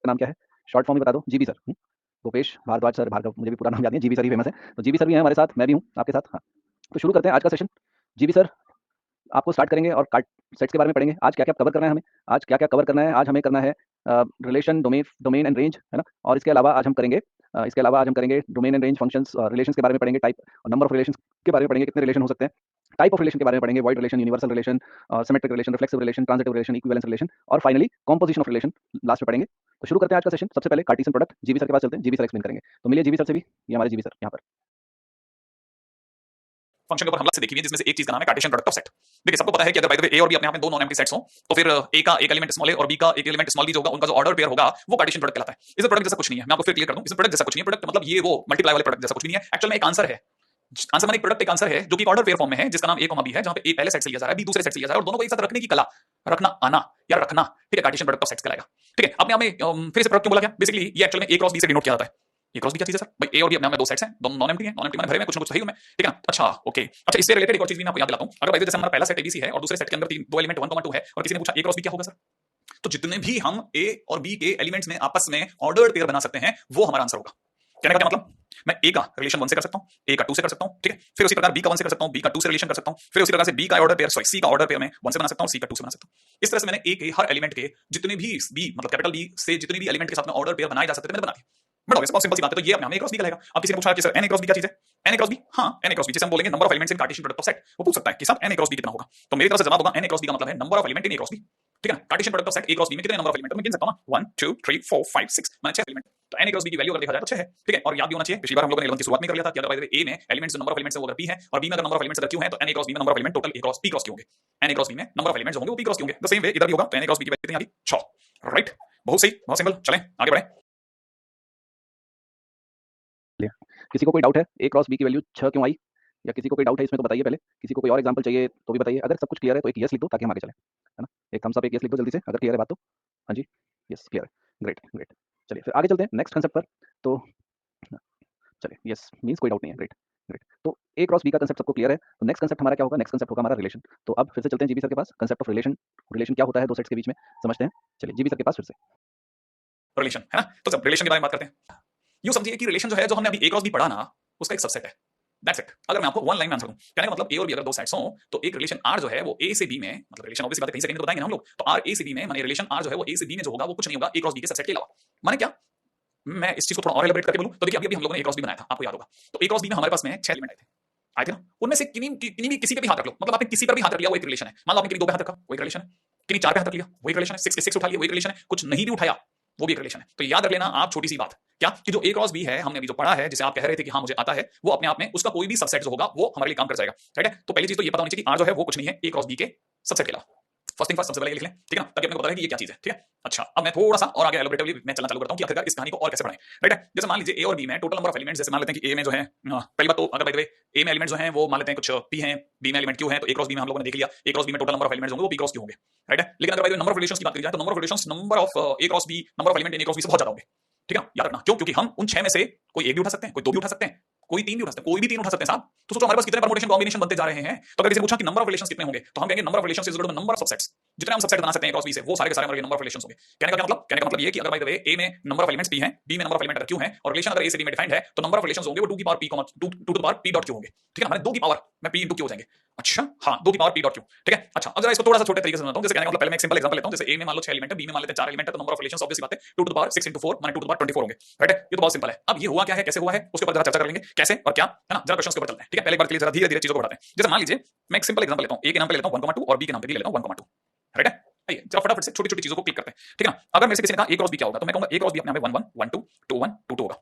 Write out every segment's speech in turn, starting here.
का नाम क्या है? शॉर्ट फॉर्म में बता दो। GB sir. Bhupesh Bhardwaj sir, Bhargav, मुझे भी पूरा नाम याद नहीं है, जीबी सर ही फेमस है। तो जीबी सर भी हैं हमारे साथ, मैं भी हूँ आपके साथ। हाँ, तो शुरू करते हैं आज का सेशन। जीबी सर आपको स्टार्ट करेंगे और कार्ड सेट्स के बारे में पढ़ेंगे। आज क्या-क्या कवर करना है हमें? आज क्या-क्या कवर करना है? आज हमें करना है रिलेशन, डोमेन एंड रेंज, है ना? और इसके अलावा आज हम करेंगे domain and range functions, relations के बारे में पढ़ेंगे, टाइप और नंबर ऑफ रिलेशंस के बारे में पढ़ेंगे, कितने रिलेशन हो सकते हैं। टाइप ऑफ रिलेशन के बारे में पढ़ेंगे, void relation, universal relation, symmetric relation, reflexive relation, transitive relation, equivalence relation और finally composition of relation last में पढ़ेंगे। तो शुरू करते हैं आज का सेशन। सबसे पहले कार्टेशियन प्रोडक्ट, जीबी सर के पास चलते हैं, जीबी सर एक्सप्लेन करेंगे। तो मिलिए जीबी सर से भी, ये हमारे जीबी सर यहाँ पर। फंक्शन के ऊपर हम लोग से देखी हुई है, जिसमें से एक चीज का नाम है कार्टेशियन प्रोडक्ट ऑफ सेट। देखिए सबको पता है कि अगर बाय द वे ए और बी अपने आप में दो नॉन एम्प्टी सेट्स हो, तो फिर ए का एक एलिमेंट स्मॉल ए और बी का एक एलिमेंट स्मॉल बी जो होगा, उनका जो ऑर्डर पेयर होगा वो कार्टेशियन प्रोडक्ट कहलाता है। इस प्रोडक्ट जैसा कुछ नहीं है, मैं आपको फिर क्लियर कर दूं, इस प्रोडक्ट जैसा कुछ नहीं है। प्रोडक्ट मतलब ये वो मल्टीप्लाई वाले प्रोडक्ट जैसा कुछ भी नहीं है। एक्चुअल में एक आंसर है। आंसर माने एक प्रोडक्ट एक आंसर है जो कि ऑर्डर पेयर फॉर्म में है, जिसका नाम a, b है, जहां पे a पहले सेट से लिया जा रहा है, b दूसरे सेट से लिया जा रहा है और दोनों को एक साथ रखने की कला, रखना आना या रखना, ठीक है, कार्टेशियन प्रोडक्ट ऑफ सेट्स कहलाएगा। ठीक है, अपने आप में फिर से प्रोडक्ट क्यों बोला गया? बेसिकली ये एक्चुअल में a क्रॉस b से डिनोट किया जाता है। ए क्रॉस बी क्या चीज है सर? भाई ए और बी अपने आप में दो सेट्स हैं, दोनों नॉन एम्प्टी हैं। नॉन एम्प्टी माने भरे में कुछ ना कुछ सही हूं मैं, ठीक है ना? अच्छा ओके। अच्छा, इससे रिलेटेड एक और चीज भी मैं आपको याद दिलाता हूं। अगर जैसे हमारा पहला सेट एबीसी है और दूसरे सेट के अंदर दो एलिमेंट 1,2 है और किसी ने पूछा ए क्रॉस बी क्या होगा सर, तो जितने भी हम ए और बी के एलिमेंट्स में आपस में ऑर्डर्ड पेयर बना सकते हैं वो हमारा आंसर होगा। कहने का क्या मतलब? मैं ए का रिलेशन 1 से कर सकता हूं, ए का 2 से कर सकता हूं, ठीक है। फिर उसी प्रकार बी का 1 से कर सकता हूं, बी का 2 से रिलेशन कर सकता हूं। फिर उसी प्रकार से बी का ऑर्डर पेयर, सॉरी सी का ऑर्डर पेयर में 1 से बना सकता हूं, सी का 2 से बना सकता हूं। इस तरह से मैंने ए के हर एलिमेंट के जितने भी बी मतलब कैपिटल बी से जितने भी एलिमेंट के साथ में ऑर्डर पेयर बनाए जा सकते थे मैंने बना दिया। बट ऑब्वियस बहुत सिंपल सी बात है, तो ये अपने आप में ए क्रॉस बी कहलाएगा। अब किसी ने पूछा कि sir n A cross B क्या चीज है? एन ए क्रॉस बी, हां एन ए क्रॉस बी जिसे हम बोलेंगे number of elements in Cartesian product of set. वो पूछ सकता है कि साहब एन ए क्रॉस बी कितना होगा? तो मेरी तरफ से जवाब होगा एन ए क्रॉस बी का मतलब है number of element in A cross B, ठीक है ना। Cartesian product of set A cross B में कितने नंबर ऑफ एलिमेंट मैं गिन सकता हूं ना, 1 2 3 4 5 6 मैंने 6 एलिमेंट। तो एन ए क्रॉस बी की वैल्यू अगर देखा जाए तो 6 है, ठीक है। और याद भी होना चाहिए, पिछली बार हम लोगों ने 11 की शुरुआत में कर लिया था कि अगर बाय द वे ए में एलिमेंट्स नंबर ऑफ एलिमेंट्स वो अगर पी है और बी में अगर नंबर ऑफ एलिमेंट्स अगर क्यू है, तो एन ए क्रॉस बी में number of element total A cross P cross Q होंगे। एन ए क्रॉस बी में नंबर ऑफ एलिमेंट्स होंगे वो पी क्रॉस क्यू होंगे। द सेम वे इधर भी होगा, तो एन ए क्रॉस बी की वैल्यू कितनी आ गई? 6, राइट। बहुत सही, बहुत सिंपल। चलें आगे बढ़ें। किसी को कोई डाउट है ए क्रॉस बी की वैल्यू 6 क्यों आई, या किसी को कोई डाउट है इसमें तो बताइए पहले। किसी को कोई और एग्जांपल चाहिए तो भी बताइए। अगर सब कुछ क्लियर है तो एक यस लिख दो ताकि हम आगे चलें, है ना। एक थम्स अप, एक यस लिख दो जल्दी से अगर क्लियर है बात तो। हाँ जी, यस क्लियर है, ग्रेट ग्रेट। चलिए फिर आगे चलते हैं नेक्स्ट कंसेप्ट पर। तो चलिए, यस मींस कोई डाउट नहीं है, ग्रेट ग्रेट। तो ए क्रॉस बी का कंसेप्ट सबको क्लियर है। तो नेक्स्ट कंसेप्ट हमारा क्या होगा? नेक्स्ट कंसेप्ट होगा हमारा रिलेशन। तो अब फिर से चलते हैं जीबी सर के पास। कंसेप्ट ऑफ रिलेशन, रिलेशन क्या होता है दो सेट्स के बीच में, समझते हैं। चलिए जीबी सर के पास फिर से। रिलेशन है ना, तो सब रिलेशन के बारे में बात करते हैं। यूं समझिए कि रिलेशन जो है, जो हमने अभी ए क्रॉस बी पढ़ा ना, उसका एक सबसेट है। That's it. अगर मैं आपको वन लाइन में आंसर दूं, कहने का मतलब ए और बी अगर दो सेट्स हो तो एक रिलेशन आर जो है वो ए से बी में, मतलब रिलेशन ऑब्वियसली बात है कहीं से कहीं तो बताएंगे ना हम लोग, तो आर ए से बी में माने रिलेशन आर जो है वो ए से बी में जो होगा वो कुछ नहीं होगा ए क्रॉस बी के सबसेट के अलावा। माने क्या? मैं इस चीज को थोड़ा और एलाबोरेट करके बोलूं तो देखिए अभी हम लोगों ने ए क्रॉस बी बनाया था, आपको याद होगा। तो ए क्रॉस बी में हमारे पास में 6 एलिमेंट आए थे ना, उनमें से किन्हीं भी किसी पे भी हाथ रख लो, मतलब आपने किसी पर भी हाथ रख लिया वो एक रिलेशन है। मान लो आपने किन्हीं 2 पे हाथ रखा वो एक रिलेशन है, किन्हीं 4 पे हाथ रख लिया वो एक रिलेशन है, 6 के 6 उठा लिया वो एक रिलेशन है, कुछ नहीं भी उठाया वो भी एक रिलेशन है। तो याद रख लेना आप छोटी सी बात, क्या कि जो ए क्रॉस बी है हमने अभी जो पढ़ा है, जिसे आप कह रहे थे कि हाँ मुझे आता है, वो अपने आप में उसका कोई भी सबसेट जो होगा वो हमारे लिए काम कर जाएगा, राइट है। तो पहली चीज तो ये पता होनी चाहिए कि आर जो है वो कुछ नहीं है ए क्रॉस बी के सबसेट के अलावा। फर्स्ट थिंग फर्स्ट, सबसे पहले ये लिख लें, ठीक है ना, ताकि अपने को पता है कि ये क्या चीज है, ठीक है। अच्छा, अब मैं थोड़ा सा और आगे एलोबरेटिवली मैं चलना चालू करता हूं कि आखिरकार इस कहानी को और कैसे बढ़ाएं, राइट है। जैसे मान लीजिए ए और बी में टोटल नंबर ऑफ एलिमेंट्स, जैसे मान लेते हैं कि ए में जो है, पहली बात तो अगर बाय द वे ए में एलिमेंट जो हैं वो मान लेते हैं कुछ पी हैं, बी में एलिमेंट क्यू है, तो ए क्रॉस बी में हम लोगों ने देख लिया ए क्रॉस बी में टोटल नंबर ऑफ एलिमेंट्स होंगे वो पी क्रॉस क्यू होंगे, राइट है। लेकिन अगर by the way number of relations की बात की जाए तो number of relations, number of A cross B, number of element in A cross B से बहुत ज्यादा होंगे, ठीक है। याद रखना क्यों? क्योंकि हम उन 6 में से कोई एक भी उठा सकते हैं, कोई 2 भी उठा सकते हैं, कोई 3 भी उठा सकते हैं, कोई भी 3 उठा सकते हैं साहब। तो सोचो हमारे पास कितने परमुटेशन कॉम्बिनेशन बनते जा रहे हैं। तो अगर किसी ने पूछा कि नंबर ऑफ रिलेशंस कितने होंगे, तो हम कहेंगे number of relations is equal to number of subsets. जितने हम सबसेट बना सकते हैं क्रॉस बी से वो सारे के सारे हमारे नंबर ऑफ रिलेशंस होंगे। कहने का क्या मतलब? कहने का मतलब ये कि अगर बाय द वे ए में नंबर ऑफ एलिमेंट्स पी हैं, बी में नंबर ऑफ एलिमेंट अगर क्यू हैं और रिलेशन अगर ए से बी में डिफाइंड है, तो नंबर ऑफ रिलेशंस होंगे वो 2 की power p 2 to the power p dot Q होंगे, ठीक है। हमारे 2 की पावर में p इनटू क्यू हो जाएंगे। अच्छा हां, 2 की पावर p डॉट क्यू, ठीक है। अच्छा, अब जरा इसको थोड़ा सा छोटे तरीके से समझाता हूं। जैसे कहने का मतलब, पहले मैं एक सिंपल एग्जांपल लेता हूं। जैसे ए में मान लो 6 एलिमेंट है, बी में मान लेते हैं 4 एलिमेंट है, तो नंबर ऑफ रिलेशंस ऑब्वियस बात है 2 टू द पावर 6 इनटू 4 माने 2 टू द पावर 24 होंगे, राइट है। ये तो बहुत सिंपल है। अब ये हुआ क्या है, कैसे हुआ है, उसके ऊपर जरा चर्चा कर लेंगे, कैसे और क्या, है ना। जरा क्वेश्चंस के ऊपर चलते हैं, ठीक है। पहले एक बार के लिए जरा धीरे-धीरे चीजों को बढ़ाते हैं। जैसे मान लीजिए मैं एक सिंपल एग्जांपल लेता हूं, ए के नाम पे लेता हूं 1,2 और बी के नाम पे भी लेता हूं 1,2, राइट है। आइए जरा फटाफट से छोटी-छोटी चीजों को क्लिक करते हैं, ठीक है ना। अगर मेरे से किसी ने कहा ए क्रॉस बी क्या होगा, तो मैं कहूंगा ए क्रॉस बी अपने आप में 1 1 1 2 2 1 2 2 होगा,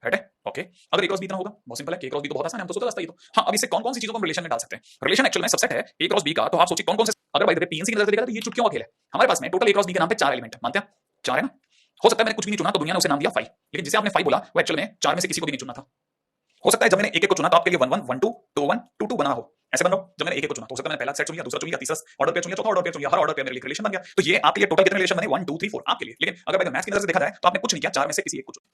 राइट है। ओके, अगर ए क्रॉस बी इतना होगा, बहुत सिंपल है, ए क्रॉस बी तो बहुत आसान है, हम तो सोचा रास्ता ये तो। हां, अब इससे कौन-कौन सी चीजों को हम रिलेशन में डाल सकते हैं। रिलेशन एक्चुअल में सबसेट है ए क्रॉस बी का, तो आप सोचिए कौन-कौन से, अगर बाय द वे पीएनसी की नजर से देखा तो ये चुटकियों का खेल है। हमारे पास में टोटल ए क्रॉस बी के नाम पे 4 एलिमेंट है, मानते हैं 4 है ना। हो सकता है मैंने कुछ भी नहीं चुना तो दुनिया ने उसे नाम दिया 5, लेकिन जिसे आपने 5 बोला वो एक्चुअल में 4 में से किसी को भी नहीं चुनना था। हो सकता है जब मैंने एक-एक को चुना तो आपके लिए 1 1 1 2 2 1 2 2 बना हो, ऐसे बन रहा हो। जब मैंने एक-एक को चुना तो हो सकता है मैंने पहला सेट चुन लिया, दूसरा चुन लिया, तीसरा ऑर्डर पेयर चुन लिया, चौथा ऑर्डर पेयर चुन लिया, हर ऑर्डर पेयर मेरे लिए रिलेशन बन गया। तो ये आपके लिए टोटल कितने रिलेशन बने? 1 2 3 4 आपके लिए। लेकिन अगर बाय द मैथ्स की नजर से देखा जाए तो आपने कुछ नहीं किया, 4 में से किसी एक को चुना।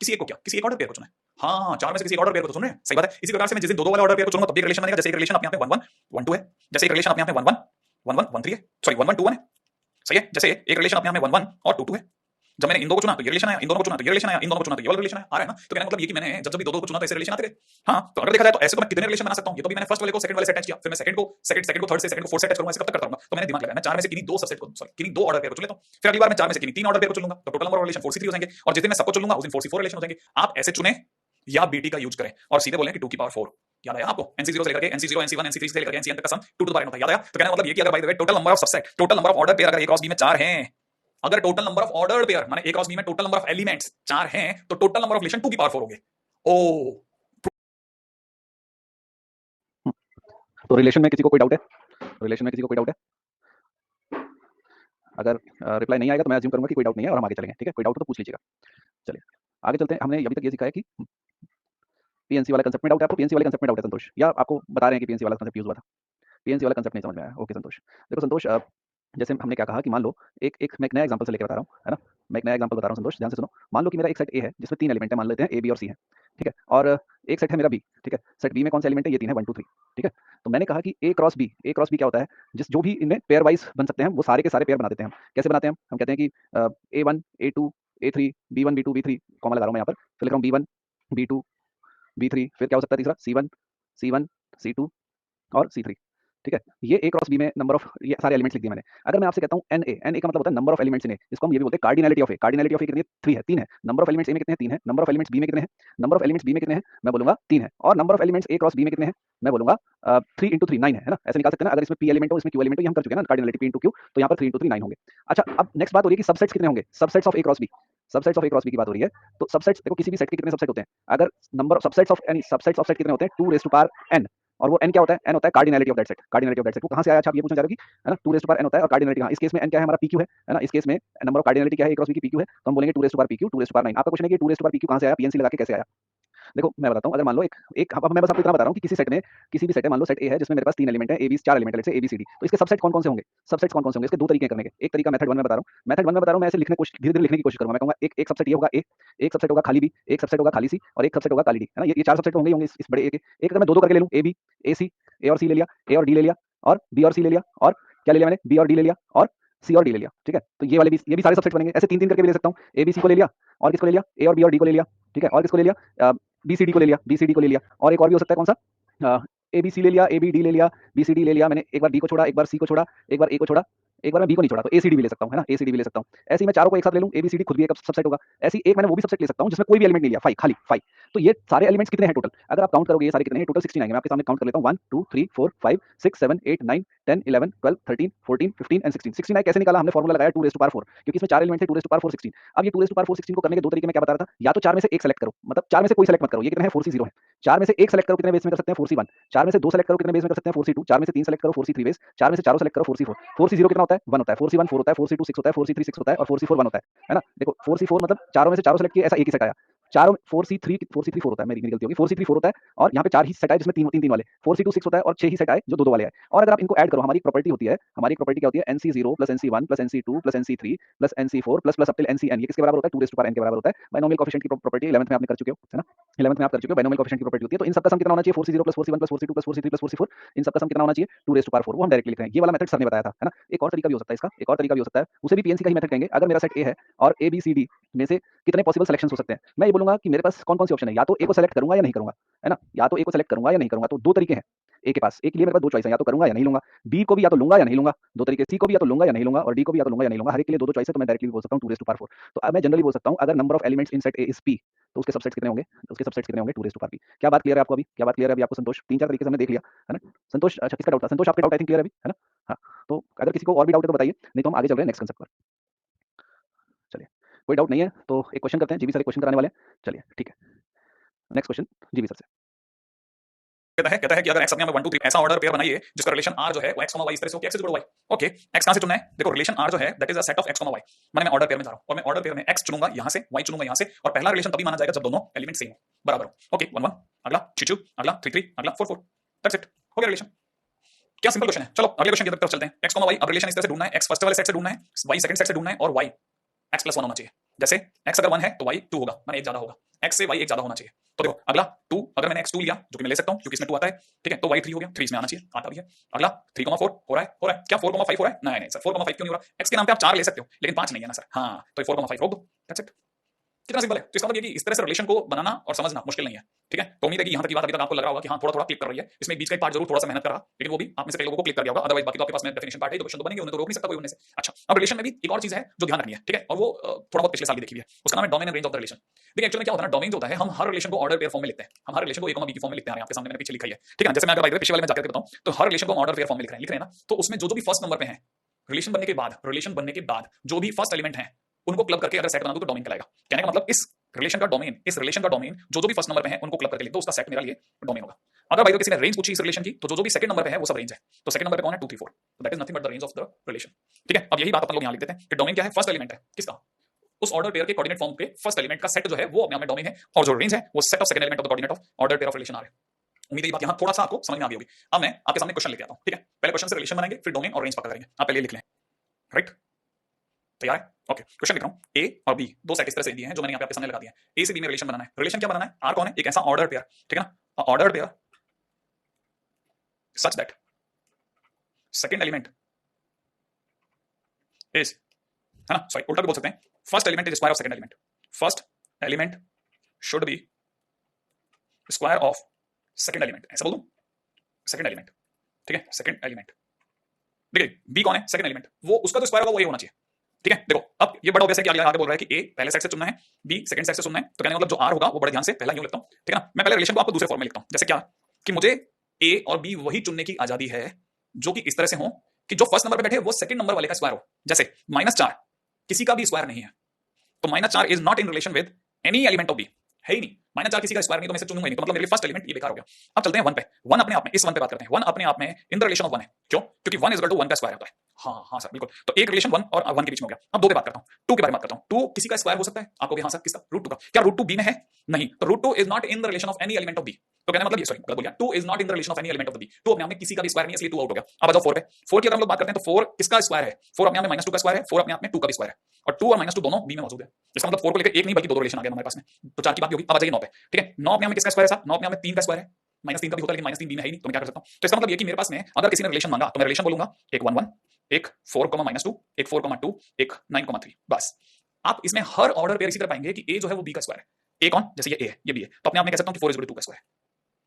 किसी एक को क्या? किसी एक ऑर्डर पेयर को चुना है। हां, 4 में से किसी एक ऑर्डर पेयर को तो चुन रहे हैं, सही बात है। इसी प्रकार से मैं जिस दिन 2 2 वाले ऑर्डर पेयर को चुनूंगा तब भी एक रिलेशन बनेगा। जैसे एक रिलेशन अपने आप में 1 1 1 2 है, जैसे एक रिलेशन अपने आप में 1 1 1 1 1 3 है, सॉरी 1 1 2 1 है, सही है। जैसे एक रिलेशन अपने आप में 1 1 और 2 2 है, जब मैंने इन दो को चुना तो ये रिलेशन आया, इन दोनों को चुना तो ये रिलेशन आया, इन दोनों को चुना तो ये वाला रिलेशन आ रहा है ना। तो कहने का मतलब ये कि मैंने जब भी दो को चुना तो ऐसे रिलेशन आते थे। हाँ, तो अगर देखा जाए तो ऐसे तो मैं कितने रिलेशन बना सकता हूँ। ये तो भी मैंने फर्स्ट वाले को सेकंड वाले से अटैच किया, फिर मैं सेकंड को थर्ड से, सेकंड को फोर्थ से अटैच करूंगा, ऐसे कब तक करता रहूंगा। तो मैंने दिमाग लगाया, मैं चार में से किन्हीं दो सबसेट को, सॉरी किन्हीं दो ऑर्डर पेयर को चुन लेता हूँ। फिर अगली बार मैं चार में से किन्हीं तीन ऑर्डर पेयर को चुन लूंगा, तो total number of relation 4c3 हो जाएंगे। और जिस दिन मैं सबको चुन लूंगा उस दिन 4c4 रिलेशन हो जाएंगे। आप ऐसे चुने या बीटी का यूज करें और सीधे बोलें कि 2 की पावर 4। याद आया आपको? NC0 से लेकर के NC0, NC1, NC3 से लेकर के NCN तक का सम 2 टू द पावर n होता है। याद आया? तो कहने का मतलब ये कि अगर by the way total number of subset, total number of order pair अगर A क्रॉस B में 4 हैं, अगर total number of order pair माने A क्रॉस B में टोटल नंबर ऑफ एलिमेंट्स 4 हैं, तो टोटल नंबर ऑफ रिलेशन 2 की power 4 होंगे। ओ तो रिलेशन में किसी को कोई डाउट है? रिलेशन में किसी को कोई डाउट है? अगर रिप्लाई नहीं आएगा तो मैं अज्यूम करूंगा कि कोई डाउट नहीं है और हम आगे चलेंगे। ठीक है, कोई डाउट हो तो पूछ लीजिएगा। चलिए आगे चलते हैं। हमने अभी तक ये सीखा है कि पीएनसी वाला कंसेप्ट में डाउट है आपको? पीएनसी वाले कंसेप्ट में डाउट है संतोष, या आपको बता रहे हैं कि पीएनसी वाला कंसेप्ट यूज हुआ था? पीएनसी वाला कंसेप्ट नहीं समझ में आया? ओके संतोष। देखो संतोष, जैसे हमने क्या कहा कि मान लो मैं एक नया एग्जांपल से लेकर बता रहा हूँ, है ना? मैं एक नया एग्जांपल बता रहा हूँ संतोष, ध्यान से सुनो। मान लो कि मेरा एक सेट ए है जिसमें 3 एलिमेंट है, मान लेते हैं ए, बी और सी है। ठीक है, और एक सेट है मेरा बी। ठीक है, सेट बी में कौन से एलिमेंट है? ये 3 है, 1 2 3। ठीक है, तो मैंने कहा कि ए क्रॉस बी क्या होता है? जिस जो भी इनमें पेयर वाइज बन सकते हैं वो सारे के सारे पेयर बना देते हैं हम। कैसे बनाते हैं हम कहते हैं कि A1 A2 A3 B1 B2 B3, comma लगा रहा हूँ मैं यहाँ पर, फिर लिख रहा हूँ B1 B2 B3, फिर क्या हो सकता है तीसरा? C1 C2 और C3। ठीक है, ये ए क्रॉस बी में नंबर ऑफ, ये सारे एलिमेंट्स लिख दिए मैंने। अगर मैं आपसे कहता हूँ एन ए का मतलब होता है number of elements in A, जिसको हम ये भी बोलते हैं cardinality of A. Cardinality of A कितनी है? 3 है, 3 है। नंबर ऑफ एलिमेंट्स ए में कितने हैं? 3 है। नंबर ऑफ एलिमेंट्स बी में कितने हैं? नंबर ऑफ एलिमेंट्स बी में कितने हैं? मैं बोलूंगा 3 है। और number of elements A cross B में कितने हैं? मैं बोलूंगा 3 इंटू 3 9 है ना? ऐसे निकाल सकते हैं ना? अगर इसमें पी एलिमेंट हो, इसमें क्यू एलिमेंट हो, ये हम कर चुके हैं ना कार्डिनैलिटी पी इंटू क्यू, तो यहाँ पर 3 इंटू 3 9 होंगे। अच्छा, अब नेक्स्ट बात हो रही है कि सबसेट्स कितने होंगे? Subsets of A cross B, subsets of A cross B की बात हो रही है। तो सबसेट्स देखो, किसी भी सेट के कितने सबसेट होते हैं? अगर number of subsets of any subsets of set कितने होते हैं? 2 रेज़ टू पावर n। और वो n क्या होता है? n होता है cardinality of that set. Cardinality of that set वो कहां से आया? अच्छा, आप ये पूछना चाह रहे हो कि है ना 2 रेज़ टू पावर n होता है और कार्डिनैलिटी, हां इस केस में n क्या है? हमारा pq है ना? इस केस में नंबर ऑफ कार्डिनैलिटी क्या है? a क्रॉस b की pq है, तो हम बोलेंगे 2 raise to power pq 2 raise to power 9। आपका क्वेश्चन है कि 2 रेज़ टू पावर pq कहां से आया? पीएनसी लगा के कैसे आया? देखो मैं बताता हूँ। अगर मान लो एक एक अब मैं बस आपको इतना बता रहा हूँ कि किसी सेट में, किसी भी सेट है, मान लो सेट ए है जिसमें मेरे पास 3 एलिमेंट है, ए बी 4 एलिमेंट है, जैसे ए बी सी डी, तो इसके सबसेट कौन कौन से होंगे? सबसेट्स कौन कौन से होंगे? इसके दो तरीके हैं करने के। एक तरीका मेथड 1 में बता रहा हूँ, मेथड 1 में बता रहा हूँ, मैं ऐसे लिखने कोशिश धीरे धीरे लिखने की कोशिश करूंगा। मैं कहूंगा एक एक सबसेट ये होगा ए, एक सबसेट होगा खाली बी, एक सबसेट होगा खाली सी, और एक सबसेट होगा खाली डी, है ना? ये 4 सबसेट होंगे ही होंगे इस बड़े ए के। एक अगर मैं दो दो करके ले लूँ, ए बी ए सी, ए और सी ले लिया, ए और डी ले लिया, और बी और सी ले लिया, और क्या ले लिया मैंने? बी और डी ले लिया, और सी और डी ले लिया। ठीक है, तो ये वाले भी, ये भी सारे सबसेट बनेंगे। ऐसे 3 3 करके भी ले सकता हूँ। ए बी सी को ले लिया, और किसको ले लिया? ए और बी और डी को ले लिया। ठीक है, और किसको ले लिया? बी सी डी को ले लिया, बी सी डी को ले लिया। और एक और भी हो सकता है, कौन सा? ए बी सी ले लिया, ए बी डी ले लिया, बी सी डी ले लिया मैंने। एक बार डी को छोड़ा, एक बार सी को छोड़ा, एक बार ए को छोड़ा, एक बार मैं बी को नहीं छोड़ा, तो ए सी डी भी ले सकता हूँ, है ना? ए सी डी भी ले सकता हूँ। ऐसे ही मैं चारों को एक साथ ले लूँ, ए बी सी डी खुद भी एक सबसेट होगा। ऐसे ही एक मैंने वो भी सबसेट ले सकता हूँ जिसमें कोई भी एलिमेंट नहीं लिया, 5 खाली 5। तो ये सारे एलिमेंट्स कितने हैं टोटल? अगर आप काउंट करोगे ये सारे कितने हैं टोटल? 16 आएंगे। मैं आपके सामने काउंट कर लेता हूँ। 1 2 3 4 5 6 7 8 9 10 11 12 13 14 15 एंड 16। 16 कैसे निकाला हमने? फॉर्मूला लगाया 2 रेज़ टू पावर 4, क्योंकि इसमें 4 एलिमेंट थे। 2 रेज़ टू पावर 4 16। अब ये 2 रेज़ टू पावर 4 16 को करने के दो तरीके मैं क्या बता रहा था, या तो 4 में से एक सेलेक्ट करो, मतलब 4 में से कोई सेलेक्ट मत करो। ये कितने हैं? 4c0 है। 4 में से एक सेलेक्ट करो, कितने बेस में कर सकते हैं? 4c1। 4 में से दो सेलेक्ट करो, कितने बेस में कर सकते हैं? 4c2। 4 में से तीन सेलेक्ट करो, 4c3 बेस। 4 में से चारों सेलेक्ट करो, 4c4। 4c0 कितना होता है? 1 होता है। 4c1 4 होता है, 4c2 6 होता है, 4c3 6 होता है, और 4c4 1 होता है ना? देखो 4c4 मतलब चारों में से चारों सेलेक्ट किए, ऐसा एक ही सेट आया। चारों 4c3 4 होता है, मेरी गलती होगी। 4c3 4 होता है, और यहाँ पे 4 ही सेट आए जिसमें 3 3 वाले। 4c2 6 होता है, और 6 ही सेट आए जो 2 2 वाले आए। और अगर आप इनको ऐड करो, हमारी प्रॉपर्टी होती है, हमारी प्रॉपर्टी क्या होती है? nc0 plus nc1 plus nc2 plus nc3 plus nc4 plus plus up till ncn। ये किसके बराबर होता है? 2 रेज़ टू पावर n के बराबर होता है। बाइनोमियल कोएफिशिएंट की प्रॉपर्टी 11th में आपने कर चुके हो, है ना? 11th में आप कर चुके हो। बाइनोमियल कोएफिशिएंट की प्रॉपर्टी होती है। तो इन सबका सम कितना होना चाहिए? 4c0 plus 4c1 plus 4c2 plus 4c3 plus 4c4। इन सबका सम कितना होना चाहिए? 2 रेज़ टू पावर 4। वो हम डायरेक्टली लिख रहे हैं। ये वाला मेथड सर ने बताया था, है ना? एक और तरीका भी हो सकता है इसका, एक और तरीका भी हो सकता है, उसे भी पीएनसी का ही मेथड कहेंगे। अगर मेरा सेट ए है और ए बी सी डी में से कितने पॉसिबल सिलेक्शंस हो सकते हैं, मैं ये बोलूंगा कि मेरे पास कौन कौन सी ऑप्शन है, या तो ए को सेलेक्ट करूंगा या नहीं करूंगा, है ना? या तो ए को सेलेक्ट करूंगा या नहीं करूंगा। तो दो तरीके हैं ए के पास। ए के लिए मेरे पास दो चॉइस है, या तो करूंगा या नहीं लूंगा। बी को भी या तो लूंगा या नहीं लूंगा, दो तरीके। सी को भी या तो लूंगा या नहीं लूंगा, और डी को भी या तो लूंगा या नहीं लूंगा। हर एक के लिए दो दो चॉइस है, तो मैं डायरेक्टली बोल सकता हूँ 2 रेज़ टू पावर 4। तो अब मैं जनरली बोल सकता हूँ, अगर number of elements in set A is P, तो उसके सबसेट्स कितने होंगे? उसके सबसेट्स कितने होंगे? 2 रेज़ टू पावर पी। क्या बात क्लियर है आपको? अभी क्या बात क्लियर है? अभी आपको संतोष? 3 4 तरीके से हमने देख लिया, है ना? संतोष, अच्छा किसका डाउट था? संतोष आपका डाउट आई थिंक क्लियर है अभी, है ना? हाँ, तो अगर किसी को और भी डाउट है तो बताइए, नहीं तो हम आगे चल रहे हैं नेक्स्ट कंसेप्ट पर। चलिए, कोई डाउट नहीं है तो एक क्वेश्चन करते हैं। जीबी सर एक क्वेश्चन कराने वाले हैं। चलिए ठीक है, नेक्स्ट क्वेश्चन जीबी सर से। कहता है कि अगर x अपने आप में 1 2 3 ऐसा ऑर्डर पेयर बनाइए जिसका रिलेशन r जो है वो x, y इस तरह से हो कि x equal to y। Okay, x कहां से चुनना है? देखो रिलेशन r जो है that is a set of x, y। माने मैं ऑर्डर पेयर में जा रहा हूं, और मैं ऑर्डर पेयर में x चुनूंगा यहां से, y चुनूंगा यहां से, और पहला रिलेशन तभी माना जाएगा जब दोनों एलिमेंट सेम हो, बराबर हो। ओके, 1 1 अगला 2 2 अगला 3 3 अगला 4 4। दैट्स इट, हो गया रिलेशन। क्या सिंपल क्वेश्चन है। चलो अगले क्वेश्चन की तरफ चलते हैं। x, y अब रिलेशन इस तरह से ढूंढना है। x फर्स्ट वाले सेट से ढूंढना है, y सेकंड सेट से ढूंढना है, और y x प्लस 1 होना चाहिए। जैसे x अगर 1 है तो y 2 होगा, माने 1 ज्यादा होगा, x से y 1 ज्यादा होना चाहिए। तो देखो अगला 2, अगर मैंने x 2 लिया जो कि मैं ले सकता हूं क्योंकि इसमें 2 आता है, ठीक है, तो y 3 हो गया, 3 इसमें आना चाहिए, आता भी है। अगला 3,4 हो रहा है क्या 4,5 हो रहा है? नहीं नहीं सर 4,5 क्यों नहीं हो रहा? x के नाम पे आप 4 ले सकते हो लेकिन 5 नहीं है ना सर। हाँ तो 4,5 रोक दो, दैट्स इट। कितना सिंपल है। तो इसका मतलब ये कि इस तरह से रिलेशन को बनाना और समझना मुश्किल नहीं है, ठीक है। तो उम्मीद है कि यहाँ तक की बात अभी तक आपको लग रहा होगा कि हाँ थोड़ा थोड़ा क्लिक कर रही है, इसमें बीच का एक पार्ट जरूर थोड़ा सा मेहनत कर रहा, लेकिन वो भी आप में से कई लोगों को क्लिक कर गया होगा, अदरवाइज बाकी तो आपके पास में डेफिनेशन पार्ट है, तो क्वेश्चन तो बनेंगे, उन्हें तो रोक नहीं सकता कोई उनमें से। अच्छा अब रिलेशन में भी एक और चीज है जो ध्यान रखनी है, ठीक है, और वो थोड़ा बहुत पिछले साल भी देखी हुई है, उसका नाम है domain and range of the relation. देखिए एक्चुअली क्या होता है ना, डोमेन जो होता है, हम हर रिलेशन को ऑर्डर पेयर फॉर्म में लिखते हैं, हम हर रिलेशन को ए बी की फॉर्म में लिखते हैं, आपके सामने मैंने पीछे लिखा है, ठीक है। जैसे मैं अगर बाय द वे पिछले वाले में जाकर बताऊं तो हर रिलेशन को ऑर्डर पेयर फॉर्म में लिख रहे हैं ना, तो उसमें जो भी फर्स्ट नंबर पे है रिलेशन बनने के बाद जो भी फर्स्ट एलिमेंट है उनको क्लब करके अगर सेट बना दो तो डोमेन कहलाएगा। कहने का मतलब इस रिलेशन का डोमेन जो भी फर्स्ट नंबर पे है उनको क्लब करके लिख दो, उसका सेट मेरा लिए डोमेन होगा। अगर भाई किसी ने रेंज पूछी इस रिलेशन की तो जो भी सेकंड नंबर पे है वो सब रेंज है, तो सेकंड नंबर पे कौन है 2 3 4, तो that is nothing but the range of the relation, ठीक है। अब यही बात अपन लोग यहां लिख देते हैं कि डोमेन क्या है, फर्स्ट एलिमेंट है किसका, उस ऑर्डर पेयर के कोऑर्डिनेट फॉर्म पे फर्स्ट एलिमेंट का सेट जो है वो अपने आप में डोमेन है, और जो रेंज है वो set of second element of the coordinate of order pair of relation आ रहे हैं। उम्मीद है ये बात यहां थोड़ा सा आपको समझ में आ गई होगी। अब मैं आपके सामने क्वेश्चन लेके आता हूं, ठीक है। पहले क्वेश्चन से रिलेशन बनाएंगे फिर डोमेन और रेंज पता करेंगे, आप पहले लिख लें, राइट। तैयार है? ओके क्वेश्चन लिख रहा हूं, ए और बी दो सेट इस तरह से दिए हैं जो मैंने यहां पे आपके सामने लगा दिए हैं। ए से बी में रिलेशन बनाना है, रिलेशन क्या बनाना है, आर कौन है, एक ऐसा ऑर्डर पेयर, ठीक है ना, order pair such that second element is, है ना, सॉरी उल्टा भी बोल सकते हैं, first element is square of second element, first element should be square of second element, ऐसा बोल दूं, सेकंड एलिमेंट, ठीक है, सेकंड एलिमेंट। देखिए बी कौन है, सेकंड एलिमेंट, वो उसका तो स्क्वायर होगा वो ये होना चाहिए, ठीक है। देखो अब ये बड़ा ऑब्वियस है कि आगे बोल रहा है कि ए पहले सेट से चुनना है, बी सेकंड सेट से चुनना है, तो कहने का मतलब जो आर होगा वो बड़े ध्यान से पहला यूं लिखता हूं, ठीक है ना। मैं पहले रिलेशन को आपको दूसरे फॉर्म में लिखता हूं, जैसे क्या कि मुझे ए और बी वही चुनने की आजादी है जो कि इस तरह से हो कि जो फर्स्ट नंबर पे बैठे वो सेकंड नंबर वाले का स्क्वायर हो। जैसे -4 किसी का भी स्क्वायर नहीं है, तो -4 is not in relation with any element of B, है ही नहीं, -4 किसी का स्क्वायर नहीं, तो मैं इसे चुनूंगा नहीं, तो मतलब मेरे लिए फर्स्ट एलिमेंट ये बेकार हो गया। अब चलते हैं 1 पे, 1 अपने आप में, इस 1 पे बात करते हैं, 1 अपने आप में इन द रिलेशन ऑफ 1 है, क्यों, क्योंकि 1 इज इक्वल टू 1 का स्क्वायर होता है। हाँ हाँ सर बिल्कुल, तो एक रिलेशन 1 और 1 के बीच में हो गया। अब 2 पे बात करता हूं, 2 के बारे में बात करता हूं, 2 किसी का स्क्वायर हो सकता है, आपको भी हाँ सर किसका, √2 का, क्या √2 बी में है, नहीं, तो √2 is not in the relation of any element of B, तो कहने मतलब ये, सॉरी गलत बोल गया, 2 is not in the relation of any element of the B, 2 अपने आप में किसी का भी स्क्वायर नहीं है, इसलिए 2 आउट हो गया। अब आ जाओ 4 पे, 4 की अगर हम लोग बात करते हैं तो 4 किसका स्क्वायर है, 4 अपने आप में -2 का स्क्वायर है, 4 अपने आप में 2 का भी स्क्वायर है, और 2 और -2 दोनों बी में मौजूद है, इसका मतलब 4 को लेकर एक नहीं बल्कि दो रिलेशन आ गया हमारे पास में, तो 4 की बात भी होगी। अब आ जाइए 9 पे, ठीक है, 9 अपने आप में किसका स्क्वायर है साहब, 9 अपने आप में 3 का स्क्वायर है, -3 का भी होता है लेकिन -3 बी में है ही नहीं, तो मैं क्या कर सकता हूं, तो इसका मतलब ये कि मेरे पास में अगर किसी ने रिलेशन मांगा तो मैं रिलेशन बोलूंगा एक 1 1, एक 4, -2, एक 4, 2, एक 9, 3, बस। आप इसमें हर ऑर्डर पेयर इसी तरह पाएंगे कि ए जो है वो बी का स्क्वायर है, ए कौन, जैसे ये ए है ये बी है, तो अपने आप में कह सकता हूं कि 4 इज 2 का स्क्वायर।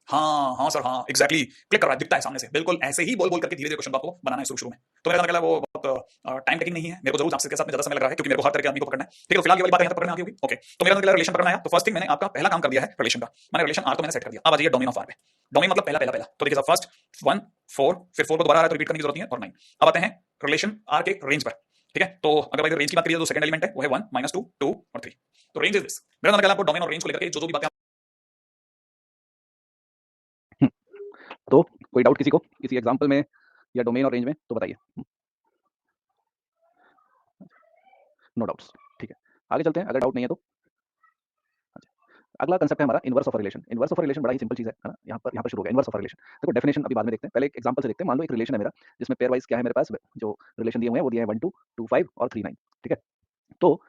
हाँ हाँ सर हाँ एग्जैक्टली क्लिक कर रहा है, दिखता है सामने से, बिल्कुल ऐसे ही बोल बोल करके धीरे धीरे क्वेश्चन आपको बनाना है शुरू में। तो मेरा कहना वो बहुत टाइम टेकिंग नहीं है, मेरे को जरूर आपसे के साथ में ज्यादा समय लग रहा है क्योंकि मेरे को हर तरह के आदमी को पकड़ना है, ठीक है। तो फिलहाल ये वाली बात यहाँ तक पकड़ना होगी, ओके। तो मेरा रिलेशन पकड़ना है, तो फर्स्ट थिंग मैंने आपका पहला काम कर दिया है रिलेशन का, मैंने रिलेशन आर तो मैंने सेट कर दिया। अब आ जाइए डोमेन ऑफ आर पे, डोमेन मतलब पहला पहला पहला, तो देखिए फर्स्ट 1 4, फिर 4 को दोबारा आ रहा है तो रिपीट करने की जरूरत नहीं है, और 9। अब आते हैं रिलेशन आर के रेंज पर, ठीक है। तो अगर भाई रेंज की बात करिए तो सेकंड एलिमेंट है वो है 1 -2 2 और 3, तो रेंज इज दिस। मेरा मतलब आपको डोमेन और रेंज को लेकर जो भी बातें, तो कोई डाउट किसी को किसी एग्जांपल में या डोमेन और रेंज में तो बताइए। नो डाउट्स, ठीक है। आगे चलते हैं, अगर डाउट नहीं है तो। अगला कंसेप्ट है हमारा inverse of relation. Inverse of relation बड़ा ही सिंपल चीज है ना, यहाँ पर शुरू हो गया इनवर्स ऑफ रिलेशन। देखो डेफिनेशन अभी बाद में देखते हैं, पहले एक एग्जांपल से देखते हैं। मान लो एक रिलेशन है मेरा जिसमें पेयर वाइज क्या है मेरे पास, जो रिलेशन दिए हुए हैं वो दिए हैं 1 2 2 5 और 3 9, ठीक है। तो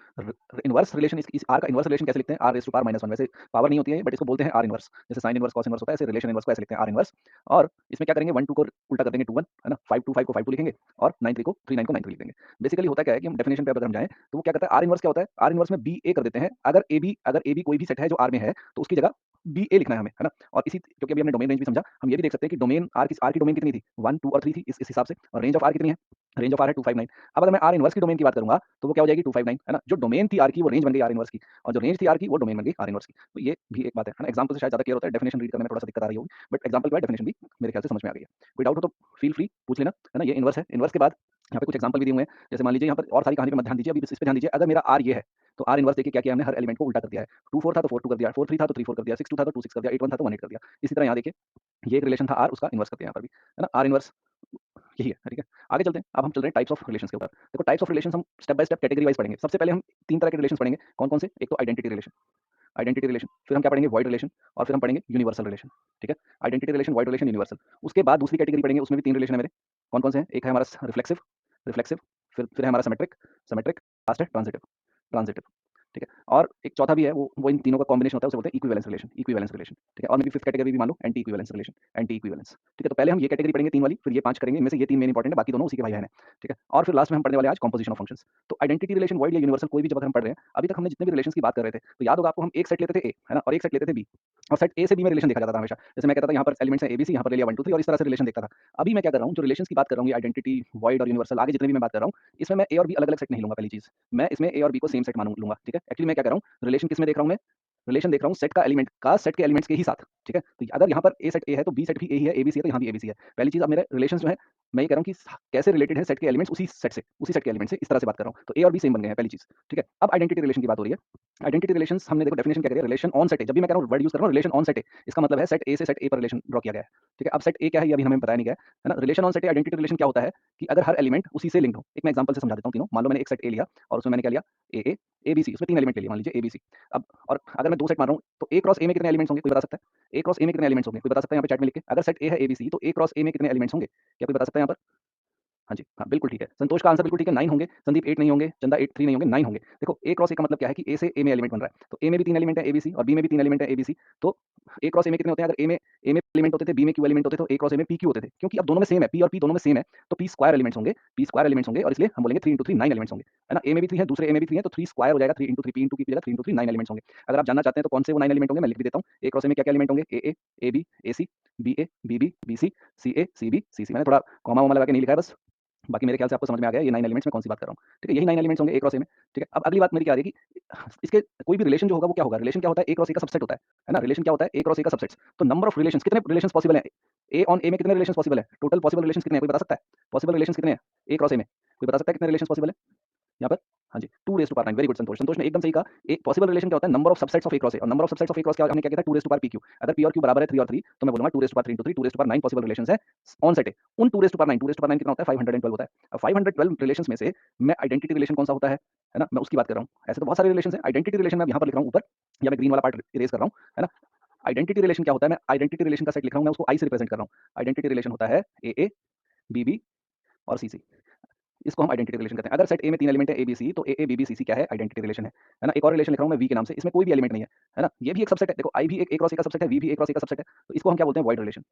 इनवर्स रिलेशन, इस आर का इनवर्स रिलेशन कैसे लिखते हैं, आर रेज़ टू पावर -1, वैसे पावर नहीं होती है बट इसको बोलते हैं आर इनवर्स, जैसे साइन इनवर्स कॉस इनवर्स होता है, ऐसे रिलेशन इनवर्स को ऐसे लिखते हैं आर इनवर्स। और इसमें क्या करेंगे, 1 2 को उल्टा कर देंगे 2 1, है ना, 5 2 5 को 5 2 लिखेंगे, और 9 3 को 3 9 को 9 3 लिख देंगे। बेसिकली होता क्या है कि हम डेफिनेशन पे अगर हम जाएं तो वो क्या करता है, आर इनवर्स क्या होता है, आर इनवर्स में बी ए कर देते हैं। अगर ए बी कोई भी सेट है जो आर में है तो उसकी जगह बी ए लिखना है हमें, है ना। और इसी, क्योंकि अभी हमने डोमेन रेंज भी समझा, हम ये भी देख सकते हैं कि डोमेन आर की डोमेन कितनी थी, 1 2 और 3 थी इस हिसाब से, और रेंज ऑफ आर कितनी है, रेंज ऑफ आर है 259। अब अगर मैं आर इनवर्स की डोमेन की बात करूंगा तो वो क्या हो जाएगी 259, है ना। जो डोमेन थी आर की वो रेंज बन गई आर इनवर्स की, और जो रेंज थी आर की वो डोमेन बन गई आर इनवर्स की। तो ये भी एक बात है ना। एग्जांपल से शायद ज्यादा क्लियर होता है, डेफिनेशन रीड करने में थोड़ा सा दिक्कत आ रही होगी, बट एग्जांपल के बाद डेफिनेशन भी मेरे ख्याल से समझ में आ गई है। कोई डाउट हो तो फील फ्री पूछ लेना, है ना। ये इनवर्स है, इनवर्स के बाद यहाँ पे कुछ एग्जांपल भी दिए हुए हैं, जैसे मान लीजिए यहाँ पर और सारी कहानी पे मत ध्यान दीजिए, अभी इस पे ध्यान दीजिए। अगर मेरा आर ये है तो आर इनवर्स देखिए क्या किया हमने, हर एलिमेंट को उल्टा कर दिया है। 2 4 था तो 4 2 कर दिया, 4 3 था तो 3 4 कर दिया, 6 2 था तो 2 6 कर दिया, 8 1 था तो 1 8 कर दिया। इसी तरह यहाँ देखिए ये एक रिलेशन था आर, उसका इनवर्स करते हैं यहाँ पर भी, है ना। आर इनवर्स यही है, ठीक है। आगे चलते हैं, अब हम चल रहे हैं टाइप्स ऑफ रिलेशंस के ऊपर। देखो टाइप्स ऑफ रिलेशंस हम step by step category wise पढ़ेंगे। सबसे पहले हम 3 तरह के रिलेशंस पढ़ेंगे, कौन-कौन से, एक तो आइडेंटिटी रिलेशन, आइडेंटिटी रिलेशन, फिर हम क्या पढ़ेंगे, वॉइड रिलेशन, और फिर हम पढ़ेंगे यूनिवर्सल रिलेशन, ठीक है। Identity relation, void relation, universal. उसके बाद दूसरी कैटेगरी पढ़ेंगे, उसमें भी 3 रिलेशन है मेरे, कौन-कौन से हैं, एक है हमारा रिफ्लेक्सिव, रिफ्लेक्सिव, फिर है हमारा सिमेट्रिक, सिमेट्रिक, लास्ट है ट्रांजिटिव। ट्रांजिटिव, ठीक है। और एक चौथा भी है, वो इन तीनों का कॉम्बिनेशन होता है, उसे बोलते हैं इक्विवेलेंस रिलेशन, इक्विवेलेंस रिलेशन, ठीक है। और मे बी फिफ्थ कैटेगरी भी मान लो anti equivalence relation, anti equivalence, ठीक है। तो पहले हम ये कैटेगरी पढ़ेंगे 3 वाली, फिर ये 5 करेंगे, इनमें से ये 3 मेन इंपॉर्टेंट है, बाकी दोनों उसी के भाई-बहन हैं, ठीक है। और फिर लास्ट में हम पढ़ने वाले हैं आज कंपोजिशन ऑफ फंक्शंस। तो आइडेंटिटी रिलेशन वॉइड या यूनिवर्सल कोई भी जब अगर हम पढ़ रहे हैं, अभी तक हमने जितने भी रिलेशंस की बात कर रहे थे, तो याद होगा आपको हम एक सेट लेते थे ए, है ना? और एक सेट लेते थे बी, और सेट ए से बी में रिलेशन देखा जाता था हमेशा। जैसे मैं कहता था यहाँ पर एलिमेंट्स हैं एबीसी, यहाँ पर ले लिया 1 2 3 और इस तरह से रिलेशन देखता था। अभी मैं क्या कर रहा हूँ, जो रिलेशंस की बात कर रहा हूँ, ये आइडेंटिटी, वॉइड और यूनिवर्सल आगे जितने भी मैं बात कर रहा हूँ, इसमें मैं ए और बी अलग-अलग सेट नहीं लूँगा पहली चीज़। मैं इसमें ए और बी को सेम सेट लूँगा, ठीक है। एक्चुअली मैं क्या कर रहा हूँ, रिलेशन किसमें देख रहा हूँ मैं? रिलेशन देख रहा हूँ सेट का एलिमेंट का सेट के एलिमेंट्स के ही साथ, ठीक है। तो अगर यहाँ पर ए सेट ए है तो बी सेट भी ए ही है, एबीसी है तो यहाँ भी एबीसी है। पहली चीज़, अब मेरे रिलेशंस जो है, मैं ये कह रहा हूँ कि कैसे रिलेटेड है सेट के एलिमेंट्स उसी सेट से, उसी सेट के एलिमेंट से, इस तरह से बात कर रहा हूँ। तो ए और बी सेम बन गए हैं, पहली चीज़, ठीक है। अब आइडेंटिटी रिलेशन की बात हो रही है। आइडेंटिटी रिलेशंस हमने देखो डेफिनेशन क्या करी है, रिलेशन ऑन सेट ए। जब भी मैं कह रहा हूँ वर्ड यूज़ कर रहा हूँ रिलेशन ऑन सेट ए, इसका मतलब है सेट ए से सेट ए पर रिलेशन ड्रॉ किया गया है, ठीक है। अब सेट ए क्या है ये अभी हमें बताया नहीं गया है ना। Relation on set A identity relation क्या होता है कि अगर हर एलिमेंट उसी से लिंक्ड हो। एक मैं एग्जांपल से समझा देता हूँ तीनों। मान लो मैंने एक सेट ए लिया और उसमें मैंने क्या लिया, ए ए बी सी, उसमें 3 एलिमेंट ले लिए, मान लीजिए ए बी सी। अब और अगर मैं 2 सेट मान रहा हूँ तो ए क्रॉस ए में कितने एलिमेंट्स होंगे, कोई बता सकता है? ए क्रॉस ए में कितने एलिमेंट्स होंगे, कोई बता सकता है यहाँ पे चैट में लिख के? अगर सेट ए है ए बी सी तो ए क्रॉस ए में कितने एलिमेंट्स होंगे, क्या कोई बता सकता है यहाँ पर? हाँ जी, हाँ, बिल्कुल ठीक है। संतोष का आंसर बिल्कुल ठीक है, 9 होंगे। संदीप 8 नहीं होंगे, चंदा 8 3 नहीं होंगे, 9 होंगे। देखो ए क्रॉस ए का मतलब क्या है कि ए से ए में एलिमेंट बन रहा है। तो ए में भी 3 एलिमेंट है एबीसी और बी में भी 3 एलिमेंट है एबीसी। तो ए क्रॉस ए में कितने होते हैं? अगर ए में एलिमेंट होते थे, बी में क्यू एलिमेंट होते तो ए क्रॉस ए में पी क्यू होते थे। क्योंकि अब दोनों में सेम है, पी और पी दोनों में सेम है, तो पी स्क्वायर एलिमेंट्स होंगे, पी स्क्वायर एलिमेंट्स होंगे और इसलिए हम बोलेंगे 3 into 3 9 एलिमेंट्स होंगे, है ना? ए में भी 3 है, दूसरे ए में भी 3 है तो 3 स्क्वायर हो जाएगा, 3 into 3 पी into की जगह 3 into 3 9 एलिमेंट्स होंगे। अगर आप जानना चाहते हैं तो कौन से वो 9 एलिमेंट होंगे, मैं लिख भी देता हूँ। ए क्रॉस ए में क्या-क्या एलिमेंट होंगे? A B, A C, B A, B B, B C, C A, C B, C C. मैंने थोड़ा कॉमा-वॉमा लगा के नहीं लिखा है बस। बाकी मेरे ख्याल से आपको समझ में आ गया ये 9 एलिमेंट्स में कौन सी बात कर रहा हूँ, ठीक है। यही 9 एलिमेंट्स होंगे ए क्रॉस ए में, ठीक है। अब अगली बात मेरी क्या आ रही है कि इसके कोई भी रिलेशन जो होगा वो क्या होगा? रिलेशन क्या होता है? ए क्रॉस ए का सबसेट होता है ना? रिलेशन क्या होता है? ए क्रॉस ए का सबसेट्स। तो नंबर ऑफ रिलेशंस, कितने रिलेशंस पॉसिबल हैं? ए ऑन ए में कितने रिलेशंस पॉसिबल हैं? टोटल पॉसिबल रिलेशंस कितने हैं, कोई बता सकता है? पॉसिबल रिलेशंस कितने हैं ए क्रॉस ए में? कोई बता सकता है कितने रिलेशंस पॉसिबल हैं यहाँ पर? हाँ जी, 2 raise to power 9, very good Santosh. Santosh ने एकदम सही कहा। एक पॉसिबल रिलेशन क्या होता है? Number of subsets of A cross A, और number of subsets of A cross क्या हमने क्या किया था? 2 raise to power P Q. अगर पी और क्यू बराबर है 3 और 3 तो मैं बोलूँगा 2 raise to power 3 into 3, 2 raise to power 9 possible relations हैं ऑन सेट ए। उन 2 raise to power 9, 2 raise to power 9 कितना होता है? 512 होता है। अब 512 रिलेशंस में से मैं आइडेंटिटी रिलेशन कौन सा होता है ना? मैं उसकी बात कर रहा हूँ। ऐसे तो बहुत सारे रिलेशंस हैं। आइडेंटिटी रिलेशन मैं यहाँ पर लिख रहा हूँ ऊपर, या मैं ग्रीन वाला पार्ट इरेज़ कर रहा हूँ, है ना? आइडेंटिटी रिलेशन क्या होता है? मैं आइडेंटिटी रिलेशन का सेट लिख रहा हूँ, मैं उसको आई से रिप्रेजेंट कर रहा हूँ। आइडेंटिटी रिलेशन होता है ए, बी बी और सी सी। इसको हम आइडेंटिटी रिलेशन कहते हैं। अगर सेट ए में 3 एलिमेंट है एबीसी तो ए बी बी सी सी क्या है? आइडेंटिटी रिलेशन है ना? एक और रिलेशन लिख रहा हूँ मैं वी के नाम से, इसमें कोई भी एलिमेंट नहीं है ना? ये भी एक सबसेट है। देखो आई भी एक ए क्रॉस ए का सबसेट है, वी भी ए क्रॉस ए का सबसेट है, तो इसको हम क्या बोलते हैं? Void relation.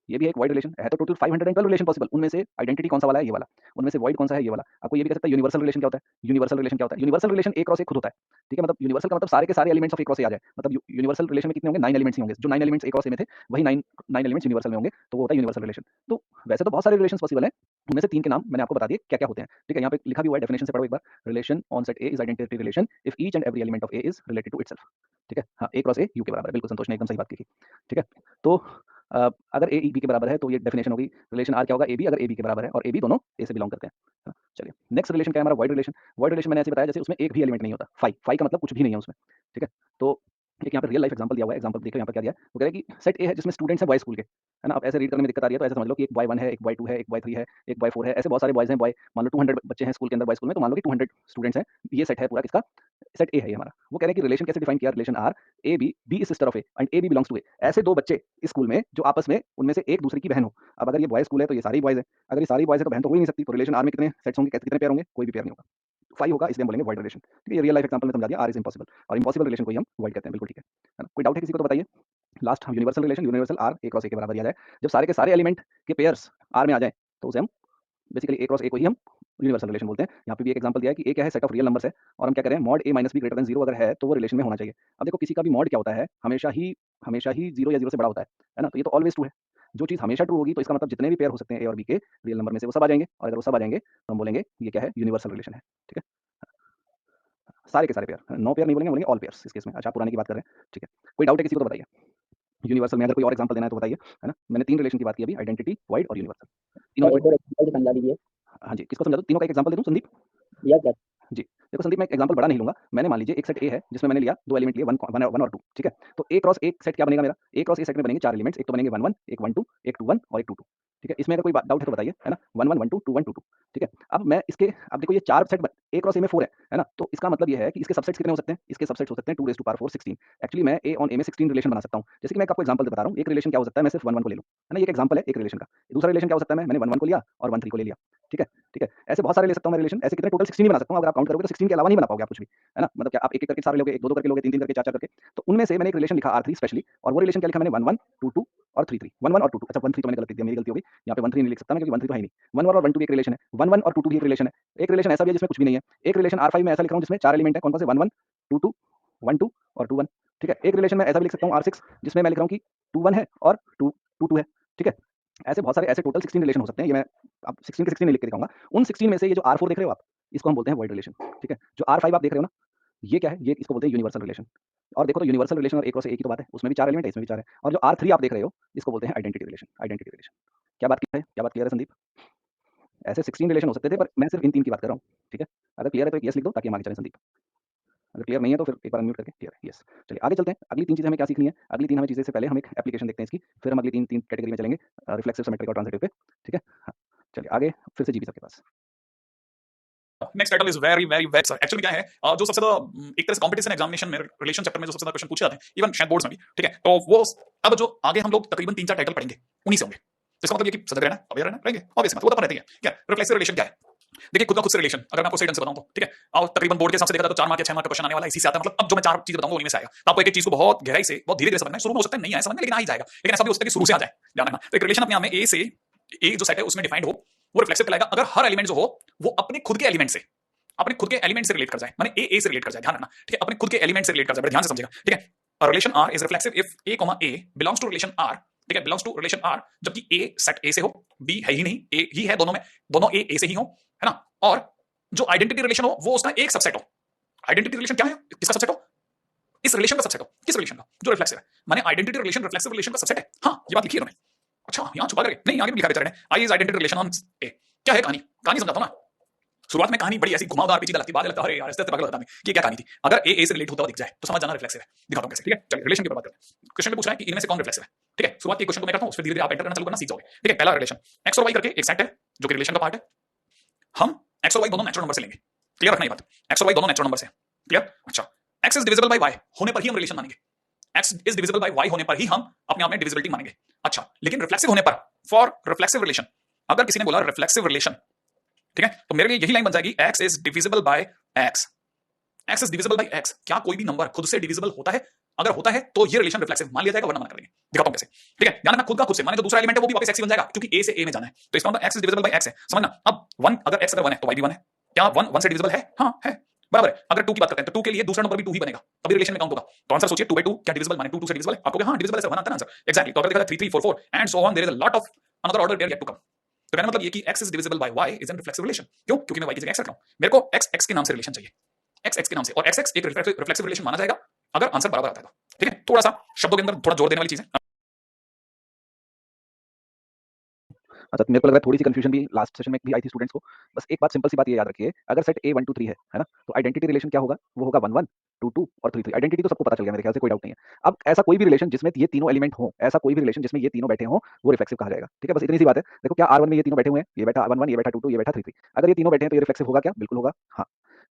ये भी एक वॉइड रिलेशन है। तो टोटल 512 रिलेशन पॉसिबल, उनमें से आइडेंटिटी कौन सा वाला है? ये वाला। उनमें से वॉइड कौन सा है? ये वाला। आपको ये भी कह सकता है यूनिवर्सल रिलेशन क्या होता है? यूनिवर्सल रिलेशन क्या होता है? यूनिवर्सल रिलेशन ए क्रॉस ए खुद होता है, ठीक है। मतलब यूनिवर्सल का मतलब सारे के सारे elements of A cross A आ जाए। मतलब यूनिवर्सल रिलेशन में कितने होंगे? 9 एलिमेंट्स ही होंगे। जो 9 एलिमेंट्स ए क्रॉस ए में थे वही 9 एलिमेंट्स यूनिवर्सल में होंगे, तो वो होता है यूनिवर्सल रिलेशन। तो वैसे तो बहुत सारे रिलेशंस पॉसिबल हैं, उनमें से 3 के नाम मैंने आपको बता दिए क्या-क्या होते हैं, ठीक है। यहाँ पे लिखा भी हुआ है, डेफिनेशन से पढ़ो एक बार। Relation on set A is identity relation if each and every element of A is related to itself, ठीक है। हाँ, ए क्रॉस ए यू के बराबर है, बिल्कुल संतोष ने एकदम सही बात की थी, ठीक है। तो अगर ए बी के बराबर है तो ये डेफिनेशन होगी। रिलेशन आर क्या होगा? ए बी, अगर ए बी के बराबर है और ए बी दोनों ए से बिलोंग करते हैं, है ना? चलिए नेक्स्ट रिलेशन क्या है हमारा? Void relation. वॉइड रिलेशन मैंने ऐसे बताया जैसे उसमें एक भी एलिमेंट नहीं होता। फाई का मतलब कुछ भी नहीं है उसमें, ठीक है। तो एक यहाँ पे रियल लाइफ एग्जांपल दिया हुआ है। एग्जांपल देखो यहाँ पर क्या दिया है, वो कह रहा है कि सेट ए है जिसमें स्टूडेंट्स हैं बॉयज स्कूल के, है ना? अब ऐसे रीड करने में दिक्कत आ रही है तो ऐसे समझ लो कि एक बॉय 1 है, एक बॉय 2 है, एक बॉय 3 है, एक बॉय 4 है, ऐसे बहुत सारे बॉयज हैं। बॉय मान लो 200 बच्चे हैं स्कूल के अंदर, बॉय स्कूल में, तो मान लो कि 200 स्टूडेंट्स हैं। ये सेट है पूरा किसका? सेट ए है ये हमारा। वो कह रहे हैं कि रिलेशन कैसे डिफाइन किया? Relation R A B is sister of A and A B belongs to A. ऐसे 2 बच्चे इस स्कूल में जो आपस में उनमें से एक दूसरे की बहन हो। अब अगर ये बॉयज स्कूल है तो ये सारे बॉयज हैं। अगर ये सारी बॉयज है तो बहन तो हो ही नहीं सकती। तो रिलेशन आर में कितने सेट्स होंगे? कितने पेयर होंगे? कोई भी पेयर नहीं होगा। 5 होगा, इसलिए हम बोलेंगे वॉइड रिलेशन, ठीक है। ये रियल लाइफ एग्जांपल में समझा दिया। आर इज इम्पॉसिबल और इम्पॉसिबल रिलेशन को ही हम वॉइड कहते हैं, बिल्कुल ठीक है ना? कोई डाउट है किसी को तो बताइए। लास्ट हम universal relation, universal R A cross A के बराबर आ जाए। जब सारे के सारे एलिमेंट के पेयर्स आर में आ जाए तो उसे हम बेसिकली ए क्रॉस ए को ही हम यूनिवर्सल रिलेशन बोलते हैं। यहाँ पे भी एक एग्जांपल दिया है कि ए क्या है? सेट ऑफ रियल नंबर्स है और हम क्या करें? Mod A minus be greater than 0 अगर है तो वो रिलेशन में होना चाहिए। अब देखो किसी का भी मॉड क्या होता है? हमेशा ही 0 या 0 से बड़ा होता है ना? तो ये तो ऑलवेज ट्रू है। जो चीज़ हमेशा ट्रू होगी तो इसका मतलब जितने भी पेयर हो सकते हैं ए और बी के रियल नंबर में से वो सब आ जाएंगे, और अगर वो सब आ जाएंगे तो हम बोलेंगे ये क्या है? यूनिवर्सल रिलेशन है, ठीक है। सारे के सारे पेयर, 9 पेयर नहीं बोलेंगे, बोलेंगे ऑल पेयर्स इस केस में। अच्छा, पुराने की बात कर रहे हैं, ठीक है। कोई डाउट है किसी को तो बताइए। यूनिवर्सल में अगर कोई और एग्जांपल देना है तो बताइए, है ना? मैंने 3 रिलेशन की बात की अभी, आइडेंटिटी, वॉइड और यूनिवर्सल। तीनों और एक और एग्जांपल समझा दीजिए। हाँ जी, किसको समझा दूँ? तीनों का एक एग्जांपल दे दूँ संदीप? Yes sir. जी, देखो संदीप मैं एक एग्जांपल बड़ा नहीं लूँगा। मैंने मान लीजिए एक सेट ए है जिसमें मैंने लिया 2 एलिमेंट लिए 1 और 2, ठीक है? तो ए क्रॉस ए सेट क्या बनेगा मेरा? ए क्रॉस ए सेट में बनेंगे 4 एलिमेंट्स, एक तो बनेंगे 1 1, एक 1 2, एक 2 1 और एक 2 2, ठीक है? इसमें अगर कोई डाउट है तो बताइए, है ना? 1 1 1 2 2 1 2 2, ठीक है? अब मैं इसके, अब देखो ये 4 सेट A क्रॉस A में 4 है ना? तो इसका मतलब ये है कि इसके सबसेट्स कितने हो सकते हैं? इसके सबसेट्स हो सकते हैं 2 रेज़ टू पावर 4 16। एक्चुअली मैं A ऑन A में 16 रिलेशन बना सकता हूँ। जैसे कि मैं आपको एग्जांपल बता रहा हूँ, एक रिलेशन क्या हो सकता है, मैं सिर्फ 1 1 को ले लूँ, है ना? ये एक एग्जांपल है एक रिलेशन का। दूसरा रिलेशन क्या हो सकता है, मैंने 1 1 को लिया और 1 3 को ले लिया, ठीक है? ठीक है? ऐसे बहुत सारे ले सकता हूँ मैं रिलेशन, ऐसे कितने टोटल 16 ही बना सकता हूँ। अगर आप काउंट करोगे तो 16 के अलावा नहीं बना पाओगे आप कुछ भी, है ना? मतलब क्या आप एक-एक करके सारे लोगे, 1 2 करके लोगे, 3 3 करके, 4 4 करके। तो उनमें से मैंने एक रिलेशन लिखा R3 स्पेशली, और वो रिलेशन क्या लिखा मैंने 1 1 2 2 और 3 3, 1 1 और 2 2। अच्छा 1 3 तो मैंने गलत लिख दिया, मेरी गलती हो गई। यहाँ पे 1 3 नहीं लिख सकता मैं क्योंकि 1 3 तो है ही नहीं। 1 1 और 1 2 भी एक रिलेशन है, 1 1 और 2 2 भी एक रिलेशन है। एक रिलेशन ऐसा भी है जिसमें कुछ भी नहीं है। एक रिलेशन R5 में ऐसा लिख रहा हूँ जिसमें 4 एलिमेंट है, कौन-कौन से? 1 1 2 2 1 2 और 2 1, ठीक है? एक रिलेशन मैं ऐसा भी लिख सकता हूँ R6 जिसमें मैं लिख रहा हूँ कि 2 1 है और 2 2 2 है, ठीक है? ऐसे बहुत सारे ऐसे टोटल 16 रिलेशन हो सकते हैं। ये मैं अब 16 के 16 नहीं लिख के दिखाऊँगा। उन 16 में से ये जो R4 देख रहे हो आप, इसको हम बोलते हैं वॉइड रिलेशन, ठीक है? जो R5 आप देख रहे हो ना, ये क्या है? ये इसको बोलते हैं यूनिवर्सल रिलेशन। और देखो तो यूनिवर्सल रिलेशन और A क्रॉस A की तो बात है, उसमें भी 4 एलिमेंट है, इसमें भी 4 है। और जो R3 आप देख रहे हो, इसको बोलते हैं आइडेंटिटी रिलेशन, आइडेंटिटी रिलेशन। क्या बात क्लियर है? क्या बात क्लियर है संदीप? ऐसे 16 रिलेशन हो सकते थे, पर मैं सिर्फ इन 3 की बात कर रहा हूँ, ठीक है? अगर क्लियर है तो एक येस लिख दो ताकि हम आगे चलें संदीप। अगर क्लियर नहीं है तो फिर एक बार अनम्यूट करके क्लियर है, यस। चलिए आगे चलते हैं। अगली 3 चीज़ें हमें क्या सीखनी है? अगली 3 हमें चीज़ें से पहले हम एक एप्लीकेशन देखते हैं इसकी, फिर हम अगली 3 कैटेगरी में चलेंगे, रिफ्लेक्सिव, सिमेट्रिक और ट्रांजिटिव पे, ठीक है? हाँ, चलिए आगे फिर से जीपी सर के पास। Next title is very very very sir. Actually क्या है, जो सबसे ज्यादा एक तरह से कंपटीशन एग्जामिनेशन में रिलेशन चैप्टर में जो सबसे ज्यादा क्वेश्चन पूछे जाते हैं, इवन शायद बोर्ड्स में भी, ठीक है? तो वो अब जो आगे हम लोग तकरीबन 3 4 टाइटल पढ़ेंगे उन्हीं से होंगे। तो इसका मतलब ये कि सजग रहना, अवेयर रहना, रहेंगे ऑब्वियस, वो तो अपन रहते ही है। क्या रिफ्लेक्सिव रिलेशन क्या है? देखिए खुद का खुद से रिलेशन अगर मैं आपको सही ढंग से बताऊं तो, ठीक है? और तकरीबन बोर्ड के हिसाब से देखा जाए तो 4 मार्क या 6 मार्क का क्वेश्चन आने वाला है इसी से आता है। मतलब अब जो मैं 4 चीजें बताऊंगा उन्हीं में से आएगा। तो आपको एक एक चीज को बहुत गहराई से, बहुत धीरे धीरे समझना है। शुरू में हो सकता है नहीं आए समझ में, लेकिन आ ही जाएगा। लेकिन ऐसा भी हो सकता है कि शुरू से आ जाए, ध्यान रखना। तो एक रिलेशन अपने आप में ए से, ए जो सेट है उसमें डिफाइंड हो, वो रिफ्लेक्सिव कहलाएगा अगर हर एलिमेंट जो हो वो अपने खुद के एलिमेंट से, अपने खुद के एलिमेंट से रिलेट कर जाए, माने ए से रिलेट कर जाए, ध्यान रखना, ठीक है? अपने खुद के एलिमेंट से रिलेट कर जाए, बड़े ध्यान से समझेगा, ठीक है? A relation R is reflexive if A, A belongs to relation R, ठीक है? belongs to relation R, जबकि A सेट A से हो, B है ही नहीं, A ही है दोनों में, दोनों A से ही हो, है ना? और जो आइडेंटिटी रिलेशन हो वो उसका एक सबसेट हो। आइडेंटिटी रिलेशन क्या है? किसका सबसेट हो? इस रिलेशन का सबसेट हो। किस रिलेशन का? जो रिफ्लेक्सिव है। माने आइडेंटिटी रिलेशन रिफ्लेक्सिव रिलेशन का सबसेट है। हाँ, ये बात लिखी है उन्होंने। अच्छा, यहाँ छुपा करके नहीं, आगे भी लिखा बेचारे ने। I is identity relation on ए। क्या है कहानी? कहानी समझाता हूँ ना। शुरुआत में कहानी बड़ी ऐसी घुमावदार पेचीदा लगती है, बाद में लगता है अरे यार इससे पागल लगता है कि क्या कहानी थी। अगर ए से रिलेट होता हुआ दिख जाए तो समझ जाना रिफ्लेक्सिव है। दिखाता हूं कैसे, ठीक है? चलिए रिलेशन की बात करते हैं। क्वेश्चन में पूछ रहा है कि इनमें से कौन रिफ्लेक्सिव है, ठीक है? शुरुआत के क्वेश्चन को मैं करता हूं, फिर धीरे-धीरे आप एंटर करना चालू करना सीख जाओगे, ठीक है? पहला रिलेशन एक्स और वाई करके एक सेट है जो कि रिलेशन का पार्ट है। हम एक्स और वाई दोनों नेचुरल नंबर से लेंगे। क्लियर रखना ये बात, एक्स और वाई दोनों नेचुरल नंबर से। क्लियर? अच्छा, x is divisible by y होने पर ही हम रिलेशन मानेंगे। X is divisible by y होने पर ही हम अपने आप में डिविजिबिलिटी मानेंगे। अच्छा, लेकिन रिफ्लेक्सिव होने पर, फॉर रिफ्लेक्सिव रिलेशन, अगर किसी ने बोला रिफ्लेक्सिव रिलेशन, ठीक है? तो मेरे लिए यही लाइन बन जाएगी x is divisible bye x, x is divisible bye x। क्या कोई भी नंबर खुद से डिविजिबल होता है? अगर होता है तो ये रिलेशन रिफ्लेक्सिव मान लिया जाएगा, वरना मना कर देंगे। दिखाता हूं कैसे, ठीक है? ध्यान रखना, खुद का खुद से माने जो दूसरा एलिमेंट है वो भी वापस x ही बन जाएगा क्योंकि a से a में जाना है। तो इसका मतलब x is divisible bye x है, समझना। अब 1 अगर x अगर 1 है तो y भी 1 है। क्या 1 1 से डिविजिबल है? हां है, बराबर है। अगर 2 की बात करते हैं तो 2 के लिए दूसरा नंबर भी 2 ही बनेगा, तभी रिलेशन में काउंट होगा। तो आंसर सोचिए 2/2 क्या डिविजिबल माने 2 2 से डिविजिबल है? आपको हां डिविजिबल है सर, 1 आता है आंसर। एग्जैक्टली। तो अगर देखा जाए 3 3 4 4 and so on, there is a lot of another order there yet to come. तो कहने मतलब ये कि x is divisible by y is an reflexive relation। क्यों? क्योंकि मैं y की जगह x रख रहा हूं। मेरे को x x के नाम से रिलेशन चाहिए, x x के नाम से, और x x एक रिफ्लेक्सिव रिलेशन माना जाएगा अगर आंसर बराबर आता है तो, ठीक है? थोड़ा सा शब्दों के अंदर थोड़ा जोर देने वाली चीज है। अच्छा, तो मेरे को लग रहा है थोड़ी सी कंफ्यूजन भी लास्ट सेशन में भी आई थी स्टूडेंट्स को। बस एक बात, सिंपल सी बात ये याद रखिए, अगर सेट A 1 2 3 है ना? तो आइडेंटिटी रिलेशन क्या होगा? वो होगा 1 1 2 2 और 3 3। आइडेंटिटी तो सबको पता चल गया मेरे ख्याल से, कोई डाउट नहीं है। अब ऐसा कोई भी रिलेशन जिसमें ये तीनों एलिमेंट हो, ऐसा कोई भी रिलेशन जिसमें ये तीनों बैठे हों, वो रिफ्लेक्सिव कहा जाएगा, ठीक है? बस इतनी सी बात है। देखो क्या R1 में ये तीनों बैठे हुए हैं, ये बैठा 1 1, ये बैठा 2 2, ये बैठा 3 3। अगर ये तीनों बैठे हैं तो ये रिफ्लेक्सिव होगा क्या? बिल्कुल होगा, हाँ।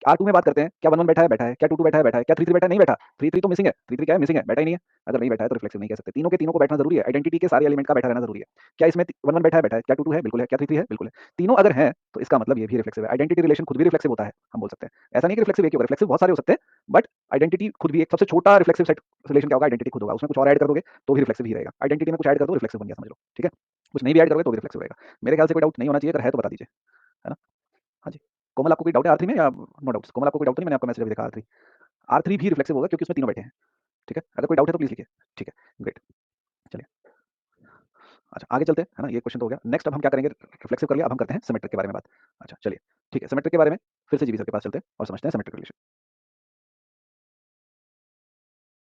R2 में बात करते हैं, क्या 1 1 बैठा है? बैठा है। क्या 2 2 बैठा है? बैठा है। क्या 3 3 बैठा है? नहीं बैठा। 3 3 तो मिसिंग है। 3 3 क्या है? मिसिंग है, बैठा ही नहीं है। अगर नहीं बैठा है तो रिफ्लेक्सिव नहीं कह सकते। तीनों के तीनों को बैठना जरूरी है, आइडेंटिटी के सारे एलिमेंट का बैठा रहना जरूरी है। क्या इसमें 1 1 बैठा है? बैठा है। क्या 2 2 है? बिल्कुल है। क्या 3 3 है? बिल्कुल है। तीनों अगर हैं तो इसका मतलब ये भी रिफ्लेक्सिव है। आइडेंटिटी रिलेशन खुद भी रिफ्लेक्सिव होता है, हम बोल सकते हैं। ऐसा नहीं कि रिफ्लेक्सिव एक ही होगा, रिफ्लेक्सिव बहुत सारे हो सकते हैं, बट आइडेंटिटी खुद भी एक सबसे छोटा रिफ्लेक्सिव सेट रिलेशन क्या होगा? आइडेंटिटी खुद होगा। उसमें कुछ और ऐड कर दोगे तो भी रिफ्लेक्सिव ही रहेगा। आइडेंटिटी में कुछ ऐड कर दो, रिफ्लेक्सिव बन गया, समझ लो, ठीक है? कुछ नहीं भी ऐड करोगे तो भी रिफ्लेक्सिव रहेगा। मेरे ख्याल से कोई डाउट नहीं होना चाहिए, अगर है तो बता दीजिए, है ना? हाँ जी। कोमल, आपको कोई डाउट है R3 में या नो डाउट्स? कोमल, आपको कोई डाउट नहीं? मैंने आपका मैसेज अभी देखा R3 भी रिफ्लेक्सिव होगा क्योंकि उसमें तीनों बैठे हैं, ठीक है? अगर कोई डाउट है तो प्लीज लिखिए, ठीक है? ग्रेट। चलिए अच्छा आगे चलते हैं, है ना? ये क्वेश्चन तो हो गया। नेक्स्ट अब हम क्या करेंगे? रिफ्लेक्सिव कर लिया, अब हम करते हैं सिमेट्रिक के बारे में बात। अच्छा चलिए, ठीक है, सिमेट्रिक के बारे में फिर से जीवी सर के पास चलते हैं और समझते हैं सिमेट्रिक रिलेशन।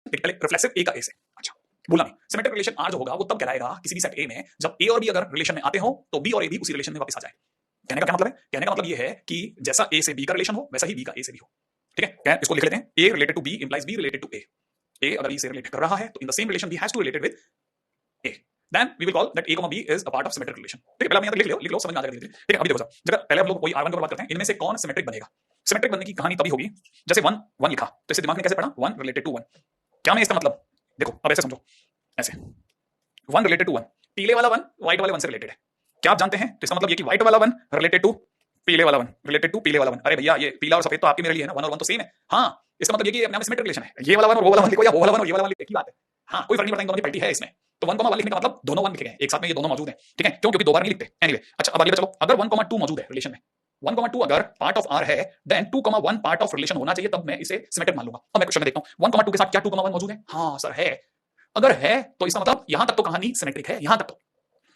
पहले रिफ्लेक्सिव ए का ए से, अच्छा बोला नहीं। सिमेट्रिक रिलेशन आर जो होगा वो तब कहलाएगा किसी भी सेट ए में जब ए और बी अगर रिलेशन में आते हो तो बी और ए भी उसी रिलेशन में वापस आ जाए। कहने का क्या मतलब है? कहने का मतलब ये है कि जैसा ए से बी का रिलेशन हो वैसा ही बी का ए से भी हो, ठीक है? इसको लिख लेते हैं, A related to B implies B related to A. A अगर ई से रिलेट कर रहा है तो in the same relation B has to related with A. Then we will call that a, b is a part of symmetric relation. ठीक है, पहले आप यहां तक लिख लो समझ में आ जाएगा धीरे-धीरे। ठीक है, अभी देखो साहब, जगह पहले हम लोग कोई R1 की बात करते हैं, इनमें से कौन सिमेट्रिक बनेगा? सिमेट्रिक बनने की कहानी तभी होगी जैसे 1 1 लिखा, तो इसे दिमाग में कैसे पढ़ा? 1 रिलेटेड टू 1। क्या मैं इसका मतलब, देखो अब ऐसे समझो, ऐसे 1 रिलेटेड टू 1, पीले वाला 1 व्हाइट वाले 1 से रिलेटेड है। क्या आप जानते हैं? तो इसका मतलब ये कि व्हाइट वाला 1 रिलेटेड टू पीले वाला 1, रिलेटेड टू पीले वाला 1। अरे भैया, ये पीला और सफेद तो आपके मेरे लिए है ना, 1 और 1 तो सेम है। हाँ, इसका मतलब ये कि अपने आप में सिमेट्रिक रिलेशन है। ये वाला 1 और वो वाला 1 लिखो, या वो वाला 1 और ये वाला 1 लिखो, एक ही बात है। हाँ, कोई फर्क नहीं पड़ता, इन दोनों की पैरिटी है इसमें। तो 1, 1 लिखने का मतलब दोनों 1 लिखे गए हैं एक साथ में, ये दोनों मौजूद हैं। ठीक है, क्यों? क्योंकि दो बार नहीं लिखते। एनीवे, अच्छा अब आगे चलो, अगर 1, 2 मौजूद है रिलेशन में, 1, 2 अगर पार्ट ऑफ R है, देन 2, 1 पार्ट ऑफ रिलेशन होना चाहिए, तब मैं इसे सिमेट्रिक मान लूंगा। अब मैं क्वेश्चन में देखता हूं 1, 2 के साथ क्या 2, 1 मौजूद है? हाँ सर है। अगर है तो इसका मतलब यहां तक तो कहानी सिमेट्रिक है, यहां तक तो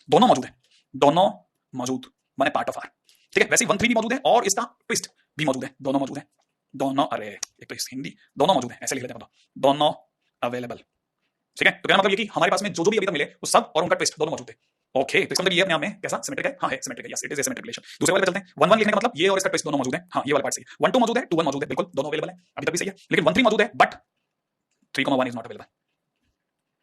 दोनों मौजूद है, दोनों मौजूद माने पार्ट ऑफ R। ठीक है, वैसे 1, 3 भी मौजूद है और इसका ट्विस्ट भी मौजूद है, दोनों मौजूद है, दोनों, अरे एक तो हिंदी, दोनों मौजूद है, ऐसे लिख लेते हैं, मतलब दोनों अवेलेबल। ठीक है, तो कहना मतलब ये कि हमारे पास में जो भी अभी तक मिले वो सब और उनका ट्विस्ट दोनों मौजूद है। ओके, तो इसका मतलब ये अपने आप में कैसा सिमेट्रिक है? हाँ है, सिमेट्रिक है, yes it is a symmetric relation. दूसरे वाले पे चलते हैं, 1, 1 लिखने का मतलब ये और इसका ट्विस्ट दोनों मौजूद है। हाँ, ये वाला पार्ट सही है। 1, 2 मौजूद है, 2, 1 मौजूद है, बिल्कुल दोनों अवेलेबल है, अभी तक भी सही है। लेकिन 1, 3 मौजूद है but 3, 1 is not available,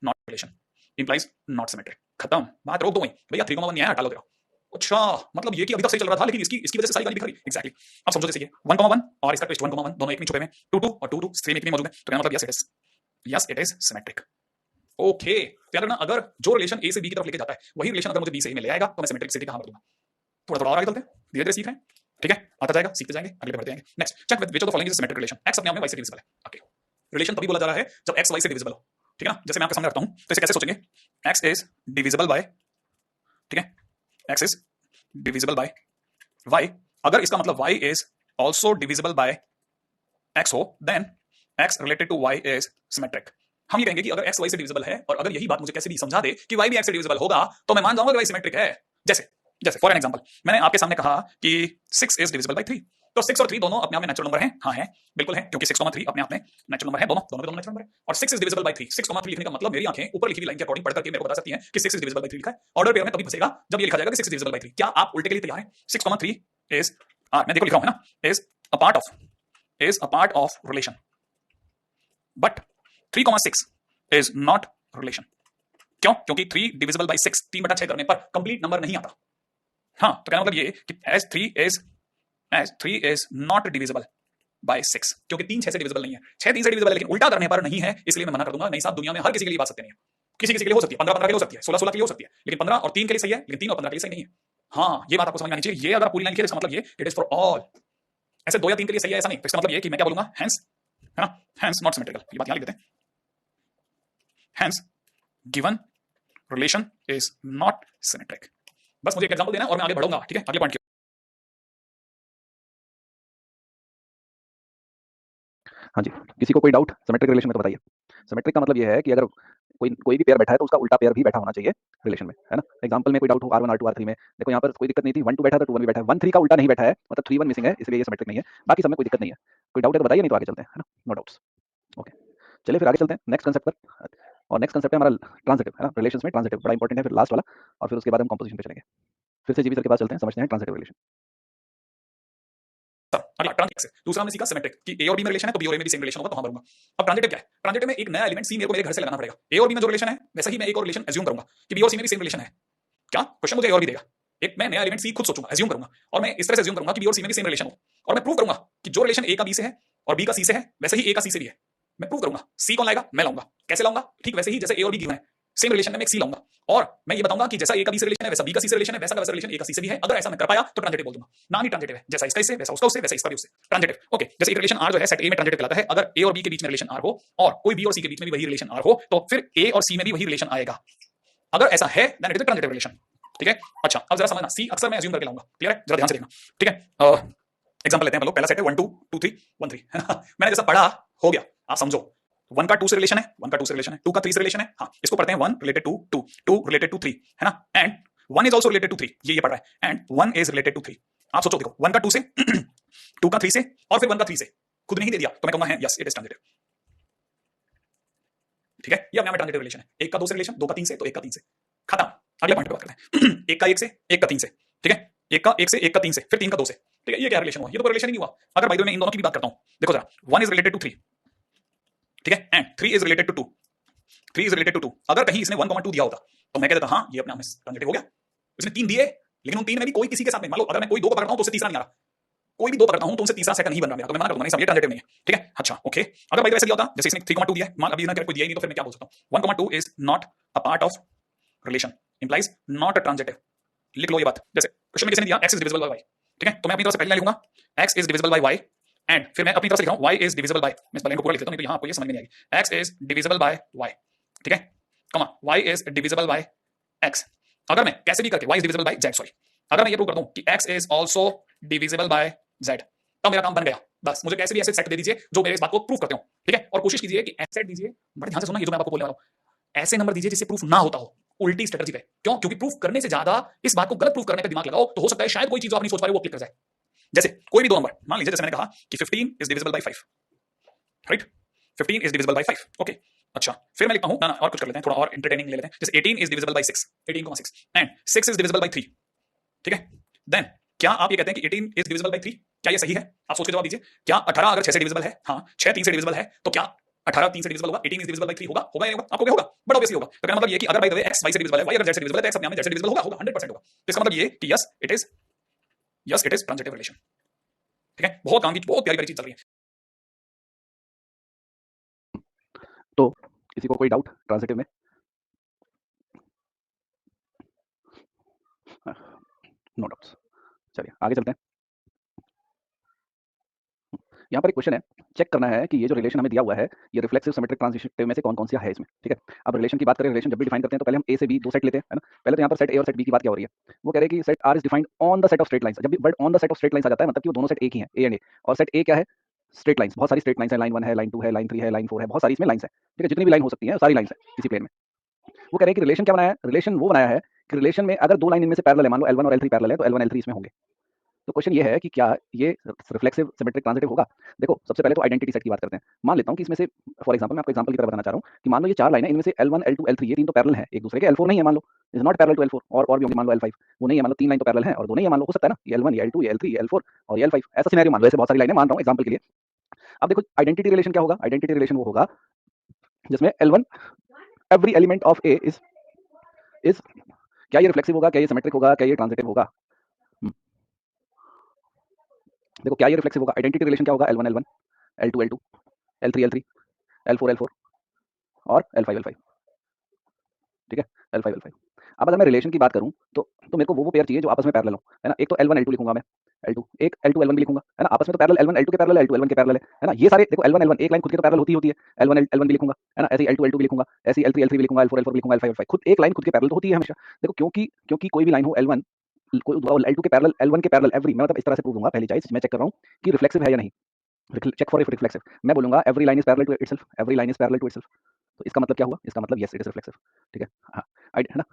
not relation implies not symmetric. खत्म, बात रोक दो वहीं भैया, 3, 1 नहीं है, हटा लो तेरा। अच्छा, मतलब ये कि अभी तक सही चल रहा था, लेकिन इसकी वजह से सारी गाली बिखर गई। एग्जैक्टली, अब समझो जैसे ये 1, 1 और इसका ट्विस्ट 1, 1 दोनों एक में छुपे हुए हैं, 2, 2 और 2, 2 सेम एक में मौजूद है, तो कहना मतलब yes it is symmetric. Okay, तो याद रखना, अगर जो रिलेशन ए से बी की तरफ लेके जाता है वही रिलेशन अगर मुझे बी से ए में ले आएगा तो मैं सिमेट्रिक सिटी कहां पर दूंगा? थोड़ा थोड़ा और आगे चलते हैं, धीरे धीरे सीख रहे हैं। ठीक है, आता जाएगा, सीखते जाएंगे, अगले पे बढ़ते जाएंगे। Next, check which of the following is symmetric relation? X अपने आप में वाई से डिविजिबल है। ओके, रिलेशन तभी बोला जा रहा है जब एक्स वाई से डिविजिबल हो। ठीक है ना, जैसे मैं आपके सामने रखता हूं तो इसे कैसे सोचेंगे? एक्स इज डिविजिबल बाय, ठीक है, X is divisible by Y. अगर इसका मतलब Y is also divisible by X हो, then X related to Y is symmetric. हम ये कहेंगे कि अगर एक्स वाई से डिविजिबल है और अगर यही बात मुझे कैसे भी समझा दे कि वाई भी एक्स से डिविजिबल होगा, तो मैं मान जाऊंगा कि वाई सिमेट्रिक है। जैसे जैसे फॉर एन एग्जांपल, मैंने आपके सामने कहा कि 6 इज डिविजिबल बाय 3, तो 6 और 3 दोनों अपने आप में नेचुरल नंबर हैं। हाँ है, बिल्कुल है, क्योंकि 6, 3 अपने आप में नेचुरल नंबर है, दोनों नेचुरल नंबर है। और 6 इज डिविजिबल बाय 3, 6, 3 लिखने का मतलब मेरी आंखें ऊपर लिखी हुई लाइन के अकॉर्डिंग पढ़ करके मेरे को बता सकती हैं कि 6 इज डिविजिबल बाय 3 लिखा है। ऑर्डर पेयर में तभी फंसेगा जब ये लिखा जाएगा कि 6 इज डिविजिबल बाय 3। क्या आप उल्टे के लिए तैयार हैं? 6, 3 इज मैं देखो लिख रहा हूं, है ना, is a part of relation, but 3, 6 is not relation. क्यों? क्योंकि 3 डिविजिबल बाय 6, 3/6 करने पर कंप्लीट नंबर नहीं आता। हाँ, तो कहना मतलब ये कि as 3 is not divisible by 6, क्योंकि 3 6 से डिविजिबल नहीं है, 6 3 से डिविजिबल है, लेकिन उल्टा करने पर नहीं है, इसलिए मैं मना कर दूंगा। नहीं साहब, दुनिया में हर किसी के लिए बात सत्य नहीं है, किसी किसी के लिए हो सकती है, 15 15 के लिए हो सकती है, 16 16 के लिए हो सकती है, लेकिन 15 और 3 के लिए सही है, लेकिन 3 और 15 के लिए सही नहीं है। हाँ, ये बात आपको समझ में आनी चाहिए। ये अगर पूरी लाइन लिखिए, इसका मतलब ये इट इज फॉर ऑल, ऐसे 2 या 3 के लिए सही है ऐसा नहीं। तो इसका मतलब ये कि मैं क्या बोलूंगा, हेंस, है ना, हेंस नॉट सिमेट्रिकल। ये बात यहां लिख देते हैं, hence given relation is not symmetric. बस मुझे एक एग्जांपल देना और मैं आगे बढ़ूंगा। ठीक है, अगले पॉइंट। हाँ जी, किसी को कोई डाउट सिमेट्रिक रिलेशन में तो बताइए। सिमेट्रिक का मतलब ये है कि अगर कोई भी पेयर बैठा है तो उसका उल्टा पेयर भी बैठा होना चाहिए रिलेशन में, है ना। एग्जांपल में कोई डाउट हो R1 R2 R3 में, देखो यहाँ पर कोई दिक्कत नहीं थी, 1 2 बैठा था, 2 1 भी बैठा है, 1 3 का उल्टा नहीं बैठा है, मतलब 3 1 मिसिंग है, इसलिए ये सिमेट्रिक नहीं है। बाकी सब में कोई दिक्कत नहीं है। कोई डाउट है तो बताइए, नहीं तो आगे चलते हैं, है ना, नो डाउट्स। ओके, चलिए फिर आगे चलते हैं नेक्स्ट कंसेप्ट पर। और नेक्स्ट कंसेप्ट है हमारा ट्रांजिटिव, है ना, रिलेशंस में ट्रांजिटिव बड़ा इंपॉर्टेंट है, फिर लास्ट वाला, और फिर उसके बाद हम कंपोजिशन पे चलेंगे। फिर से जीबी सर के पास चलते हैं, समझते हैं ट्रांजिटिव रिलेशन। अगला ट्रांजिटिव, दूसरा हमने सीखा सिमेट्रिक कि ए और बी में रिलेशन है तो बी और ए में भी सेम रिलेशन होगा, तो हां भरूंगा। अब ट्रांजिटिव क्या है? ट्रांजिटिव में एक नया एलिमेंट सी मेरे को मेरे घर से लगाना पड़ेगा। ए और बी में जो रिलेशन है वैसा ही मैं एक और रिलेशन एज्यूम करूंगा कि बी और सी में भी सेम रिलेशन है। क्या क्वेश्चन मुझे ए और बी देगा, एक मैं नया एलिमेंट सी खुद सोचूंगा, एज्यूम करूंगा, और मैं इस तरह से एज्यूम करूंगा कि बी और सी में भी सेम रिलेशन हो, और मैं प्रूव करूंगा कि जो रिलेशन ए का बी से है और बी का सी से है वैसे ही ए का सी से भी है। मैं प्रूव करूंगा। सी कौन लाएगा? मैं लाऊंगा। कैसे लाऊंगा? ठीक वैसे ही जैसे ए और बी गिवन है, सेम रिलेशन में मैं एक सी लाऊंगा, और मैं ये बताऊंगा कि जैसा ए का बी से रिलेशन है वैसा बी का सी से रिलेशन है, वैसा का वैसा रिलेशन ए का सी से भी है। अगर ऐसा मैं कर पाया तो ट्रांजिटिव बोल दूंगा। नाम ही ट्रांजिटिव है, जैसा इसका इससे वैसा उसका उससे वैसा इसका भी उससे, ट्रांजिटिव। ओके, जैसे एक रिलेशन आर जो है सेट ए में ट्रांजिटिव कहलाता है। अगर ए और बी के बीच में रिलेशन आर हो और कोई बी और सी के बीच में भी वही रिलेशन आर हो, तो फिर ए और सी में भी वही रिलेशन आएगा। अगर ऐसा है then it is transitive relation. ठीक है, अच्छा अब जरा समझना, सी अक्सर मैं एज्यूम करके लाऊंगा। क्लियर है? जरा ध्यान से देखना। ठीक है, एग्जांपल लेते हैं हम लोग। पहला सेट है 1 2 2 3 1 3, है ना। मैंने जैसा पढ़ा हो गया, आप समझो। 1 का 2 से रिलेशन है, 1 का 2 से रिलेशन है, 2 का 3 से रिलेशन है। हाँ, इसको पढ़ते हैं 1 रिलेटेड टू 2, 2 रिलेटेड टू 3, है ना, and 1 is also related to 3, ये पढ़ रहा है, एंड 1 इज रिलेटेड टू 3। आप सोचो, देखो 1 का 2 से 2 का 3 से और फिर 1 का 3 से, खुद नहीं दे दिया तो मैं कहूंगा है यस इट इज ट्रांजिटिव। ठीक है, ये अपने आप में ट्रांजिटिव रिलेशन है। 1 का 2 से रिलेशन, 2 का 3 से, तो 1 का 3 से, खत्म। अगले पॉइंट पे बात करते हैं। 1 का 1 से, 1 का 3 से, ठीक है, 1 का 1 से, 1 का 3 से, फिर 3 का 2 से। ठीक है, ये क्या रिलेशन हुआ? ये तो रिलेशन ही नहीं हुआ। अगर भाई मैं इन दोनों की भी बात करता हूं, देखो जरा, 1 इज रिलेटेड टू 3, ठीक है, and 3 is related to 2, 3 is related to 2। अगर कहीं इसने 1 2 दिया होता तो मैं कह देता हाँ ये अपने आप में ट्रांजिटिव हो गया। इसने 3 दिए लेकिन उन 3 में भी कोई किसी के साथ में, मान लो अगर मैं कोई 2 को पकड़ता हूं तो उससे तीसरा नहीं आ रहा, कोई भी 2 पकड़ता हूं तो उनसे तीसरा सेट नहीं बन रहा मेरा, तो मैं मना कर दूंगा नहीं साहब ये ट्रांजिटिव नहीं है। ठीक है, अच्छा ओके। अगर भाई वैसे दिया होता, जैसे इसने 3,2 दिया है, मान अभी इसने कोई दिया ही नहीं तो फिर मैं क्या बोल सकता हूं, 1,2 is not a part of relation, implies not a transitive. लिख लो ये बात। जैसे क्वेश्चन में किसने दिया x is divisible bye y, ठीक है, तो मैं अपनी तरफ से पहले लिखूंगा x is divisible bye y, and फिर मैं अपनी तरफ से लिख रहा हूं y इज डिविजिबल बाय, मैं इस लाइन को पूरा लिख देता हूं नहीं तो यहां आपको ये समझ में नहीं आएगी। x is divisible bye y, ठीक है, कमा y is divisible bye x। अगर मैं कैसे भी करके y is divisible bye z, sorry, अगर मैं ये प्रूव कर दूं कि x is also divisible by z, तब मेरा काम बन गया। बस मुझे कैसे भी ऐसे सेट दे दीजिए जो मेरे इस बात को प्रूव करते हो, ठीक है, और कोशिश कीजिए कि ऐसे सेट दीजिए, बड़े ध्यान से सुनना ये जो मैं आपको बोलने वाला हूं, ऐसे नंबर दीजिए जिससे प्रूफ ना होता हो, उल्टी स्ट्रेटजी पे। क्यों? क्योंकि प्रूफ करने से ज्यादा इस बात को गलत प्रूफ करने पे दिमाग लगाओ तो हो सकता है शायद कोई चीज आप नहीं सोच पा रहे वो क्लिक कर जाए। जैसे कोई भी 2 नंबर मान लीजिए, जैसे मैंने कहा कि 15 is divisible bye 5, right, 15 is divisible bye 5, okay, अच्छा फिर मैं लिखता हूं ना और कुछ कर लेते हैं, थोड़ा और एंटरटेनिंग ले लेते हैं, जैसे 18 is divisible bye 6, 18,6, and 6 is divisible bye 3, ठीक है। देन क्या आप ये कहते हैं कि 18 इज डिविजिबल बाय 3? क्या ये सही है? आप सोच के जवाब दीजिए। क्या 18 अगर 6 से डिविजिबल है, हाँ 6 3 से डिविजिबल है, तो क्या 18 3 से डिविजिबल होगा, 18 इज डिविजिबल बाय 3 होगा? होगा या होगा? आपको क्या होगा? बड़ा ऑब्वियसली होगा। तो कहना मतलब ये कि अगर by the way x y से डिविजिबल है, y अगर z से डिविजिबल है, तो x अपने आप में z से डिविजिबल होगा, 100% होगा। तो इसका मतलब ये कि yes it is transitive relation, ठीक है। बहुत काम की बहुत प्यारी चीज चल रही है। तो किसी को कोई डाउट ट्रांजिटिव में? No doubts. चलिए आगे चलते हैं। यहाँ पर एक क्वेश्चन है, चेक करना है कि ये जो रिलेशन हमें दिया हुआ है ये रिफ्लेक्सिव सिमेट्रिक ट्रांजिटिव में से कौन सा है इसमें, ठीक है। अब रिलेशन की बात करें, रिलेशन जब भी डिफाइन करते हैं तो पहले हम ए से बी 2 सेट लेते हैं, है ना। पहले तो यहाँ पर सेट ए और सेट बी की बात क्या हो रही है, वो कह रहे हैं कि set R is defined on the set of straight lines. जब भी word on the set of straight lines आ जाता है मतलब कि वो दोनों सेट एक ही हैं, ए एंड ए, और सेट ए क्या है, स्ट्रेट लाइंस, बहुत सारी स्ट्रेट लाइंस है, लाइन 1 है, लाइन 2 है, लाइन 3 है, लाइन 4 है, बहुत सारी इसमें लाइंस है, ठीक है, जितनी भी लाइन हो सकती है सारी लाइंस है किसी प्लेन में। वो कह रहे हैं कि रिलेशन क्या बनाया है, रिलेशन वो बनाया है कि रिलेशन में अगर 2 लाइन इनमें से पैरेलल है, मान लो L1 और L3 पैरेलल है, तो L1 L3 इसमें होंगे। तो क्वेश्चन ये है कि क्या ये रिफ्लेक्सिव सिमेट्रिक ट्रांजिटिव होगा। देखो सबसे पहले तो आइडेंटिटी सेट की बात करते हैं। मान लेता हूं कि इसमें से फॉर एग्जांपल मैं आपको एग्जांपल की तरह बताना चाह रहा हूं कि मान लो ये 4 लाइनें, इनमें से L1 L2 L3 ये तीन तो पैरेलल हैं एक दूसरे के, L4 नहीं है मान लो, is not parallel to L4, और भी होंगे, मान लो L5 वो नहीं है, मान लो 3 लाइन तो पैरेलल हैं और दो नहीं है, मान लो हो सकता है ना, ये L1 ये L2 ये L3 ये L4 और ये L5, ऐसा सिनेरियो मान लो, ऐसे बहुत सारी लाइनें मान रहा हूं एग्जांपल के लिए। अब देखो आइडेंटिटी रिलेशन क्या होगा, आइडेंटिटी रिलेशन वो होगा जिसमें L1 every element of A is क्या ये रिफ्लेक्सिव होगा, क्या ये सिमेट्रिक होगा, क्या ये ट्रांजिटिव होगा। देखो क्या ये रिफ्लेक्सिव होगा, आइडेंटिटी रिलेशन क्या होगा, L1 L1 L2 L2 L3 L3 L4 L4 और L5 L5, ठीक है, L5 L5। अब अगर मैं रिलेशन की बात करूं तो मेरे को वो पेयर चाहिए जो आपस में पैरेलल हो, है ना। एक तो L1 L2 लिखूंगा मैं, L2 एक L2 L1 भी लिखूंगा, है ना, आपस में तो पैरेलल, L1 L2 के पैरेलल L2 L1 के पैरेलल है ना। ये सारे देखो L1 L1 एक लाइन खुद के तो पैरेलल होती है, L1 L1 भी लिखूंगा, है ना, ऐसे ही L2 L2 भी लिखूंगा, ऐसे ही L3 L3 भी लिखूंगा, L4 L4 भी लिखूंगा, L5 L5, खुद एक लाइन खुद के पैरेलल तो होती है हमेशा। देखो क्योंकि कोई भी लाइन हो L1 L2 के पैरेलल L1 के पैरेलल एवरी, मैं मतलब इस तरह से प्रूव दूंगा। पहली चीज मैं चेक कर रहा हूं कि रिफ्लेक्सिव है या नहीं, चेक फॉर इफ रिफ्लेक्सिव, मैं बोलूंगा every line is parallel to itself, every line is parallel to itself. तो इसका मतलब क्या हुआ, इसका मतलब यस इट इज रिफ्लेक्सिव, ठीक है। हाँ है ना।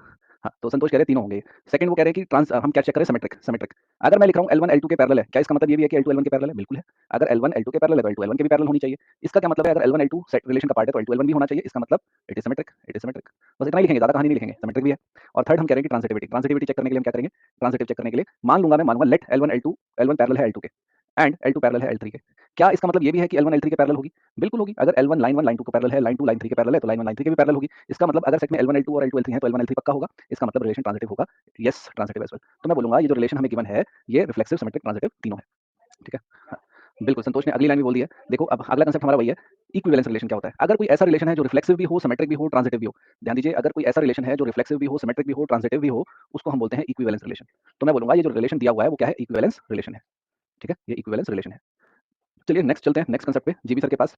हाँ तो संतोष कह रहे हैं तीनों होंगे। सेकंड वो कह रहे हैं कि ट्रांस, हम क्या चेक करें, सिमेट्रिक सिमेट्रिक। अगर मैं लिख रहा हूँ L1 L2 के पैरेलल है, क्या इसका मतलब ये भी है कि L2 L1 के पैरेलल है? बिल्कुल है। अगर L1 L2 के पैरेलल है तो L2 L1 के भी पैरेलल होनी चाहिए। इसका क्या मतलब है, अगर L1 L2 सेट रिलेशन का पार्ट है तो L2 L1 भी होना चाहिए, इसका मतलब it is symmetric, it is symmetric. बस इतना ही लिखेंगे, ज्यादा कहानी नहीं लिखेंगे, सिमेट्रिक भी है। और थर्ड हम कह रहे हैं कि ट्रांजिटिविटी, ट्रांजिटिविटी चेक करने के लिए हम क्या करेंगे, ट्रांजिटिव चेक करने के लिए मान लूंगा मैं, मानूंगा late L1 L2 L1 parallel है L2 के एंड L2 पैरेलल है L3 के। क्या इसका मतलब ये भी है कि L1 L3 के पैरेलल होगी? बिल्कुल होगी। अगर L1 लाइन 1 लाइन 2 को पैरेलल है, लाइन 2 लाइन 3 के पैरेलल है, तो लाइन 1 लाइन 3 के भी पैरेलल होगी। इसका मतलब अगर सेट में L1 L2 और L2 L3 है तो L1 L3 पक्का होगा, इसका मतलब रिलेशन ट्रांजिटिव होगा, यस ट्रांजिटिव एज वेल। तो मैं बोलूंगा ये जो रिलेशन हमें गिवन है ये रिफ्लेक्सिव सिमेट्रिक ट्रांजिटिव तीनों है, ठीक है। हाँ, बिल्कुल संतोष ने अगली लाइन भी बोल दी है। देखो अब अगला कांसेप्ट हमारा वही है, इक्विवेलेंस रिलेशन क्या होता है। अगर कोई ऐसा रिलेशन है जो रिफ्लेक्सिव भी हो, सिमेट्रिक भी हो, ट्रांजिटिव भी हो, ध्यान दीजिए, अगर कोई ऐसा रिलेशन है जो रिफ्लेक्सिव भी हो, सिमेट्रिक भी हो, ट्रांजिटिव भी हो, उसको हम बोलते हैं इक्विवेलेंस रिलेशन। तो मैं बोलूंगा ये जो रिलेशन दिया हुआ है वो क्या है, इक्विवेलेंस रिलेशन है, ठीक है, ये इक्विवेलेंस रिलेशन है। चलिए नेक्स्ट चलते हैं, नेक्स्ट कांसेप्ट पे, जीबी सर के पास,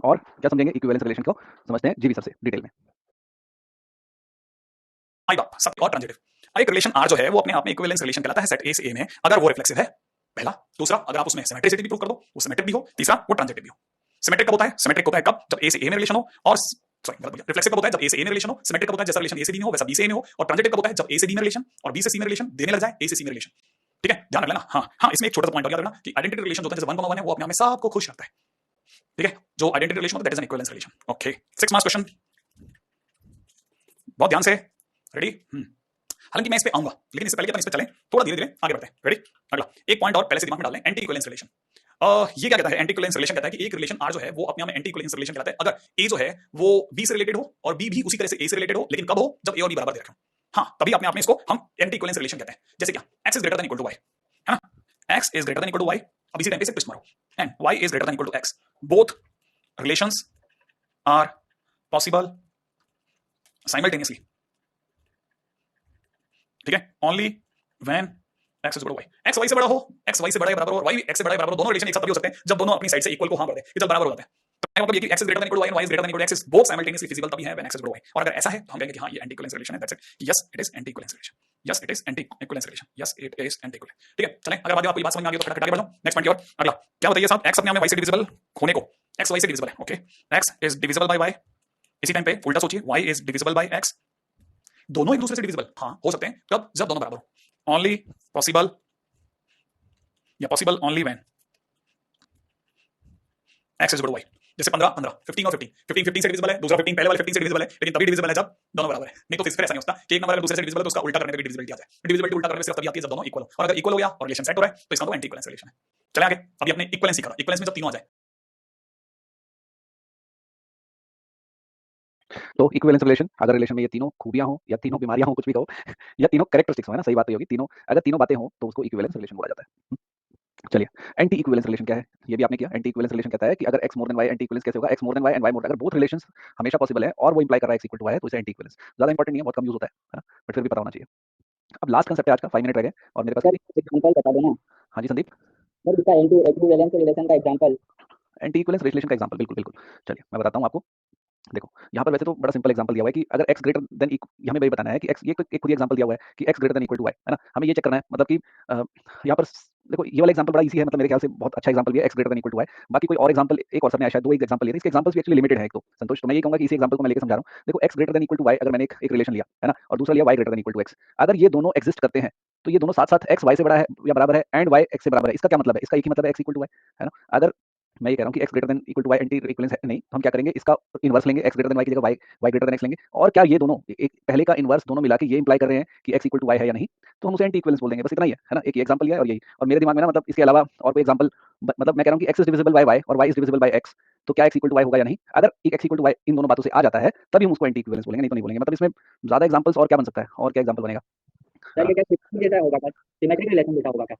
और क्या समझेंगे इक्विवेलेंस रिलेशन को, समझते हैं जीबी सर से डिटेल में। आई बात सब और ट्रांजिटिव। एक रिलेशन R जो है वो अपने आप में इक्विवेलेंस रिलेशन कहलाता है सेट A से A में, अगर वो रिफ्लेक्सिव है, पहला। दूसरा, अगर आप उसमें सिमेट्रिसिटी भी प्रूव कर दो, वो सिमेट्रिक भी हो। तीसरा, वो ट्रांजिटिव भी हो। सिमेट्रिक कब होता है, सिमेट्रिक होता है कब, जब A से A में रिलेशन हो, और सॉरी गलत बोला, रिफ्लेक्सिव कब होता है जब A से A में रिलेशन हो, सिमेट्रिक कब होता है जैसा रिलेशन A से B में हो वैसा B से A में हो, और ट्रांजिटिव कब होता है जब A से B में रिलेशन और B से C में रिलेशन देने लग जाए A से C में रिलेशन, ठीक है, ध्यान रख लेना। हाँ, इसमें एक छोटा सा पॉइंट और याद रखना कि आइडेंटिटी रिलेशन होता है जैसे 1 1 है वो अपने आप में सबको खुश रखता है, ठीक है। जो आइडेंटिटी रिलेशन होता है that is an equivalence relation, okay. 6 marks question, बहुत ध्यान से, रेडी। हालांकि मैं इस पे आऊंगा लेकिन इससे पहले कि हम इस पे चलें थोड़ा धीरे धीरे आगे बढ़ते हैं, रेडी। अगला एक पॉइंट और पहले से दिमाग में डाल लें, एंटी इक्विवेलेंस रिलेशन। ये क्या कहता है, एंटी इक्विवेलेंस रिलेशन कहता है कि एक रिलेशन आर जो है वो अपने आप में एंटी इक्विवेलेंस रिलेशन कहलाता है अगर ए जो है वो बी से रिलेटेड हो और बी भी उसी तरह से ए से रिलेटेड हो, लेकिन कब हो, जब ए और बी बराबर दे रखे हो। हाँ, तभी अपने आप में इसको हम एंटी इक्विवेलेंस रिलेशन कहते हैं। जैसे क्या, x is greater than equal to y, है ना, x is greater than equal to y, अब इसी टाइम पे से ट्विस्ट मारो, and y is greater than equal to x, both relations are possible simultaneously, ठीक है, only when x is equal to y, x y से बड़ा हो, एक्स वाई से बड़ा या बराबर हो और वाई एक्स से बड़ा या बराबर हो, दोनों रिलेशन एक साथ तभी हो सकते हैं जब दोनों अपनी साइड से इक्वल को हां कर दें, ये जब बराबर हो जाते हैं। तो मतलब ये कि x is greater than equal to y and y is greater than equal to x is both simultaneously feasible तभी है when x is equal to y. और अगर ऐसा है तो हम कहेंगे कि हां ये एंटी इक्विवेलेंस रिलेशन है, that's it, yes it is anti equivalence relation, yes it is anti equivalence relation, yes it is anti equivalence. ठीक है, चलें, अगर बाद में आपको ये बात समझ में आ गई तो फटाफट आगे बढ़ो नेक्स्ट पॉइंट की ओर। अगला क्या बताइए साहब, एक्स अपने आप में वाई से डिविजिबल होने को, एक्स वाई से डिविजिबल है, okay, x is divisible by y, इसी टाइम पे उल्टा सोचिए, y is divisible by x, दोनों एक दूसरे से डिविजिबल हाँ हो सकते हैं कब, जब दोनों बराबर हो, ओनली पॉसिबल या possible only when x is equal to y. जैसे 15 15 15 और 15 15 15 से डिविजिबल है, दूसरा 15 पहले वाले 15 से डिविजिबल है, लेकिन तभी डिविजिबल है जब दोनों बराबर है, नहीं तो फिर ऐसा नहीं होता कि एक नंबर अगर दूसरे से डिविजिबल है तो उसका उल्टा करने पे भी डिविजिबिलिटी आ जाए। डिविजिबिलिटी उल्टा करने से तभी आती है जब दोनों इक्वल हो, और अगर इक्वल हो गया और रिलेशन सेट हो रहा है तो इसका मतलब एंटी इक्विवेलेंस रिलेशन है। चले आगे, अभी अपने इक्विवेलेंस सीखा, इक्विवेलेंस में जब तीनों आ जाए, तो इक्विवेलेंस रिलेशन, अगर रिलेशन में ये तीनों खूबियां हो या तीनों बीमारियां हो, कुछ भी कहो, या तीनों कैरेक्टरिस्टिक्स हो, है ना, सही बात तो ये होगी, तीनों अगर तीनों बातें हो तो उसको इक्विवेलेंस रिलेशन बोला जाता है। चलिए, एंटी इक्विवेलेंस रिलेशन क्या है, ये भी आपने किया। एंटी इक्विवेलेंस रिलेशन कहता है कि अगर x more than y, anti equivalence कैसे होगा, x more than y and y मोर, अगर बोथ रिलेशंस हमेशा पॉसिबल है और वो इंप्लाई कर रहा है x इक्वल टू y है तो इसे एंटी इक्विवेलेंस। ज्यादा इंपॉर्टेंट नहीं है, बहुत कम यूज होता है ना, बट फिर भी पता होना चाहिए। अब लास्ट कंसेप्ट है आज का, 5 मिनट रह गए और मेरे पास सर कितनी, एग्जांपल बता देना हाँ जी संदीप, सर, इसका एंटी इक्विवेलेंस रिलेशन का एग्जांपल। एंटी इक्विवेलेंस रिलेशन का एग्जांपल, बिल्कुल बिल्कुल। चलिए मैं बताता हूँ आपको। देखो यहाँ पर वैसे तो बड़ा सिंपल एग्जांपल दिया हुआ है कि अगर x ग्रेटर देन, हमें वही बताना है कि x, ये एक खुद ही एग्जांपल दिया हुआ है कि x greater than equal to y, है ना, हमें ये चेक करना है, मतलब कि यहाँ पर देखो ये वाला एग्जांपल बड़ा इजी है, मतलब मेरे ख्याल से बहुत अच्छा एग्जांपल दिया है, x greater than equal to y। बाकी कोई और एग्जांपल, एक और सर ने शायद दो एक एग्जांपल लिए थे, इसके एग्जांपल्स भी एक्चुअली लिमिटेड है एक तो संतोष, तो मैं ये कहूंगा कि इसी एग्जांपल को मैं लेकर समझा रहा हूँ। देखो x greater than equal to y, अगर मैंने एक रिलेशन लिया है ना, और दूसरा लिया y greater than equal to x, अगर ये दोनों एग्जिस्ट करते हैं तो ये दोनों साथ साथ x y से बड़ा है या बराबर है एंड y x से बराबर है, इसका क्या मतलब है, इसका एक ही मतलब है x इक्वल टू y, है ना। अगर मैं ये कह रहा हूँ कि x greater than equal to y anti equivalence है नहीं, तो हम क्या करेंगे, इसका इनवर्स लेंगे, x ग्रेटर देन y की जगह y ग्रेटर देन x लेंगे, और क्या ये दोनों एक पहले का इनवर्स दोनों मिला के ये इंप्लाई कर रहे हैं कि x इक्वल टू y है या नहीं, तो हम उसे एंटी इक्विवेलेंस बोल देंगे, बस इतना ही है ना, एक एग्जांपल लिया है और यही। और मेरे दिमाग में ना, मतलब इसके अलावा और कोई एग्जांपल, मतलब मैं कह रहा हूँ कि x is divisible bye y और y is divisible bye x, तो क्या x इक्वल टू y होगा या नहीं, अगर x इक्वल टू y इन दोनों बातों से आ जाता है तभी हम उसको एंटी इक्विवेलेंस बोलेंगे, नहीं तो नहीं बोलेंगे। मतलब इसमें ज्यादा एग्जांपल्स और क्या बन सकता है, और क्या एग्जांपल बनेगा, सर ये क्या सिमेट्रिक जैसा होगा क्या, सिमेट्रिक रिलेशन जैसा होगा क्या?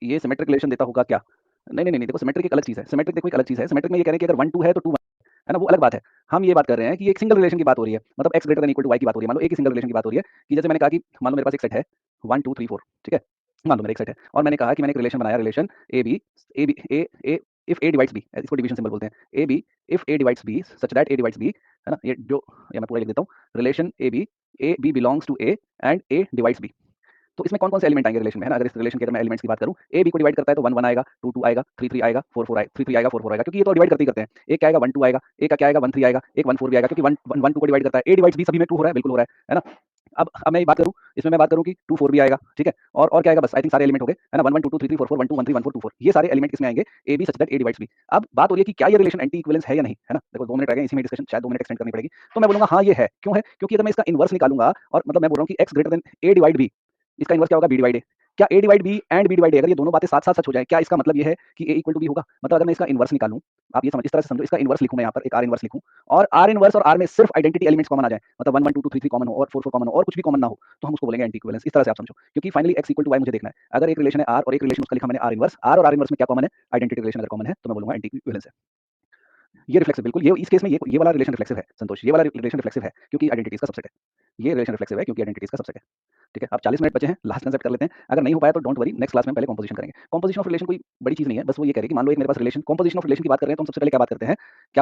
ये सिमेट्रिक रिलेशन देता होगा क्या, नहीं नहीं नहीं, देखो सिमेट्रिक एक अलग चीज है, सिमेट्रिक देखो एक अलग चीज है, सिमेट्रिक में ये कह रहे हैं कि अगर 1 2 है तो 2 है ना, वो अलग बात है। हम ये बात कर रहे हैं कि एक सिंगल रिलेशन की बात हो रही है, मतलब x greater than equal to y की बात हो रही है, मान लो एक ही सिंगल रिलेशन की बात हो रही है कि जैसे मैंने कहा कि मान लो मेरे पास एक सेट है 1 2 3 4, ठीक है, मान लो मेरा एक सेट है और मैंने कहा कि मैंने एक रिलेशन बनाया, relation A B A if A divides B, इसको डिवीजन सिंबल बोलते हैं, A B if A divides B such that A divides B, है ना, ये जो, ये मैं पूरा लिख देता हूँ, relation A B belongs to A and A divides B. तो इसमें कौन कौन से एलिमेंट आएंगे रिलेशन में, है ना, अगर इस रिलेशन के अगर मैं एलिमेंट्स की बात करूं, ए बी को डिवाइड करता है तो 1 1 आएगा, 2 2 आएगा, 3 3 आएगा, 4 4 आएगा, 3 3 आएगा, 4 4 आएगा, क्योंकि ये तो डिवाइड करते ही करते हैं। एक क्या आएगा 1 2 आएगा, एक का क्या आएगा 1 3 आएगा, एक 1 4 भी आएगा, क्योंकि 1 1 2 को डिवाइड करता है, ए डिवाइड्स बी सभी में 2 हो रहा है, बिल्कुल हो रहा है ना। अब मैं ये बात करूं, इसमें मैं बात करूं कि 2 4 भी आएगा, ठीक है, और क्या आएगा, बस आई थिंक सारे एलिमेंट हो गए, है ना, 1 1 2 2 3 3 4 4 1 2 1 3 1 4 2 4, ये सारे एलिमेंट किसमें आएंगे, A B such that A divides B. अब बात हो रही है कि क्या ये रिलेशन एंटी इक्विवेलेंस है या नहीं, है ना, देखो 2 मिनट रह गए, इसी में डिस्कशन शायद 2 मिनट एक्सटेंड करनी पड़ेगी, तो मैं बोलूंगा हाँ ये है, क्यों है, क्योंकि अगर मैं इसका इनवर्स निकालूंगा, और मतलब मैं बोल रहा हूँ कि x greater than A divide B, इसका इनवर्स क्या होगा, बी डिवाइड ए, क्या A divide B and B divide A, अगर ये दोनों बातें साथ साथ सच हो जाए, क्या इसका मतलब ये है कि ए इक्वल टू बी होगा, मतलब अगर मैं इसका इनवर्स निकालूं, आप ये समझ, इस तरह से समझो, इसका इनवर्स लिखूं मैं यहाँ पर, एक आर इनवर्स लिखूं, और आर इनवर्स और आर में सिर्फ आइडेंटिटी एलिमेंट्स कॉमन आ जाए, मतलब 1 1 2 2 3 3 कॉमन हो और 4 4 कॉमन हो और कुछ भी कॉमन ना हो, तो हम उसको बोलेंगे एंटी इक्विवेलेंस। इस तरह से आप समझो, क्योंकि finally x equal to y मुझे देखना है, अगर एक रिलेशन है r और एक रिलेशन उसका लिखा मैंने आर इनवर्स, आर और आर इनवर्स में क्या कॉमन है, आइडेंटिटी रिलेशन अगर कॉमन है तो मैं बोलूंगा एंटी इक्विवेलेंस है। ये रिफ्लेक्सिव, बिल्कुल ये इस केस में ये वाला रिलेशन रिफ्लेक्सिव है संतोष, ये वाला रिलेशन रिफ्लेक्सिव है क्योंकि आइडेंटिटीज का सबसेट है, ये रिलेशन रिफ्लेक्सिव है क्योंकि आइडेंटिटीज का सबसेट है। ठीक है, अब 40 मिनट बचे हैं, लास्ट कंसेप्ट कर लेते हैं, अगर नहीं हो पाया तो डोंट वरी, नेक्स्ट क्लास में पहले कंपोजिशन करेंगे। कंपोजिशन ऑफ रिलेशन कोई बड़ी चीज नहीं है, बस वो ये कह रही है कि मान लो एक मेरे पास रिलेशन, कंपोजिशन ऑफ रिलेशन की बात कर रहे हैं तो हम सबसे पहले क्या बात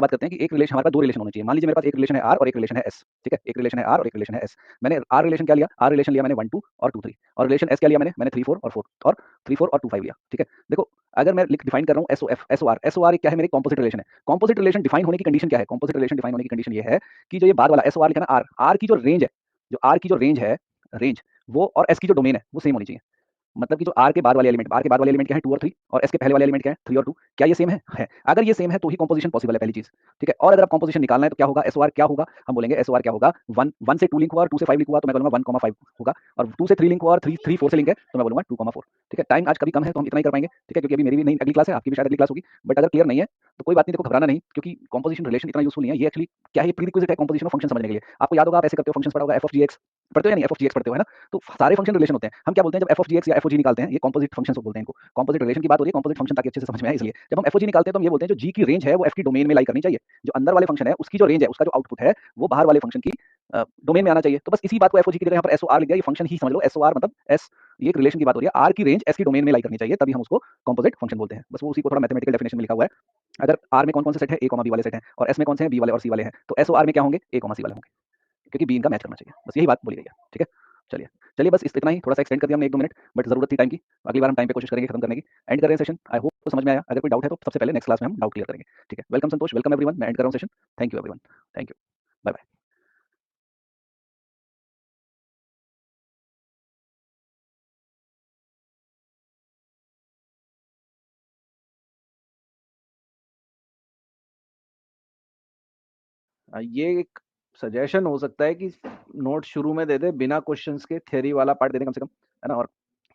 करते हैं, कि एक रिलेशन, हमारे पास दो रिलेशन होने चाहिए। मान लीजिए मेरे पास एक रिलेशन है आर और एक रिलेशन है एस, ठीक है, एक रिलेशन है आर और एक रिलेशन है एस। मैंने आर रिलेशन क्या लिया, आर रिलेशन लिया मैंने 1 2 और 2 3, और रिलेशन एस क्या लिया मैंने 3 4 और 4 और 3 4 और 2 5 लिया। ठीक है, देखो अगर मैं डिफाइन कर रहा हूँ एसओआर क्या है, मेरी कंपोजिट रिलेशन है। कंपोजिट रिलेशन डिफाइन होने की कंडीशन क्या है, कंपोजिट रिलेशन डिफाइन होने की कंडीशन ये है कि जो ये बाद वाला एसओआर लिखा ना, आर की जो रेंज है, जो आर की जो रेंज है, रेंज वो और एस की जो डोमेन है वो सेम होनी चाहिए। मतलब कि जो आर के बाद वाले एलिमेंट क्या है 2 और 3 और एस के पहले वाले एलिमेंट क्या है 3 और 2, क्या ये सेम है? अगर ये सेम है तो ही कंपोजिशन पॉसिबल है, पहली चीज। ठीक है, और अगर आप कंपोजिशन निकालना है तो क्या होगा, एसओआर क्या होगा, हम बोलेंगे एसओआर क्या होगा, 1 से 2 लिंक हुआ और 2 से 5 लिंक हुआ तो मैं बोलूंगा 1,5 होगा, और 2 से 3 लिंक हुआ और 3 4 से लिंक है तो मैं बोलूंगा 2,4। ठीक है, टाइम आज कभी कम है तो हम इतना ही कर पाएंगे। ठीक है, क्योंकि अभी मेरी भी नहीं अगली क्लास है, आपकी भी शायद अगली क्लास होगी, बट अगर क्लियर नहीं है तो कोई बात नहीं, देखो घबराना नहीं, क्योंकि कंपोजिशन रिलेशन इतना यूजफुल नहीं है, ये एक्चुअली क्या है, प्रीरिक्विजिट है कंपोजिशन ऑफ फंक्शन समझने के लिए। आपको याद होगा, आप ऐसे करते हो, फंक्शंस पढ़ा होगा, एफ ऑफ जी एक्स पढ़ते हो या नहीं, एफ ऑफ जी एक्स पढ़ते हो, है ना? तो सारे फंक्शन रिलेशन होते हैं, हम क्या बोलते हैं जब एफ ऑफ जी एक्स या एफ ओ जी निकालते हैं, ये कंपोजिट फंक्शंस बोलते हैं इनको। कंपोजिट रिलेशन की बात हो रही है, कंपोजिट फंक्शन ताकि अच्छे से समझ में आए, इसलिए जब हम एफ ओ जी निकालते हैं तो हम ये बोलते हैं जो जी की रेंज है वो एफ की डोमेन में लाई करनी चाहिए, जो अंदर वाले फंक्शन है उसकी जो रेंज है, उसका जो आउटपुट है वो बाहर वाले फंक्शन की डोमेन में आना चाहिए। तो बस इसी बात को एफ ओ जी की जगह यहाँ पर एस ओ आर लिख दिया, ये फंक्शन ही समझ लो, एस ओ आर मतलब एस, ये एक रिलेशन की बात हो रही है, आर की रेंज एस की डोमेन में लाई करनी चाहिए, तभी हम उसको कंपोजिट फंक्शन बोलते हैं। बस वो उसी को थोड़ा मैथमेटिकल डेफिनेशन में लिखा हुआ है। अगर आर में कौन कौन से सेट है, ए कॉमा बी वाले सेट हैं, और एस में कौन से हैं, बी वाले और सी वाले हैं, तो एस ओ आर में क्या होंगे, ए कॉमा सी वाले होंगे, क्योंकि बी इनका मैच करना चाहिए। बस यही बात बोली गई है। ठीक है, चलिए चलिए, बस इतना ही, थोड़ा सा एक्सटेंड कर दिया हमने 1-2 मिनट, बट जरूरत थी टाइम की। अगली बार हम टाइम पे कोशिश करेंगे खत्म करने की। एंड कर रहे हैं सेशन, आई होप तो समझ में आया। अगर कोई डाउट है तो सबसे पहले नेक्स्ट क्लास में हम डाउट क्लियर करेंगे। ठीक है, वेलकम संतोष, वेलकम एवरीवन, मैं एंड कर रहा हूँ session. Thank you everyone, thank you, bye bye. ये एक सजेशन हो सकता है कि नोट शुरू में दे दे, बिना क्वेश्चंस के थ्योरी वाला पार्ट दे दे कम से कम, है ना, और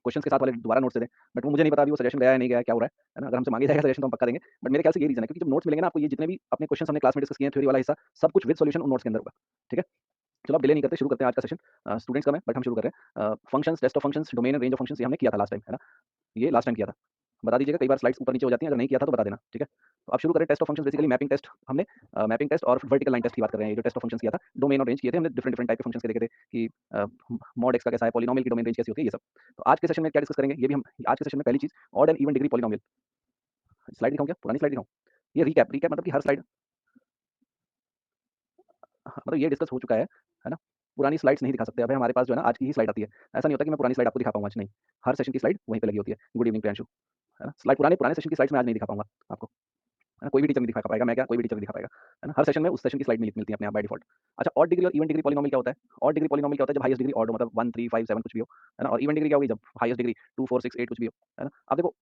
क्वेश्चंस के साथ वाले दोबारा नोट्स दे दें। बट वो मुझे नहीं पता अभी वो सजेशन गया है नहीं गया है, क्या हो रहा है ना? अगर हमसे मांगे जाएगा सजेशन तो हम पक्का देंगे, बट मेरे ख्याल से ये रीजन है, क्योंकि जब नोट्स मिलेंगे ना आपको, ये जितने भी अपने क्वेश्चन हमने क्लास में डिस्कस किए हैं थ्योरी वाला हिस्सा, सब कुछ विद सॉल्यूशन उन नोट्स के अंदर होगा। ठीक है, चलो अब डिले नहीं करते, शुरू करते हैं आज का सेशन। स्टूडेंट्स कम है बट हम शुरू कर रहे हैं। Functions, test of functions, domain and range of functions, ये हमने किया था लास्ट टाइम, है ना? ये लास्ट टाइम किया था। बता दीजिएगा, कई बार स्लाइड्स ऊपर नीचे हो जाती हैं, अगर नहीं किया था तो बता देना। ठीक है, तो अब शुरू करें। Test of functions basically mapping test हमने, मैपिंग टेस्ट और वर्टिकल लाइन टेस्ट की बात कर रहे हैं। ये जो टेस्ट ऑफ फंक्शंस किया था, डोमेन और रेंज किए थे हमने, डिफरेंट डिफरेंट टाइप के फंक्शंस के देखे थे कि मॉड एक्स का कैसा है, पॉलिनोमियल की डोमेन रेंज कैसी होती है, ये सब। तो आज के सेशन में क्या डिस्कस करेंगे, ये भी हम आज के सेशन में पहली चीज, odd and even degree polynomial. Slide दिखाऊं क्या, पुरानी स्लाइड दिखाऊं? ये रिकैप, रिकैप मतलब कि हर स्लाइड, मतलब ये डिस्कस हो चुका है ना? पुरानी स्लाइड्स नहीं दिखा सकते। अब हमारे पास जो है ना आज की ही स्लाइड आती है। ऐसा नहीं होता कि मैं पुरानी स्लाइड आपको दिखा पाऊंगा आज, नहीं। हर सेशन की स्लाइड वहीं पे लगी होती है। गुड इवनिंग प्रियांशु, है ना? स्लाइड पुराने पुराने सेशन की स्लाइड्स में आज नहीं दिखा पाऊंगा आपको, है ना? कोई भी टीचर नहीं दिखा पाएगा, मैं क्या, कोई भी टीचर नहीं दिखा पाएगा, है ना? हर सेशन में उस सेशन की स्लाइड मिलती है अपने आप बाय डिफॉल्ट। अच्छा, ऑड डिग्री और इवन डिग्री पॉलिनोमियल क्या होता है? ऑड डिग्री पॉलिनोमियल क्या होता है, जब हाईएस्ट डिग्री ऑड हो, मतलब 1 3 5 7 कुछ भी हो, है ना? और इवन डिग्री क्या होगी, जब हाईएस्ट डिग्री 2 4 6 8 कुछ भी हो, है ना? अब देखो,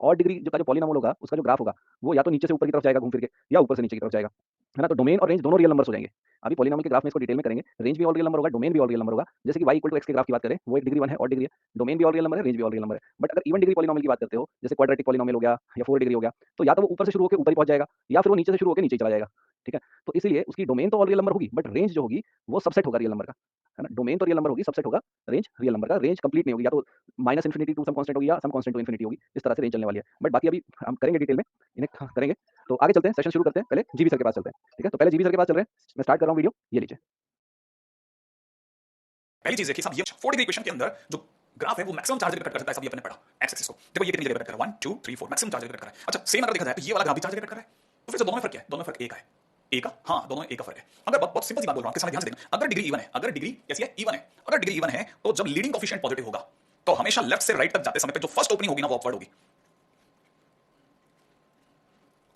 ऑड डिग्री जो का जो पॉलिनोमियल होगा उसका जो ग्राफ होगा वो या तो नीचे से ऊपर की तरफ जाएगा घूम फिर के, या ऊपर से नीचे की तरफ जाएगा, है ना? तो डोमेन और रेंज दोनों रियल नंबर्स हो जाएंगे। अभी पॉलिनोमियल के ग्राफ में इसको डिटेल में करेंगे। रेंज भी ऑल रियल नंबर होगा, डोमेन भी ऑल रियल नंबर होगा। जैसे कि y इक्वल टू एक्स के ग्राफ की बात करें, वो एक डिग्री 1 है, ऑड डिग्री है, डोमेन भी ऑल रियल नंबर है, रेंज भी ऑल रियल नंबर है। बट अगर इवन डिग्री पॉलिनोमियल की बात करते हो, जैसे क्वाड्रेटिक पॉलिनोमियल हो गया या 4 डिग्री हो गया, तो या तो वो ऊपर से शुरू होकर ऊपर ही पहुंच जाएगा, या फिर वो नीचे से शुरू होकर नीचे ही चला जाएगा। ठीक है, तो इसीलिए उसकी डोमेन तो ऑल रियल नंबर होगी, बट रेंज जो होगी वो सबसेट होगा रियल नंबर का, है ना? डोमेन तो रियल नंबर होगी, सबसेट होगा रेंज रियल नंबर का। रेंज कंप्लीट नहीं होगी, या तो minus infinity to some constant होगी या सम कांस्टेंट टू इन्फिनिटी होगी, इस तरह से रेंज चलने वाली है। बट बाकी अभी हम करेंगे डिटेल में, इन्हें करेंगे। तो आगे चलते हैं, सेशन शुरू करते हैं। पहले जीबी सर के पास चलते हैं। ठीक है, तो पहले जीबी सर के पास चल रहे हैं, मैं स्टार्ट कर रहा हूँ वीडियो, ये लीजिए। पहली चीज है कि साहब ये 4 डिग्री इक्वेशन के अंदर जो ग्राफ है वो मैक्सिमम चार्ज कट कर सकता है, सब ये अपने पढ़ा एक्स एक्सिस को। देखो ये कितनी जगह कट कर रहा है, 1 2 3 4 मैक्सिमम चार्ज कट कर रहा है। अच्छा, सेम अगर देखा जाए तो ये वाला ग्राफ भी चार्ज कट कर रहा है, तो फिर से दोनों में फर्क क्या है? दोनों में फर्क एक है, ए का, हाँ दोनों में एक का फर्क है। अगर बहुत सिंपल सी बात बोल रहा हूं, किसान ध्यान से देखना, अगर डिग्री इवन है, अगर डिग्री कैसी है, इवन है, अगर डिग्री इवन है तो जब लीडिंग कोफिशिएंट पॉजिटिव होगा तो हमेशा लेफ्ट से राइट तक जाते समय पे जो फर्स्ट ओपनिंग होगी ना वो अपवर्ड होगी,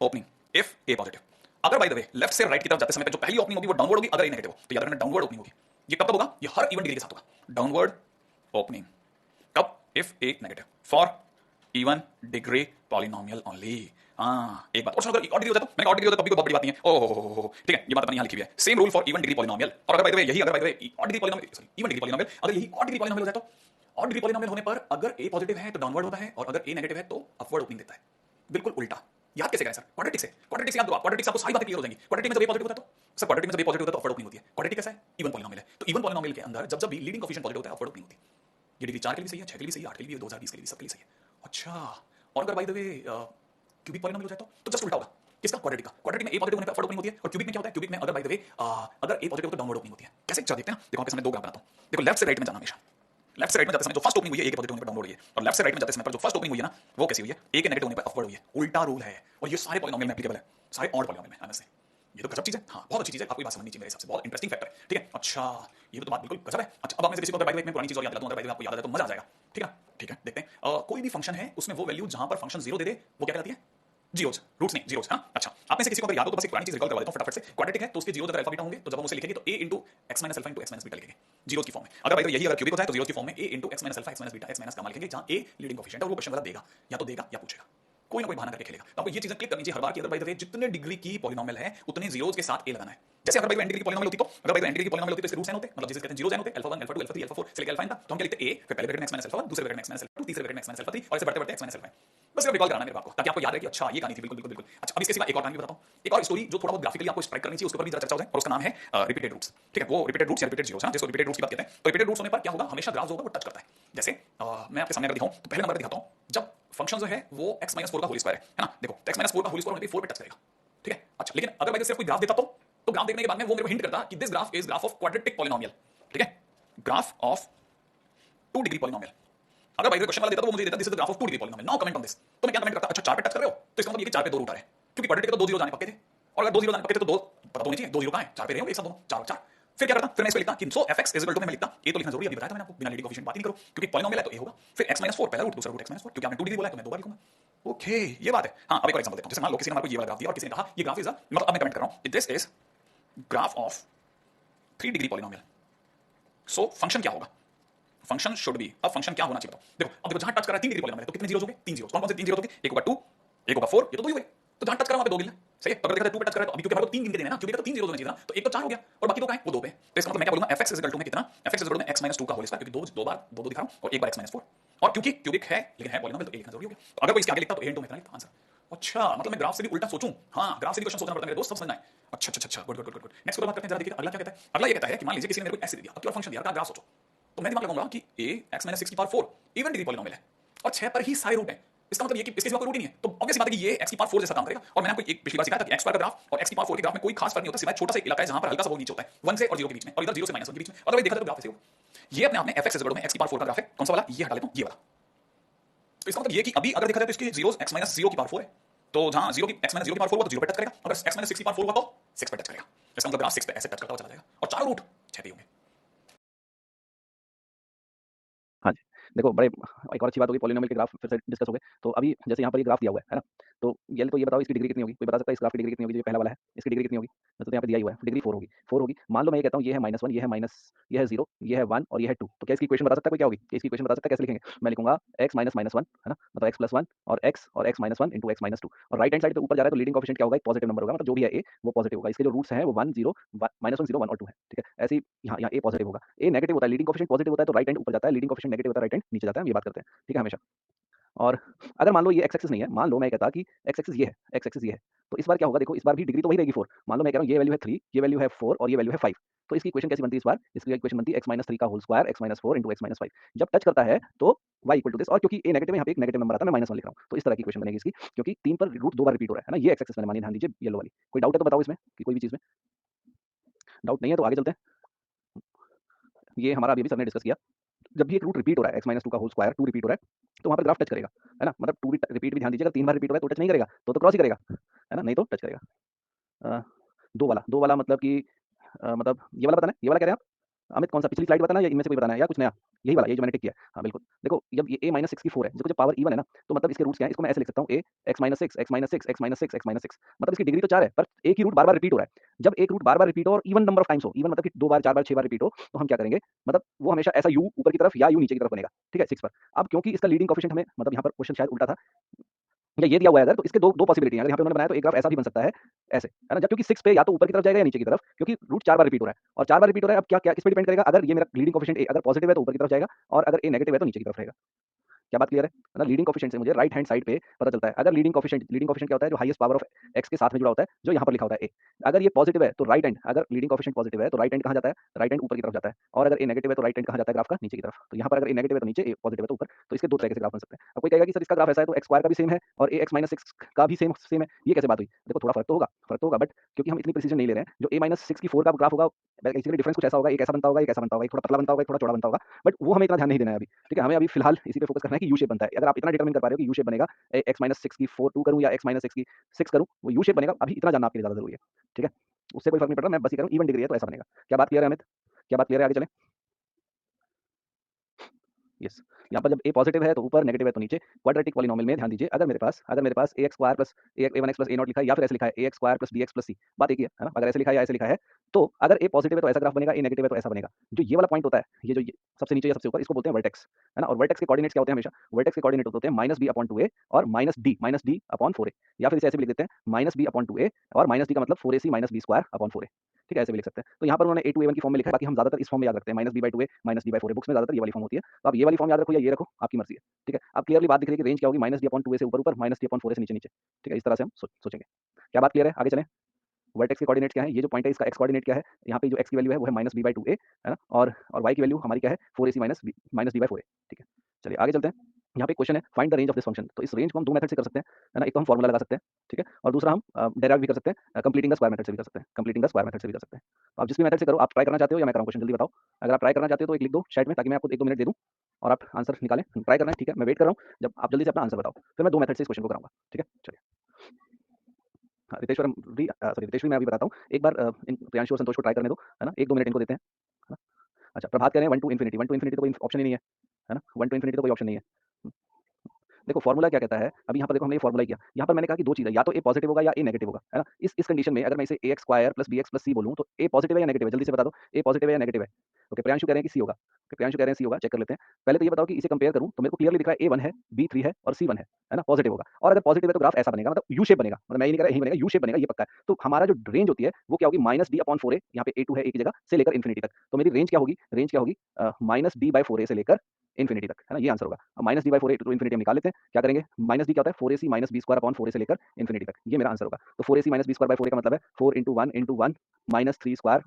ओपनिंग इफ ए पॉजिटिव। अगर बाय द वे लेफ्ट से राइट की तरफ जाते समय पे जो पहली ओपनिंग होगी वो डाउनवर्ड होगी, अगर ए नेगेटिव हो तो याद रखना डाउनवर्ड ओपनिंग होगी। ये कब कब होगा? ये हर इवन डिग्री के साथ होगा, डाउनवर्ड ओपनिंग। कब? If A negative for even degree polynomial only. हाँ एक बात और सुनो, अगर ऑड डिग्री हो जाए तो, मैंने ऑड डिग्री हो जाए तो भी कोई बहुत बड़ी बात नहीं है। ओहो ठीक है, ये बात अपनी यहाँ लिखी हुई है, same rule for even degree polynomial. और अगर बाय द वे यही, अगर by the way odd degree polynomial, sorry even degree polynomial, अगर यही ऑड डिग्री पॉलिनोमियल हो जाए तो ऑड डिग्री पॉलिनोमियल होने पर अगर ए पॉजिटिव है तो डाउनवर्ड होता है, और अगर ए नेगेटिव है तो अपवर्ड ओपनिंग देता है। बिल्कुल उल्टा। याद कैसे करें सर? क्वाड्रेटिक से, क्वाड्रेटिक से याद दो आप, क्वाड्रेटिक से आपको सारी बातें क्लियर हो जाएंगी। क्वाड्रेटिक में जब ए पॉजिटिव होता है तो सर, क्वाड्रेटिक में जब ए पॉजिटिव होता है तो अपवर्ड ओपनिंग होती है। क्वाड्रेटिक कैसा है? इवन पॉलिनोमियल है, तो इवन पॉलिनोमियल के अंदर जब जब भी लीडिंग कोफिशिएंट पॉजिटिव होता है अपवर्ड ओपनिंग होती है। ये डिग्री 4 के लिए सही है, 6 के लिए सही है, 8 के लिए, 2020 के लिए, सबके लिए सही है। अच्छा, और अगर by the way cubic polynomial हो जाए तो जस्ट उल्टा होगा। किसका? क्वाड्रेटिक का। क्वाड्रेटिक में ए पॉजिटिव होने पर अपवर्ड ओपनिंग होती है, और क्यूबिक में क्या होता है? क्यूबिक में अगर बाय द वे अगर ए पॉजिटिव हो तो डाउनवर्ड ओपनिंग होती है। कैसे? चलो देखते हैं। देखो आपके सामने दो ग्राफ बनाता हूं। देखो लेफ्ट से राइट में जाना हमेशा, लेफ्ट से राइट में जाते समय जो फर्स्ट ओपनिंग हुई है ए के पॉजिटिव होने पर डाउनवर्ड हुई है, और लेफ्ट से राइट में जाते समय पर जो फर्स्ट ओपनिंग हुई है ना वो कैसी हुई है? ए के नेगेटिव होने पर अपवर्ड हुई है। उल्टा रूल है, और ये सारे पॉलिनोमियल में एप्लीकेबल है, सारे ऑड पॉलिनोमियल में आने से। ये तो गजब चीज है, हाँ बहुत अच्छी चीज है, आपको ये बात समझनी चाहिए मेरे हिसाब से, बहुत इंटरेस्टिंग फैक्टर है। ठीक है, अच्छा ये तो बात बिल्कुल गजब है। अच्छा, अब आप में से किसी को अगर बाय द वे में पुरानी चीज और याद दिला दूं, अगर बाय द वे आपको याद है तो मजा आ जाएगा। ठीक है ठीक है, देखते हैं। कोई भी फंक्शन है उसमें वो वैल्यू जहां पर फंक्शन 0 दे दे वो क्या कहलाती है? जीरोज, रूट्स नहीं जीरोज। हाँ अच्छा, आप में से किसी को अगर याद हो तो बस एक पुरानी चीज रिकॉल करवा देता हूँ फटाफट से। क्वाड्रेटिक है तो उसके जीरोज अगर अल्फा बीटा होंगे तो जब हम उसे लिखेंगे तो a into x minus alpha into x minus beta लिखेंगे जीरोज की फॉर्म में। अगर भाई यही अगर क्यूबिक होता है तो जीरोज की फॉर्म में a into x minus alpha x minus beta x minus gamma लिखेंगे, जहां a लीडिंग कोफिशिएंट है और वो क्वेश्चन वाला देगा या पूछेगा, कोई ना कोई बहाना करके खेलेगा। तो आपको ये चीजें क्लिक करनी चाहिए हर बार कि अगर बाय द वे जितने डिग्री की पॉलिनोमियल है उतने जीरोज के साथ a लगाना है। जैसे अगर भाई एन डिग्री की पॉलिनोमियल होती तो अगर भाई एन डिग्री की पॉलिनोमियल होती तो इसके रूट्स n होते, मतलब जिसे कहते हैं जीरोज n होते, अल्फा 1 अल्फा 2 अल्फा 3 अल्फा 4 से लेकर अल्फा n तक। तो हम क्या लिखते a, फिर पहले ब्रैकेट में x माइनस अल्फा 1, दूसरे ब्रैकेट में x माइनस अल्फा 2, तीसरे ब्रैकेट में x माइनस अल्फा 3 और ऐसे बढ़ते बढ़ते x माइनस अल्फा n। बस सिर्फ रिकॉल कराना मेरे आपको, ताकि आपको याद रहे कि अच्छा ये कहानी थी। बिल्कुल बिल्कुल बिल्कुल। अच्छा, अब इसके सिवा एक और कहानी बताता हूं, एक और स्टोरी जो थोड़ा बहुत ग्राफिकली आपको स्ट्राइक करनी चाहिए, उसके ऊपर भी जरा चर्चा हो जाए, और उसका नाम है रिपीटेड रूट्स। ठीक है, वो रिपीटेड रूट्स या रिपीटेड जीरोस, जिसको रिपीटेड रूट्स की बात कहते हैं। तो रिपीटेड रूट्स होने पर क्या होगा, हमेशा ग्राफ जो होगा वो टच करता है। जैसे मैं आपके सामने अगर दिखाऊं तो पहले नंबर दिखाता हूं, जब फंक्शन जो है वो x माइनस 4 का होल स्क्वायर है ना, देखो x माइनस 4 का होल स्क्वायर होने पे 4 पे टच करेगा। ठीक है, अच्छा लेकिन अगर मैं सिर्फ कोई ग्राफ देता तो ग्राफ देखने के बाद में वो मेरे को हिंट करता कि this graph is graph of quadratic polynomial. ठीक है, ग्राफ ऑफ 2 डिग्री पॉलिनोमियल। अगर भाई क्वेश्चन वाला देता तो वो मुझे देता this is the graph of 2 degree polynomial, now comment on this. तो मैं क्या कमेंट करता, अच्छा 4 पे टच कर रहे हो तो इसका मतलब ये कि 4 पे 2 रूट आ रहे हैं, क्योंकि क्वाड्रेटिक के तो 2 जीरो जाने पक्के थे, और अगर 2 जीरो जाने पक्के थे तो 2 पता होने चाहिए, 2 जीरो कहां है, 4 पे रहे होंगे एक साथ दोनों, 4 और 4। फिर क्या करता, फिर मैं इसको लिखता कि सो fx इज इक्वल टू, मैं लिखता ये तो लिखना जरूरी है, अभी बताया था मैंने आपको, बिना लीडिंग कोएफिशिएंट बात ही नहीं करो, क्योंकि पॉलिनोमियल है तो a होगा, फिर x 4 पहला रूट दूसरा रूट x 4, क्योंकि आपने 2 डिग्री बोला है तो मैं 2 बार लिखूंगा। ओके, ये बात है। हाँ, अब एक और एग्जांपल देता हूं, जैसे मान लो किसी ने हमारे को ये वाला ग्राफ दिया और किसी ने कहा ये ग्राफ इज मतलब अब मैं कमेंट कर रहा हूं this is graph of 3 degree polynomial. So function क्या होगा, फंक्शन शुड बी, अब फंक्शन क्या होना चाहिए बताओ। देखो अब देखो, जहां टच कर रहा है 3 डिग्री पॉलिनोमियल है तो कितने जीरोस होंगे, 3 जीरोस। कौन कौन से 3 जीरोस होंगे, एक होगा 2, एक होगा 4, ये तो 2 ही हुए। तो जहां टच कर रहा है वहां पे 2 मिलना है, सही है। तो अगर देखा जाए 2 पे टच कर रहा है तो अभी क्योंकि हमारे को 3 गिनके देने हैं ना, क्योंकि तो 3 जीरोस होने चाहिए ना, तो एक तो 4 हो गया और बाकी 2 कहां है, वो 2 पे। तो इसका मतलब मैं क्या बोलूंगा, fx इज इक्वल टू में कितना, fx इज इक्वल टू में x माइनस 2 का होल स्क्वायर, क्योंकि दो बार 2 दिखा रहा हूं और एक बार x माइनस 4, और क्योंकि क्यूबिक है लेकिन है पॉलिनोमियल तो a लिखना जरूरी हो गया। तो अगर कोई इसके आगे लिखता तो a इनटू में इतना लिखता आंसर। अच्छा, मतलब मैं ग्राफ से भी उल्टा सोचूं, हां ग्राफ से भी क्वेश्चन सोचना पड़ता है मेरे दोस्त, सब समझना है। अच्छा अच्छा अच्छा, good good good good. Next को बात करते हैं, जरा देखिए अगला क्या कहता है। अगला ये कहता है कि मान लीजिए किसी ने मेरे को ऐसे दे दिया, अब क्या फंक्शन दिया, ग्राफ सोचो। तो मैं दिमाग लगाऊंगा कि a x माइनस 6 की पावर 4 इवन डिग्री पॉलिनोमियल है और 6 पर ही सारे रूट हैं। इसका मतलब ये कि इसके सिवा कोई रूट ही नहीं है, तो ऑब्वियस बात है कि ये x की पावर 4 जैसा काम करेगा। और मैंने आपको एक पिछली बार सिखाया था कि x स्क्वायर का ग्राफ और x की पावर 4 के ग्राफ में कोई खास फर्क नहीं होता, सिवाय छोटा सा एक इलाका है जहां पर हल्का सा वो नीचे होता है 1 से और 0 के बीच में, और इधर 0 से -1 के बीच में। अदरवाइज देखा जाए तो ग्राफ ऐसे होगा। ये अपने आप में fx इज इक्वल टू में x की पावर 4 का ग्राफ है। कौन सा वाला, ये हटा लेता हूं, ये वाला। तो इसका मतलब ये कि अभी अगर देखा जाए तो इसके जीरोस x माइनस 0 की पावर 4 है, तो जहां 0 की x माइनस 0 की पावर 4 होगा तो 0 पे टच करेगा, अगर x माइनस 6 की पावर 4 होगा तो 6 पे टच करेगा। इसका मतलब ग्राफ 6 पे ऐसे टच करता हुआ चला जाएगा और चारों रूट 6 पे होंगे। हाँ जी। देखो बड़े एक और अच्छी बात होगी, पॉलिनोमियल के ग्राफ फिर से डिस्कस हो गए। तो अभी जैसे यहाँ पर ये ग्राफ दिया हुआ है ना? तो ये बताओ इसकी डिग्री कितनी होगी? कोई बता सकता है इस ग्राफ की डिग्री कितनी होगी? जो पहला वाला है, इसकी डिग्री कितनी होगी? तो यहाँ पे दिया ही हुआ है, डिग्री 4 होगी, 4 होगी। मान लो मैं ये कहता हूँ ये है -1, ये है ये है 0, ये है 1 और ये है 2। तो क्या इसकी इक्वेशन बता सकता है कोई, क्या होगी? इसकी इक्वेशन बता सकता है, कैसे लिखेंगे? मैं लिखूंगा x माइनस -1 है ना? मतलब x प्लस 1 और x minus 1 into x minus 2, और राइट हैंड साइड पे ऊपर जा रहा है तो लीडिंग कोएफिशिएंट क्या होगा? एक पॉजिटिव नंबर होगा, मतलब जो भी है a वो पॉजिटिव होगा। इसके जो रूट्स हैं वो 1 0 -1 0 1 और 2 है। ठीक है, ऐसे ही यहाँ a पॉजिटिव होगा, a नेगेटिव होता है, लीडिंग कोएफिशिएंट पॉजिटिव होता है तो राइट हैंड ऊपर जाता है, लीडिंग कोएफिशिएंट नेगेटिव होता है राइट हैंड नीचे जाता है। हम ये बात करते हैं, ठीक है, हमेशा। और अगर मान लो ये एक्स एक्सिस नहीं है, मान लो मैं कहता कि एक्स एक्सिस ये है, एक्स एक्सिस ये है, तो इस बार क्या होगा, देखो इस बार भी डिग्री तो वही रहेगी 4। मान लो मैं कह रहा हूँ ये वैल्यू है 3, ये वैल्यू है 4 और ये वैल्यू है 5। तो इसकी इक्वेशन कैसी बनती है इस बार? इसकी इक्वेशन बनती है x माइनस 3 का whole square, x minus 4 into x minus 5। जब टच करता है तो y इक्वल टू दिस, और क्योंकि a नेगेटिव है, यहाँ पे एक नेगेटिव नंबर आता है, मैं -1 लिख रहा हूँ, तो इस तरह की इक्वेशन बनेगी इसकी, क्योंकि 3 पर रूट 2 बार रिपीट हो रहा है ना? ये एक्स एक्सिस मैंने मानी, ध्यान दीजिए येलो वाली। कोई डाउट है तो बताओ इसमें, कि कोई भी चीज़ में डाउट नहीं है तो आगे चलते हैं। ये हमारा अभी सर ने डिस्कस किया, जब भी एक रूट रिपीट हो रहा है, x माइनस 2 का होल स्क्वायर 2 रिपीट हो रहा है तो वहाँ पर ग्राफ टच करेगा, है ना? मतलब 2 भी रिपीट भी ध्यान दीजिए, अगर 3 बार रिपीट हो रहा है तो टच नहीं करेगा, तो क्रॉस ही करेगा, है ना? नहीं तो टच करेगा। अ, 2 वाला मतलब कि मतलब ये वाला बताना है, ये वाला कह रहे हैं आप? अमित कौन सा, पिछली स्लाइड बताना है या इनमें से कोई बताना है या कुछ नया? यही वाला, ये जो मैंने टिक किया है। हाँ, बिल्कुल। देखो जब ये a माइनस 6 की 4 है, देखो जब पावर इवन है ना, तो मतलब इसके रूट्स क्या हैं? इसको मैं ऐसे लिख सकता हूँ a x minus 6 x minus 6 x minus 6 x minus 6, मतलब इसकी डिग्री तो 4 है, पर एक ही रूट बार-बार रिपीट हो रहा है। जब एक रूट बार-बार रिपीट हो और इवन नंबर ऑफ टाइम्स हो, इवन मतलब कि 2 बार, 4 बार, 6 बार रिपीट हो, तो हम क्या करेंगे? मतलब वो हमेशा ऐसा u ऊपर की तरफ या u नीचे की तरफ बनेगा, ठीक है, 6 पर। अब क्योंकि इसका लीडिंग कोएफिशिएंट हमें, मतलब यहाँ पर क्वेश्चन शायद उल्टा था, या ये दिया हुआ है अगर, तो इसके दो पॉसिबिलिटी है। अगर यहाँ पे उन्होंने बनाया तो एक ग्राफ ऐसा भी बन सकता है, ऐसे, है ना? जब क्योंकि 6 पे या तो ऊपर की तरफ जाएगा या नीचे की तरफ, क्योंकि रूट 4 बार रिपीट हो रहा है और 4 बार रिपीट हो रहा है। अब क्या क्या किस पे डिपेंड करेगा? अगर ये मेरा लीडिंग कोएफिशिएंट a अगर पॉजिटिव है तो ऊपर की तरफ जाएगा, और अगर a नेगेटिव है तो नीचे की तरफ रहेगा। क्या बात क्लियर है? मतलब लीडिंग कोएफिशिएंट से मुझे राइट हैंड साइड पे पता चलता है। अगर लीडिंग कोएफिशिएंट क्या होता है? जो हाईएस्ट पावर ऑफ x के साथ में जुड़ा होता है, जो यहाँ पर लिखा होता है a। अगर ये पॉजिटिव है तो राइट हैंड, अगर लीडिंग कोएफिशिएंट पॉजिटिव है तो राइट हैंड कहाँ जाता है? राइट हैंड ऊपर की तरफ जाता है, और अगर a नेगेटिव है तो राइट हैंड कहाँ जाता है ग्राफ का? नीचे की तरफ। तो यहाँ पर अगर a नेगेटिव है तो नीचे, a पॉजिटिव है तो ऊपर। तो इसके दो तरह के ग्राफ बन सकते हैं। अब कोई कहेगा कि सर इसका ग्राफ ऐसा है तो x स्क्वायर का भी सेम है और a x माइनस 6 का भी सेम सेम है, ये कैसे बात हुई? देखो थोड़ा फर्क तो होगा, बट क्योंकि हम इतनी प्रिसीजन नहीं ले रहे हैं। जो a माइनस 6 की 4 का ग्राफ होगा, बेसिकली डिफरेंस कुछ ऐसा होगा, एक ऐसा बनता होगा, एक ऐसा बनता होगा, एक थोड़ा पतला बनता होगा, एक थोड़ा चौड़ा बनता होगा, बट वो हमें इतना ध्यान नहीं देना है अभी। ठीक है, हमें अभी फिलहाल इसी पे फोकस करना है कि यू शेप बनता है। अगर आप इतना डिटरमिन कर पा रहे हो कि यू शेप बनेगा, एक्स माइनस 6 की 4 2 करूँ या एक्स माइनस 6 की 6 करूँ, वो यू शेप बनेगा। अभी इतना जानना आपके लिए ज़्यादा ज़रूरी है, ठीक है? उससे कोई फर्क नहीं पड़ रहा, मैं बस ये कह रहा हूँ इवन डिग्री है तो ऐसा बनेगा। क्या बात क्लियर है अमित? क्या बात क्लियर है? आगे चलें? यस। यहाँ पर जब a पॉजिटिव है तो ऊपर, नेगेटिव है तो नीचे। क्वाड्रेटिक पॉलिनोमियल में ध्यान दीजिए, अगर मेरे पास ax square plus a1x plus a0 लिखा है, या फिर ऐसे लिखा है ax square plus bx plus c, बात एक ही है ना? अगर ऐसे लिखा है या ऐसे लिखा है, तो अगर a पॉजिटिव है तो ऐसा ग्राफ बनेगा, a नेगेटिव है तो ऐसा बनेगा। जो ये वाला पॉइंट होता है, ये जो ये सबसे नीचे या सबसे ऊपर, इसको बोलते हैं वर्टेक्स, है ना? और वर्टेक्स के कोऑर्डिनेट्स क्या होते हैं हमेशा? वर्टेक्स के कोऑर्डिनेट होते हैं -b/2a और -d/4a, या फिर इसे ऐसे भी लिख देते हैं -b/2a, और -d का मतलब 4ac - b²/4a। ठीक है, ऐसे भी लिख सकते हैं। तो यहाँ पर उन्होंने a2 a1 की फॉर्म में लिखा है, बाकी हम ज्यादातर इस फॉर्म में याद रखते हैं, -b/2a -d/4a। बुक्स में ज्यादातर ये वाली फॉर्म होती है, तो आप ये वाली फॉर्म याद रखो या ये रखो, आपकी मर्जी है। ठीक है, अब क्लियरली बात दिख रही है कि रेंज क्या होगी, -d/2a से ऊपर ऊपर, -d/4a से नीचे नीचे। ठीक है, इस तरह से हम सोचेंगे। क्या बात क्लियर है? आगे चलें। वर्टेक्स के कोऑर्डिनेट्स क्या है? ये जो पॉइंट है इसका एक्स कोऑर्डिनेट क्या है? यहाँ पे जो एक्स की वैल्यू है वो है -b/2a, है ना? और वाई की वैल्यू हमारी क्या है? 4ac -d/4a। ठीक है, चलिए आगे चलते हैं। यहाँ पे क्वेश्चन है, find the range of this function. तो इस रेंज को हम दो मेथड से कर सकते हैं, है ना? एक तो हम फॉर्मूला लगा सकते हैं, ठीक है, और दूसरा हम डेराइव भी कर सकते हैं, कंप्लीटिंग द स्क्वायर मेथड से भी कर सकते हैं, कंप्लीटिंग द स्क्वायर मेथड से भी कर सकते हैं। तो आप जिस भी मेथड से करो, आप ट्राई करना चाहते हो या मैं कराऊँ क्वेश्चन? जल्दी बताओ। अगर आप ट्राई करना चाहते हो तो एक लिख दो चैट में, ताकि मैं आपको 1-2 मिनट दे दूँ और आप आंसर निकालें। ट्राई करना है, ठीक है, मैं वेट कर रहा हूँ, जब आप जल्दी से अपना आंसर बताओ, फिर मैं दो मेथड से इस क्वेश्चन को कराऊंगा। ठीक है, चलिए। हाँ, रितेश्वरम भी सॉरी रितेश भी मैं अभी बताता हूँ। एक बार इन प्रियांशु और संतोष को ट्राई करने दो, है ना? 1-2 मिनट इनको देते हैं, है ना? अच्छा, प्रभात कह रहे हैं 1 टू इन्फिनिटी, 1 टू इन्फिनिटी तो कोई ऑप्शन ही नहीं है ना? 1 टू इन्फिनिटी तो कोई ऑप्शन नहीं है। देखो फॉर्मूला क्या कहता है, अभी यहाँ पर देखो हमने ये फॉर्मूला किया, यहाँ पर मैंने कहा कि दो चीज़ है, या तो a पॉजिटिव होगा या a नेगेटिव होगा, है ना? इस कंडीशन में अगर मैं इसे ax square plus bx plus c बोलूँ, तो a पॉजिटिव है या नेगेटिव है? जल्दी से बता दो, a पॉजिटिव है या नेगेटिव है? ओके, प्रियांशु कह रहे हैं कि c होगा। ओके, प्रियांशु कह रहे हैं c होगा, चेक कर लेते हैं। पहले तो ये बताओ कि इसे कंपेयर करूँ तो मेरे को क्लियरली दिख रहा है a1 है, b3 है और c1 है ना? पॉजिटिव होगा, और अगर पॉजिटिव है तो ग्राफ ऐसा बनेगा, मतलब यू शेप बनेगा, मतलब मैं ये नहीं कह रहा यही बनेगा, यू शेप बनेगा, ये पक्का है। तो हमारा जो रेंज होती है वो क्या होगी? -d/4a, यहाँ पे a2 है a की जगह, से लेकर इन्फिनिटी तक। तो मेरी रेंज क्या होगी? रेंज क्या होगी? -d/4a से लेकर इन्फिनिटी तक, है ना? ये आंसर होगा। अब -d/4a टू इन्फिनिटी हम निकाल लेते हैं। क्या करेंगे? -d क्या होता है? 4ac - b²/4a से लेकर इन्फिनिटी तक, ये मेरा आंसर होगा। तो 4ac - b²/4a का मतलब है 4 × 1 × 1 -3²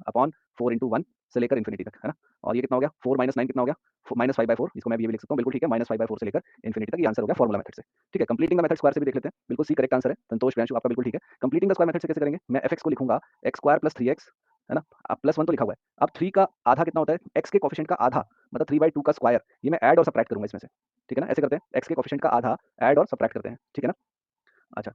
4 × 1 से लेकर इन्फिनिटी तक, है ना? और ये कितना हो गया? 4 - 9 कितना हो गया? -5/4, इसको मैं भी ये भी लिख सकता हूँ, बिल्कुल ठीक है, -5/4 से लेकर इन्फिनिटी तक, ये आंसर हो गया फॉर्मूला मेथड से। ठीक है, कंप्लीटिंग द मेथड स्क्वायर से भी देख लेते हैं। बिल्कुल सी करेक्ट आंसर है। संतोष, प्रियांशु, आपका बिल्कुल ठीक है। कंप्लीटिंग द स्क्वायर मेथड से कैसे करेंगे? मैं fx को लिखूंगा x² + 3x, है ना? अब +1 तो लिखा हुआ है। अब 3 का आधा कितना होता है? x के कोएफिशिएंट का आधा, मतलब 3/2 का स्क्वायर। ये मैं ऐड और सबट्रैक्ट करूंगा इसमें से। ठीक है ना? ऐसे करते हैं, x के कोएफिशिएंट का आधा ऐड और सबट्रैक्ट करते हैं। ठीक है ना? अच्छा,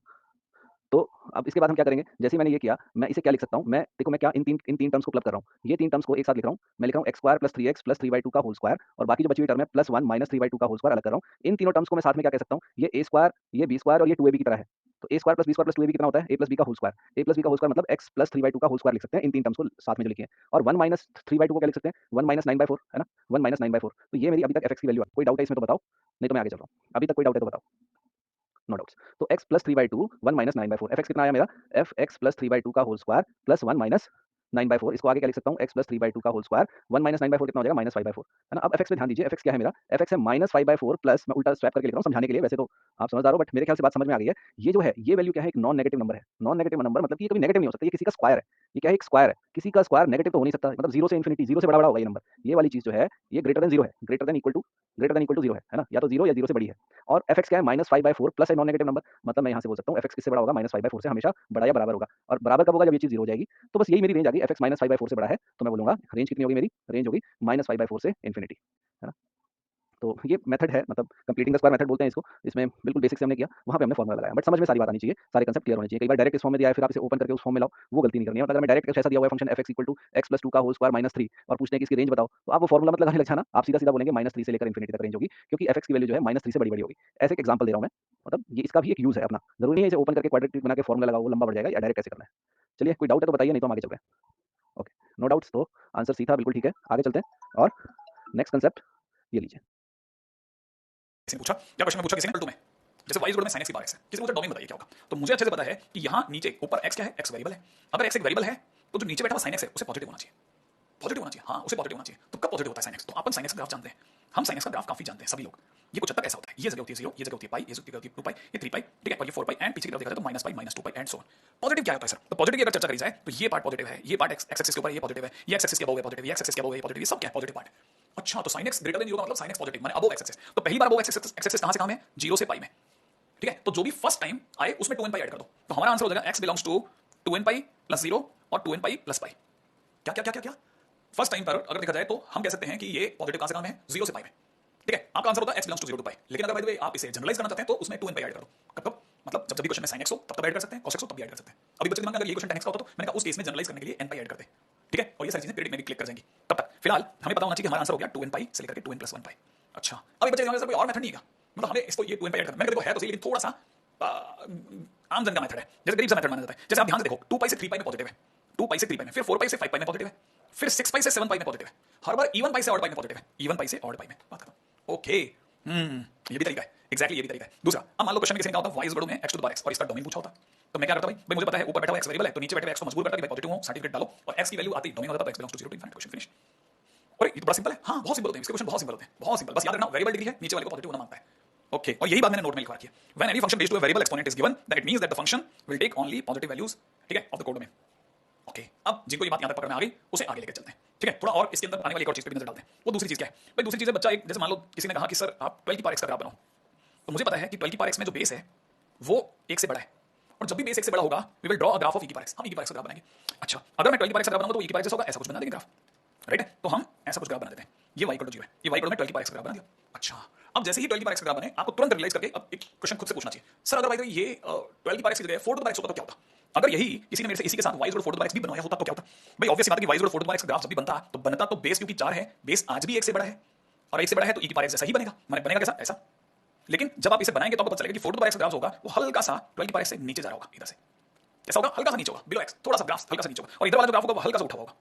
तो अब इसके बाद हम क्या करेंगे? जैसे ही मैंने ये किया, मैं इसे क्या लिख सकता हूँ? मैं देखो, मैं क्या इन तीन टर्म्स को क्लब कर रहा हूँ। ये तीन टर्म्स को एक साथ लिख रहा हूँ। मैं लिख रहा हूँ x² + 3x + 3/2 का होल स्क्वायर, और बाकी जो बची हुई टर्म है +1 - 3/2 का होल स्क्वायर अलग कर रहा हूँ। इन तीनों टर्म्स को मैं साथ में क्या कह सकता हूँ? ये a², ये b² और ये 2ab की तरह है। तो a² + b² + 2ab कितना होता है? a + b का होल स्क्वायर। a + b का होल स्क्वायर मतलब x + 3/2 का होल स्क्वायर लिख सकते हैं, इन तीन टर्म्स को साथ में जो लिखे हैं। और 1 - 3/2 को क्या लिख सकते हैं? 1 - 9/4, है ना? 1 - 9/4। तो ये मेरी अभी तक fx की वैल्यू है। कोई डाउट है इसमें तो बताओ, नहीं तो मैं आगे चल रहा हूँ। अभी तक कोई डाउट है तो बताओ। No doubts. तो x + 3/2 1 - 9/4, fx कितना आया मेरा? fx + 3/2 का होल स्क्वायर प्लस 1 - 9/4। इसको आगे क्या लिख सकता हूँ? x + 3/2 का होल स्क्वायर 1 - 9/4 कितना हो जाएगा? -5/4, है ना? अब fx पे ध्यान दीजिए, fx क्या है मेरा? fx है -5/4 प्लस, मैं उल्टा स्वैप करके लिख रहा हूँ समझाने के लिए, वैसे तो आप समझदार हो, बट मेरे ख्याल से बात समझ में आ गई है। ये जो है, ये वैल्यू क्या है? एक नॉन नेगेटिव नंबर है। नॉन नेगेटिव नंबर मतलब कि ये कभी नेगेटिव नहीं हो सकता, ये किसी का स्क्वायर है। ये क्या है? एक स्क्वायर है। किसी का स्क्वायर नेगेटिव तो हो नहीं सकता, मतलब 0 से इन्फिनिटी, 0 से बड़ा होगा ये नंबर। ये वाली चीज़ जो है, ये ग्रेटर देन 0 है, ग्रेटर देन इक्वल टू 0 है ना? या तो 0 या 0 से बड़ी है। और fx क्या है? -5/4 प्लस है नॉन नेगेटिव नंबर, मतलब मैं यहाँ से बोल सकता हूँ fx किससे बड़ा होगा? -5/4 से, हमेशा बड़ा या बराबर होगा। और बराबर कब होगा? जब ये चीज़ 0 हो जाएगी। तो बस यही मेरी रेंज आ गई, fx -5/4 से बड़ा है, तो मैं बोलूँगा रेंज कितनी होगी मेरी? रेंज होगी -5/4 से इन्फिनिटी, है ना? तो ये मेथड है, मतलब कंप्लीटिंग द स्क्वायर मेथड बोलते हैं इसको। इसमें बिल्कुल बेसिक से हमने किया, वहाँ पे हमने फॉर्मूला लगाया, बट समझ में सारी बात आनी चाहिए, सारे कंसेप्ट क्लियर होने चाहिए। कई बार डायरेक्ट इस फॉर्म में दिया है, फिर आप इसे ओपन करके उस फॉर्म में लाओ, वो गलती नहीं करनी है। और अगर मैं डायरेक्ट ऐसा दिया हुआ है फंक्शन fx = x + 2 का होल स्क्वायर -3, और पूछते हैं कि इसकी रेंज बताओ, तो आप वो फॉर्मूला मत लगाने लग जाना, आप सीधा-सीधा बोलेंगे -3 से लेकर इन्फिनिटी तक रेंज होगी, क्योंकि fx की वैल्यू जो है -3 से बड़ी-बड़ी होगी। ऐसे एक एग्जांपल दे रहा हूँ मैं, मतलब ये इसका भी एक यूज़ है अपना। ज़रूरी नहीं है इसे ओपन करके क्वाड्रेटिक बना के फॉर्मूला लगाओ, वो लंबा बढ़ जाएगा, या डायरेक्ट कैसे करना है। चलिए, कोई डाउट है तो बताइए, नहीं तो हम आगे चल रहे हैं। ओके, नो डाउट्स, तो आंसर सी था, बिल्कुल ठीक है। आगे चलते हैं, और नेक्स्ट कंसेप्ट ये लीजिए। किसी ने पूछा, क्या क्वेश्चन में पूछा किसी ने, में जैसे y में sin x की बार x है, किसी ने पूछा डोमेन बताइए क्या होगा, तो मुझे अच्छे से पता है कि यहाँ नीचे ऊपर x क्या है? x वेरिएबल है। अगर x एक वेरिएबल है तो जो नीचे बैठा हुआ sin x है उसे पॉजिटिव होना चाहिए, पॉजिटिव होना चाहिए, हाँ उसे पॉजिटिव होना चाहिए। तो कब पॉजिटिव होता है sin x? तो अपन sin x का ग्राफ जानते हैं, हम sin x का ग्राफ काफी जानते हैं सभी लोग। ये कुछ हद तक ऐसा होता है, ये जगह होती है 0, ये जगह होती है पाई, ये जगह होती है 2 पाई, ये 3 पाई, ठीक है, और ये 4 पाई, एंड पीछे की तरफ देखा जाए तो -पाई, -2 पाई, एंड सो ऑन। पॉजिटिव क्या होता है सर? तो पॉजिटिव की अगर चर्चा करी जाए तो ये पार्ट पॉजिटिव है, ये पार्ट x एक्सिस के ऊपर ये पॉजिटिव है, ये x एक्सिस के अबव है पॉजिटिव, ये x एक्सिस के अबव है पॉजिटिव, ये सब क्या है? Positive part. अच्छा, तो sin x ग्रेटर देन 0 का मतलब sin x पॉजिटिव, माने अबव x एक्सिस। तो पहली बार अबव x एक्सिस कहां से कहां में? 0 से पाई में, ठीक है? तो जो भी फर्स्ट टाइम आए उसमें 2n पाई ऐड कर दो, तो हमारा आंसर हो जाएगा x belongs to 2n pi plus 0 और 2n पाई प्लस पाई। क्या क्या क्या क्या क्या? फर्स्ट टाइम पर अगर देखा जाए तो हम कह सकते हैं कि ये पॉजिटिव कहां से कहां में है? 0 से पाई में, ठीक है? आपका आंसर होता है x बिलोंग्स टू 0 टू पाई। लेकिन अगर बाय द वे आप इसे जनरलाइज करना चाहते हैं तो उसमें 2n पाई ऐड कर दो। कब कब? मतलब जब भी क्वेश्चन में sin x हो तब ऐड कर सकते हैं, cos x हो तब भी ऐड कर सकते हैं। अभी बच्चे दिमाग में अगर ये क्वेश्चन tan x का होता तो मैंने कहा उस केस में जनरलाइज करने के लिए n पाई ऐड करते हैं, ठीक है? और ये सारी चीजें पीरियड में भी क्लिक कर जाएंगी। तब तक फिलहाल हमें पता होना चाहिए कि हमारा आंसर हो गया 2n पाई से लेकर के 2n + 1 पाई। अच्छा, अब एक बच्चे दिमाग में टू एन पाई ऐड करना। मैंने कहा देखो है तो सही, लेकिन थोड़ा सा आम जन का मेथड है, जैसे गरीब सा मेथड माना जाता है। जैसे आप ध्यान से देखो 2 पाई से 3 पाई में पॉजिटिव है, 2 पाई से 3 पाई में, फिर 4 पाई से 5 पाई में पॉजिटिव है, फिर 6 पाई से 7 पाई में पॉजिटिव है, हर बार इवन पाई से ऑड पाई में पॉजिटिव है, इवन पाई से ऑड पाई में। बात खत्म। ओके, ये भी तरीका है, एग्जैक्टली ये भी तरीका है। दूसरा, अब मान लो क्वेश्चन में किसी ने कहा होता y इज इक्वल टू में x to the power x और इसका डोमेन पूछा होता, तो मैं क्या करता भाई मुझे पता है ऊपर बैठा हुआ x वेरिएबल है, तो नीचे बैठे हुए x को मजबूर करता कि भाई पॉजिटिव हो, सर्टिफिकेट डालो, और x की वैल्यू आती डोमेन हो जाता, तो x belongs to 0 to infinite, question finish. और ये तो बड़ा सिंपल है, हाँ बहुत सिंपल होते हैं इसके क्वेश्चन, बहुत सिंपल होते हैं, बहुत सिंपल। बस याद रखना वेरिएबल डिग्री है, नीचे वाले को पॉजिटिव होना मांगता है। ओके, और यही बात मैंने नोट में लिखवा रखी है। When any function raised to a variable exponent is given, that it means that the function will take only positive values, ठीक है, ऑफ द कोडोमेन। ओके, अब जिनको ये बात यहां तक पकड़ में आ गई उसे आगे लेकर चलते हैं, ठीक है। थोड़ा और इसके अंदर आने वाली एक और चीज पे भी नजर डालते हैं। वो दूसरी चीज क्या है भाई? दूसरी चीज है बच्चा एक, जैसे मान लो किसी ने कहा कि सर आप 12 की पावर x का ग्राफ बनाओ, तो मुझे पता है कि 12 की पावर x में जो बेस है वो 1 से बड़ा है, और जब भी बेस 1 से बड़ा होगा we will draw a graph of e की पावर x, हम e की पावर x का ग्राफ बनाएंगे। अच्छा, अगर मैं 12 की पावर x का ग्राफ बनाऊंगा तो e की पावर x होगा, ऐसा कुछ बना देंगे ग्राफ, राइट है? तो हम ऐसा कुछ ग्राफ बना देते हैं, ये y इक्वल टू 0 है, ये y इक्वल टू 12 की पावर x का ग्राफ बना दिया। अच्छा, अब जैसे ही 12 की पावर x का ग्राफ बने, आपको तुरंत रियलाइज करके अब एक क्वेश्चन खुद से पूछना चाहिए, सर अगर भाई ये 12 की पावर x की जगह 4 टू द पावर x होता तो क्या होता? अगर यही किसी ने मेरे से इसी के साथ y equal to 4 to the power x भी बनवाया होता तो क्या होता? भाई ऑब्वियस बात है कि y equal to 4 to the power x का ग्राफ जब भी बनता तो बेस क्योंकि 4 है, बेस आज भी 1 से बड़ा है, और 1 से बड़ा है तो e की पावर x जैसा ही बनेगा, माने बनेगा कैसा? ऐसा। लेकिन जब आप इसे बनाएंगे तो आपको पता चलेगा कि 4 टू द पावर x का ग्राफ होगा वो हल्का सा 12 की पावर x से नीचे जा रहा होगा, इधर से कैसा होगा, हल्का सा नीचे होगा, बिलो x, थोड़ा सा ग्राफ हल्का सा नीचे होगा, और इधर वाला जो ग्राफ होगा वो हल्का सा उठा हुआ होगा,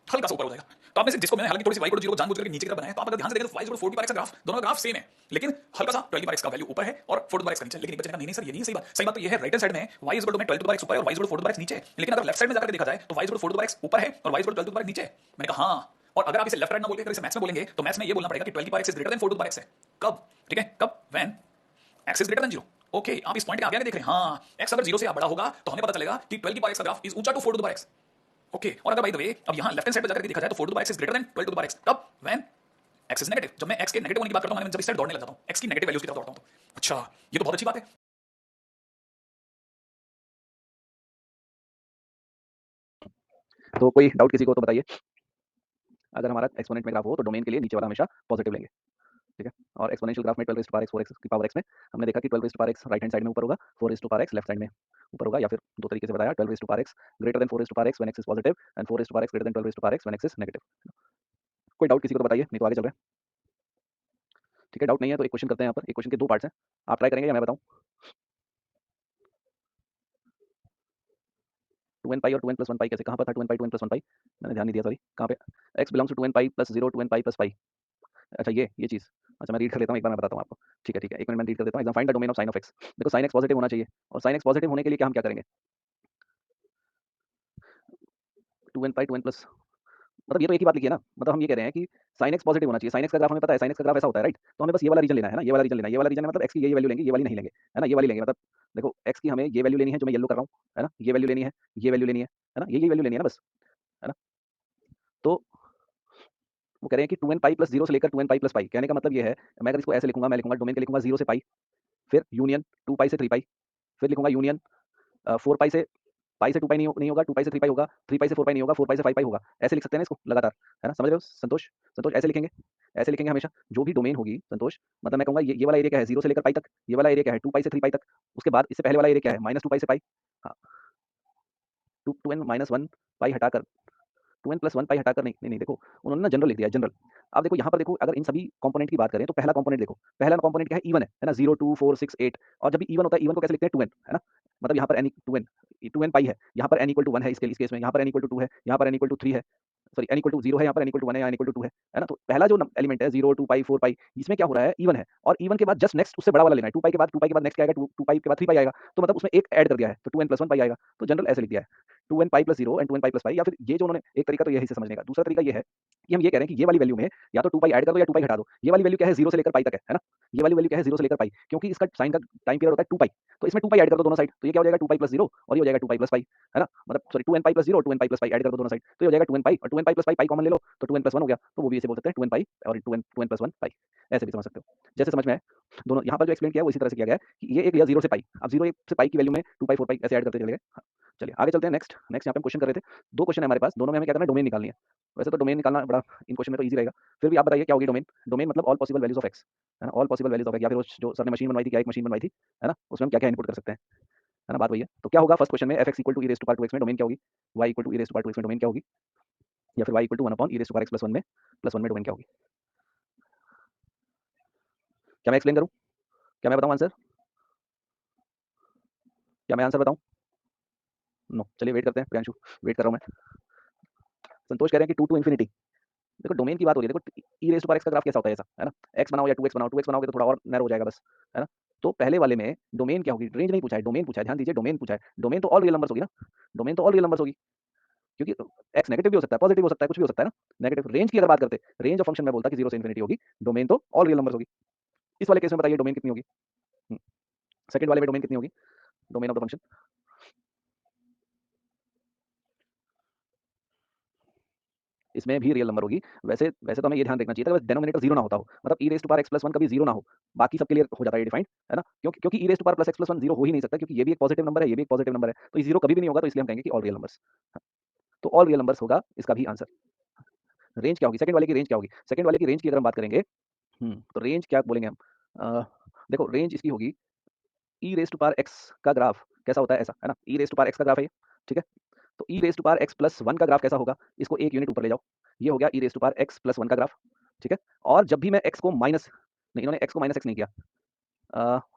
हल्का सा ऊपर हो जाएगा। तो आपने से जिसको मैंने हालांकि थोड़ी सी y इक्वल टू 0 को जानबूझ करके नीचे की तरफ बनाया, तो आप अगर ध्यान से देखें तो y इक्वल टू 4 की पावर x का ग्राफ, दोनों का ग्राफ सेम है, लेकिन हल्का सा 12 की पावर x का वैल्यू ऊपर है और 4 की पावर x का नीचे। लेकिन एक बच्चे ने कहा नहीं सर ये नहीं है सही बात तो ये है राइट हैंड साइड में y इक्वल टू 12 की पावर x ऊपर है और y इक्वल टू 4 की पावर x नीचे है, लेकिन अगर लेफ्ट साइड में जाकर देखा जाए तो y इक्वल टू 4 की पावर x ऊपर है और y इक्वल टू 12 की पावर x नीचे है। मैंने कहा हाँ, और अगर आप इसे लेफ्ट राइट ना बोल के अगर इसे मैथ्स में बोलेंगे तो मैथ्स में ये बोलना पड़ेगा कि 12 की power x is greater than 4 to the power x है। कब? ठीक है, कब? When x is greater than 0। Okay, आप इस पॉइंट के आगे देख रहे हैं, हाँ x अगर 0 से बड़ा होगा तो हमें पता चलेगा कि 12 की पावर x का ग्राफ इज ऊंचा to 4 to the power x। Okay, और अगर बाय द वे अब यहां लेफ्ट हैंड साइड पे जाकर देखा जाए तो 4 to the power x is greater than 12 to the power x, कब? When x is negative. जब मैं x के नेगेटिव होने की बात करता हूं, मैं जब इस साइड दौड़ने लग जाता हूं, x की नेगेटिव वैल्यूज की तरफ दौड़ता हूं, तो अच्छा ये तो बहुत अच्छी बात है। तो कोई डाउट किसी को तो बताइए। अगर हमारा एक्सपोनेंट में ग्राफ हो तो डोमेन के लिए नीचे वाला हमेशा पॉजिटिव लेंगे, ठीक है। और एक्सपोनेंशियल ग्राफ में 12 raise to power x 4x की पावर x में हमने देखा कि 12 raise to power x right hand side में ऊपर होगा, 4 raise to power x left side में ऊपर होगा, या फिर दो तरीके से बताया, 12 raise to power x greater than 4 raise to power x when x is positive and 4 raise to power x greater than 12 raise to power x when x is negative. कोई डाउट किसी को तो बताइए, नहीं तो आगे चल रहे हैं। ठीक है, डाउट नहीं है तो एक क्वेश्चन करते हैं। यहाँ पर एक क्वेश्चन के दो पार्ट्स हैं, आप ट्राई करेंगे या मैं बताऊँ? 2n पाई और 2n प्लस 1 पाई कैसे, कहाँ पर था 2n पाई 2n प्लस 1 पाई? मैंने ध्यान नहीं दिया, सॉरी। कहाँ पे? x belongs to 2n pi plus 0 2n pi plus pi. अच्छा ये चीज़, अच्छा मैं रीड कर लेता हूँ, एक बार मैं बताता हूँ आपको। ठीक है, एक मिनट मैं रीड कर देता हूँ। Exam find the domain of sine of x। देखो साइन x पॉजिटिव होना चाहिए, और साइन x पॉजिटिव होने के लिए क्या हम क्या करेंगे? 2n पाई 2n प्लस, मतलब ये तो एक ही बात लिखी है ना, मतलब हम ये कह रहे हैं कि साइन x पॉजिटिव होना चाहिए। साइन x का ग्राफ हमें पता है, साइन x का ग्राफ ऐसा होता है, राइट? तो हमें बस ये वाला रीजन लेना है ना, ये वाला रीजन लेना है। ये वाला रीजन है मतलब x की ये वैल्यू लेंगे, ये वाली नहीं लेंगे, है ना? ये वाली लेंगे, मतलब देखो x की हमें ये वैल्यू लेनी है जो मैं येलो कर रहा हूँ, है ना? ये वैल्यू लेनी है, ये वैल्यू लेनी है ना? यही वैल्यू लेनी है ना बस, है ना? तो वो कह रहे हैं कि 2n पाई प्लस 0 से लेकर 2n पाई प्लस पाई। कहने का मतलब ये है, मैं अगर इसको ऐसे लिखूंगा, मैं लिखूंगा डोमेन के लिखूंगा 0 से पाई, फिर यूनियन 2 पाई से 3 पाई, फिर लिखूंगा यूनियन 4 पाई से 2 पाई नहीं होगा, 2 पाई से 3 पाई होगा, 3 पाई से 4 पाई नहीं होगा, 4 पाई से 5 पाई होगा। ऐसे लिख सकते हैं ना इसको लगातार, है ना? समझ रहे हो संतोष? संतोष ऐसे लिखेंगे, ऐसे लिखेंगे हमेशा। जो भी डोमेन होगी संतोष, मतलब मैं कहूंगा ये वाला एरिया क्या है 0 से लेकर पाई तक, ये वाला एरिया क्या है 2 पाई से 3 पाई तक, उसके बाद इससे पहले वाला एरिया क्या है -2 पाई से पाई। हाँ, 2n माइनस 1 पाई हटाकर 2n प्लस 1 पाई हटाकर, नहीं नहीं नहीं, देखो उन्होंने ना जनरल लिख दिया है, जनरल। अब देखो यहाँ पर देखो, अगर इन सभी कंपोनेंट की बात करें तो पहला कंपोनेंट देखो, पहला कंपोनेंट क्या है? इवन है ना? 0 2 4 6 8, और जब भी इवन होता है, इवन को कैसे लिखते हैं? 2n, है ना? मतलब यहाँ पर n 2n पाई है, यहाँ पर n इक्वल टू 1 है, इस केस में यहाँ पर n इक्वल टू 2 है, यहाँ पर n इक्वल टू 3 है, सॉरी n इक्वल टू 0 है, यहाँ पर n इक्वल टू 1 है, यहाँ n इक्वल टू 2 है ना? तो पहला जो एलिमेंट है 0 2 पाई 4 पाई, इसमें क्या हो रहा है? इवन है, और इवन के बाद जस्ट नेक्स्ट उससे बड़ा वाला लेना है। 2 पाई के बाद नेक्स्ट क्या आएगा? 2 पाई के बाद 3 पाई आएगा, तो मतलब उसमें एक ऐड कर दिया है, तो 2n प्लस 1 पाई आएगा। तो जनरल ऐसे लिख दिया है 2n pi plus 0 and 2n pi plus पाई, या फिर ये जो उन्होंने एक तरीका तो यही से समझने का, दूसरा तरीका ये है कि हम ये कह रहे हैं कि ये वाली वैल्यू में या तो 2 पाई ऐड कर दो या 2 पाई हटा दो। ये वाली वैल्यू क्या है? 0 से लेकर पाई तक है ना? ये वाली वैल्यू क्या है? 0 से लेकर पाई, क्योंकि इसका साइन का टाइम पीरियड होता है 2 पाई, तो इसमें 2 पाई ऐड कर दो दोनों साइड, तो ये क्या हो जाएगा? 2 पाई प्लस 0 और ये हो जाएगा 2 पाई प्लस पाई, है ना? मतलब sorry 2n pi plus 0 2n pi plus पाई ऐड कर दो दोनों साइड, तो ये हो जाएगा 2n पाई, और 2n pi plus pi common ले लो तो 2n प्लस 1 हो गया, तो वो भी इसे बोल सकते हैं 2n पाई और 2n प्लस 1 पाई। ऐसे भी समझ सकते हो, जैसे समझ में आए। दोनों यहाँ पर जो एक्सप्लेन किया है वो इसी तरह से किया गया है कि ये एक लिया 0 से पाई, अब 0 से पाई की वैल्यू में 2 पाई 4 पाई ऐसे ऐड करते चले गए। हाँ, चलिए आगे चलते हैं। नेक्स्ट यहाँ पे हम क्वेश्चन कर रहे थे, दो क्वेश्चन है हमारे पास, दोनों में हमें क्या करना है? डोमेन निकालनी है। वैसे तो डोमेन निकालना बड़ा इन क्वेश्चन में तो ईजी रहेगा, फिर भी आप बताइए क्या होगी डोमेन? डोमेन मतलब all possible values of x, है ना? All possible values of x, या फिर वो जो सर ने मशीन बनवाई थी, क्या एक मशीन बनवाई थी, है ना? उसमें हम क्या क्या इनपुट कर सकते हैं, है ना? बात वही है। तो क्या होगा फर्स्ट क्वेश्चन में? F X equal to E raise to power two X में डोमेन क्या होगी? Y equal to E raise to power two X में डोमेन क्या होगी? या फिर Y equal to 1 upon E raise to power X plus 1 में domain क्या होगी? क्या मैं एक्सप्लेन करूँ? क्या मैं बताऊँ आंसर? क्या मैं आंसर बताऊँ? नो, चलिए वेट करते हैं प्रियांशु, वेट कर रहा हूँ मैं। संतोष कह रहे हैं कि 2 टू इन्फिनिटी। देखो डोमेन की बात हो रही है, देखो E raise to power X का ग्राफ कैसा होता है ऐसा, है ना? एक्स बनाओ या 2x बनाओ, 2x बनाओगे तो थोड़ा और नैरो हो जाएगा बस, है ना? तो पहले वाले में डोमेन क्या होगी? रेंज नहीं पूछा है, डोमेन पूछा है, ध्यान दीजिए डोमेन पूछा है। डोमेन तो ऑल रियल नंबर्स होगी ना, डोमेन तो ऑल रियल नंबर्स होगी, क्योंकि एक्स नेगेटिव भी हो सकता है, पॉजिटिव हो सकता है, कुछ भी हो सकता है ना? नेगेटिव रेंज की अगर बात करते, रेंज ऑफ फंक्शन मैं बोलता कि 0 से इन्फिनिटी होगी, डोमेन तो ऑल रियल नंबर्स होगी। इस वाले केस में बताइए डोमेन कितनी होगी? हुँ, सेकंड वाले में डोमेन कितनी होगी? Domain of the function. इसमें भी रियल नंबर होगी। वैसे वैसे तो हमें ये ध्यान रखना चाहिए था, बस डिनोमिनेटर 0 ना होता हो, मतलब E raise to power X plus 1 कभी 0 ना हो। बाकी सबके लिए हो जाता है ये डिफाइंड, है ना? क्योंकि E raise to power plus X plus 1 0 हो ही नहीं सकता, क्योंकि ये भी एक पॉजिटिव नंबर है, ये भी एक पॉजिटिव नंबर है। तो ये 0 कभी भी नहीं होगा, तो इसलिए हम कहेंगे कि ऑल रियल नंबर्स। हाँ, तो ऑल रियल नंबर्स होगा इसका भी आंसर। रेंज क्या होगी? सेकंड वाले की रेंज क्या होगी? सेकंड वाले की रेंज की अगर हम बात करेंगे, तो रेंज क्या बोलेंगे हम? अ, देखो रेंज इसकी होगी E raise to power X का ग्राफ कैसा होता है ऐसा, है ना? E raise to power X का ग्राफ है ये, ठीक है? तो E raise to power X plus 1 का ग्राफ कैसा होगा? इसको 1 यूनिट ऊपर ले जाओ। ये हो गया E raise to power X plus 1 का ग्राफ, ठीक है? और जब भी मैं एक्स को माइनस नहीं, इन्होंने एक्स को माइनस एक्स नहीं किया।